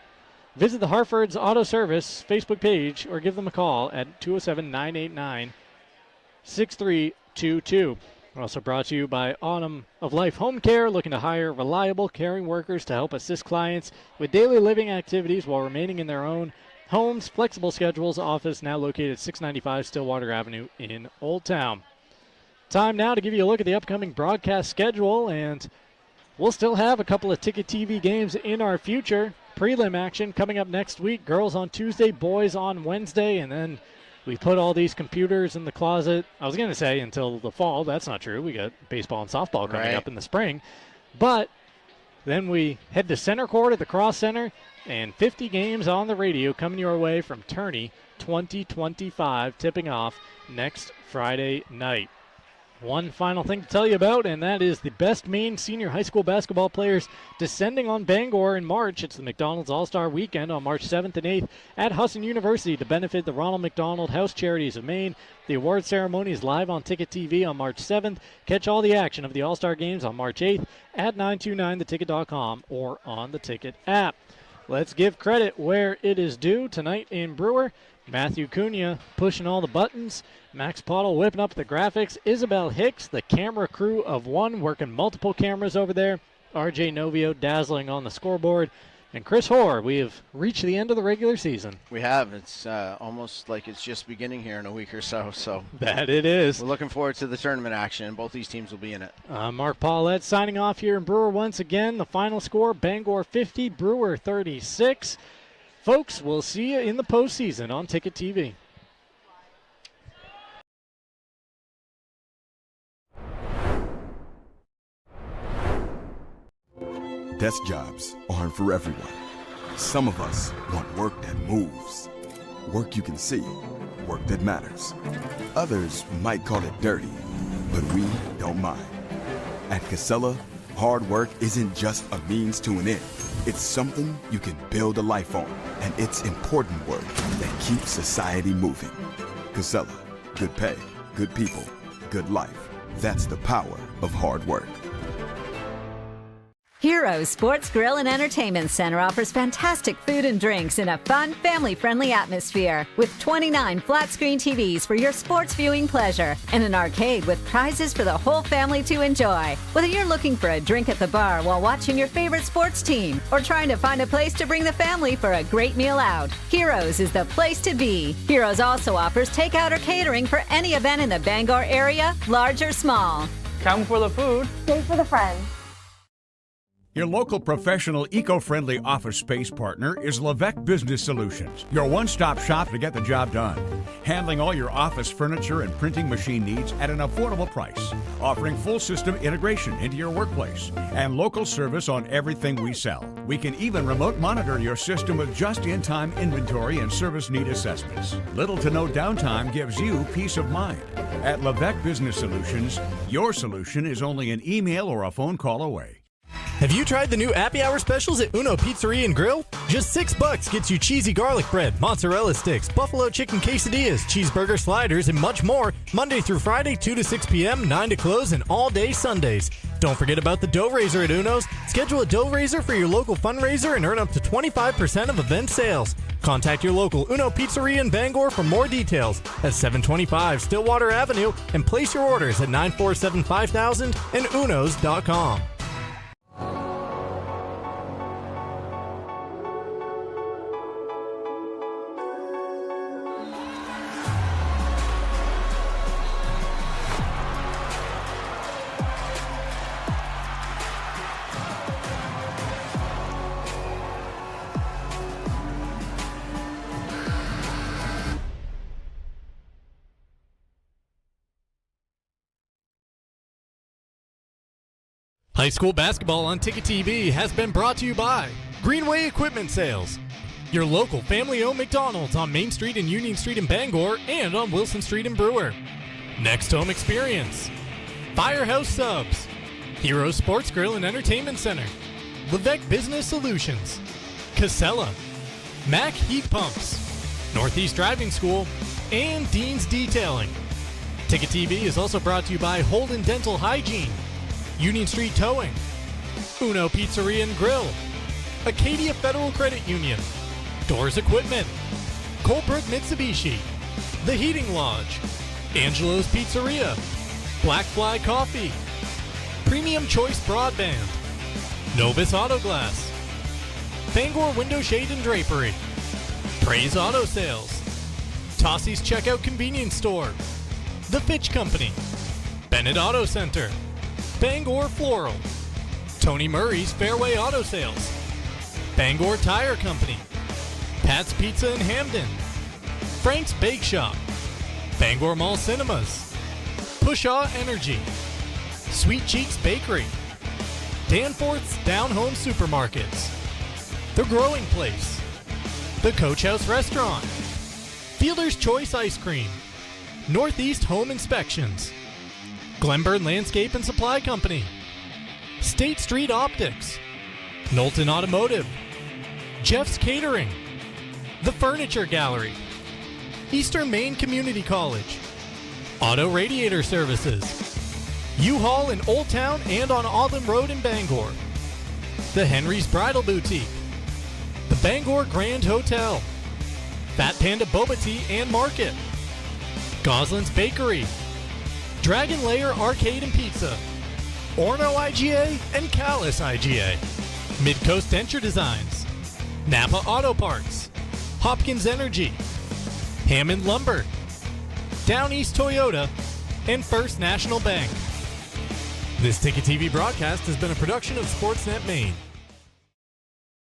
[SPEAKER 2] Visit the Hartford's Auto Service Facebook page or give them a call at 207-989-6322. We're also brought to you by Autumn of Life Home Care, looking to hire reliable, caring workers to help assist clients with daily living activities while remaining in their own homes. Flexible schedules. Office now located at 695 Stillwater Avenue in Old Town. Time now to give you a look at the upcoming broadcast schedule, and we'll still have a couple of Ticket TV games in our future. Prelim action coming up next week. Girls on Tuesday, boys on Wednesday, and then we put all these computers in the closet. I was going to say until the fall. That's not true. We got baseball and softball coming up in the spring. But then we head to center court at the Cross Center, and 50 games on the radio coming your way from Tourney 2025, tipping off next Friday night. One final thing to tell you about, and that is the best Maine senior high school basketball players descending on Bangor in March. It's the McDonald's All-Star Weekend on March 7th and 8th at Husson University to benefit the Ronald McDonald House Charities of Maine. The award ceremony is live on Ticket TV on March 7th. Catch all the action of the All-Star Games on March 8th at 929theticket.com or on the Ticket app. Let's give credit where it is due tonight in Brewer. Matthew Cunha pushing all the buttons. Max Pottle whipping up the graphics. Isabel Hicks, the camera crew of one, working multiple cameras over there. RJ Novio dazzling on the scoreboard. And Chris Hoare, we have reached the end of the regular season.
[SPEAKER 3] We have. It's almost like it's just beginning here in a week or so.
[SPEAKER 2] That it is.
[SPEAKER 3] We're looking forward to the tournament action, and both these teams will be in it.
[SPEAKER 2] Mark Paulette signing off here in Brewer once again. The final score, Bangor 50, Brewer 36. Folks, we'll see you in the postseason on Ticket TV.
[SPEAKER 16] Desk jobs aren't for everyone. Some of us want work that moves, work you can see, work that matters. Others might call it dirty, but we don't mind. At Casella, hard work isn't just a means to an end. It's something you can build a life on, and it's important work that keeps society moving. Casella, good pay, good people, good life. That's the power of hard work.
[SPEAKER 17] Heroes Sports Grill and Entertainment Center offers fantastic food and drinks in a fun, family-friendly atmosphere with 29 flat-screen TVs for your sports viewing pleasure and an arcade with prizes for the whole family to enjoy. Whether you're looking for a drink at the bar while watching your favorite sports team or trying to find a place to bring the family for a great meal out, Heroes is the place to be. Heroes also offers takeout or catering for any event in the Bangor area, large or small.
[SPEAKER 22] Come for the food.
[SPEAKER 17] Stay for the friends.
[SPEAKER 19] Your local professional, eco-friendly office space partner is Levesque Business Solutions, your one-stop shop to get the job done. Handling all your office furniture and printing machine needs at an affordable price. Offering full system integration into your workplace and local service on everything we sell. We can even remote monitor your system with just-in-time inventory and service need assessments. Little to no downtime gives you peace of mind. At Levesque Business Solutions, your solution is only an email or a phone call away.
[SPEAKER 1] Have you tried the new happy hour specials at Uno Pizzeria and Grill? Just $6 gets you cheesy garlic bread, mozzarella sticks, buffalo chicken quesadillas, cheeseburger sliders, and much more Monday through Friday, 2 to 6 p.m., 9 to close, and all day Sundays. Don't forget about the dough raiser at Uno's. Schedule a dough raiser for your local fundraiser and earn up to 25% of event sales. Contact your local Uno Pizzeria in Bangor for more details at 725 Stillwater Avenue and place your orders at 947-5000 and unos.com. High school basketball on Ticket TV has been brought to you by Greenway Equipment Sales, your local family-owned McDonald's on Main Street and Union Street in Bangor and on Wilson Street in Brewer. Next Home Experience, Firehouse Subs, Heroes Sports Grill and Entertainment Center, Levesque Business Solutions, Casella, Mack Heat Pumps, Northeast Driving School, and Dean's Detailing. Ticket TV is also brought to you by Holden Dental Hygiene, Union Street Towing, Uno Pizzeria and Grill, Acadia Federal Credit Union, Doors Equipment, Colebrook Mitsubishi, The Heating Lodge, Angelo's Pizzeria, Black Fly Coffee, Premium Choice Broadband, Novus Auto Glass, Bangor Window Shade and Drapery, Praise Auto Sales, Tossie's Checkout Convenience Store, The Fitch Company, Bennett Auto Center, Bangor Floral, Tony Murray's Fairway Auto Sales, Bangor Tire Company, Pat's Pizza in Hamden, Frank's Bake Shop, Bangor Mall Cinemas, Pushaw Energy, Sweet Cheeks Bakery, Danforth's Down Home Supermarkets, The Growing Place, The Coach House Restaurant, Fielder's Choice Ice Cream, Northeast Home Inspections, Glenburn Landscape and Supply Company, State Street Optics, Knowlton Automotive, Jeff's Catering, The Furniture Gallery, Eastern Maine Community College, Auto Radiator Services, U-Haul in Old Town and on Auburn Road in Bangor, The Henry's Bridal Boutique, The Bangor Grand Hotel, Fat Panda Boba Tea and Market, Goslin's Bakery, Dragon Lair Arcade and Pizza, Orno IGA and Callis IGA, Midcoast Denture Designs, Napa Auto Parts, Hopkins Energy, Hammond Lumber, Down East Toyota, and First National Bank. This Ticket TV broadcast has been a production of Sportsnet Maine.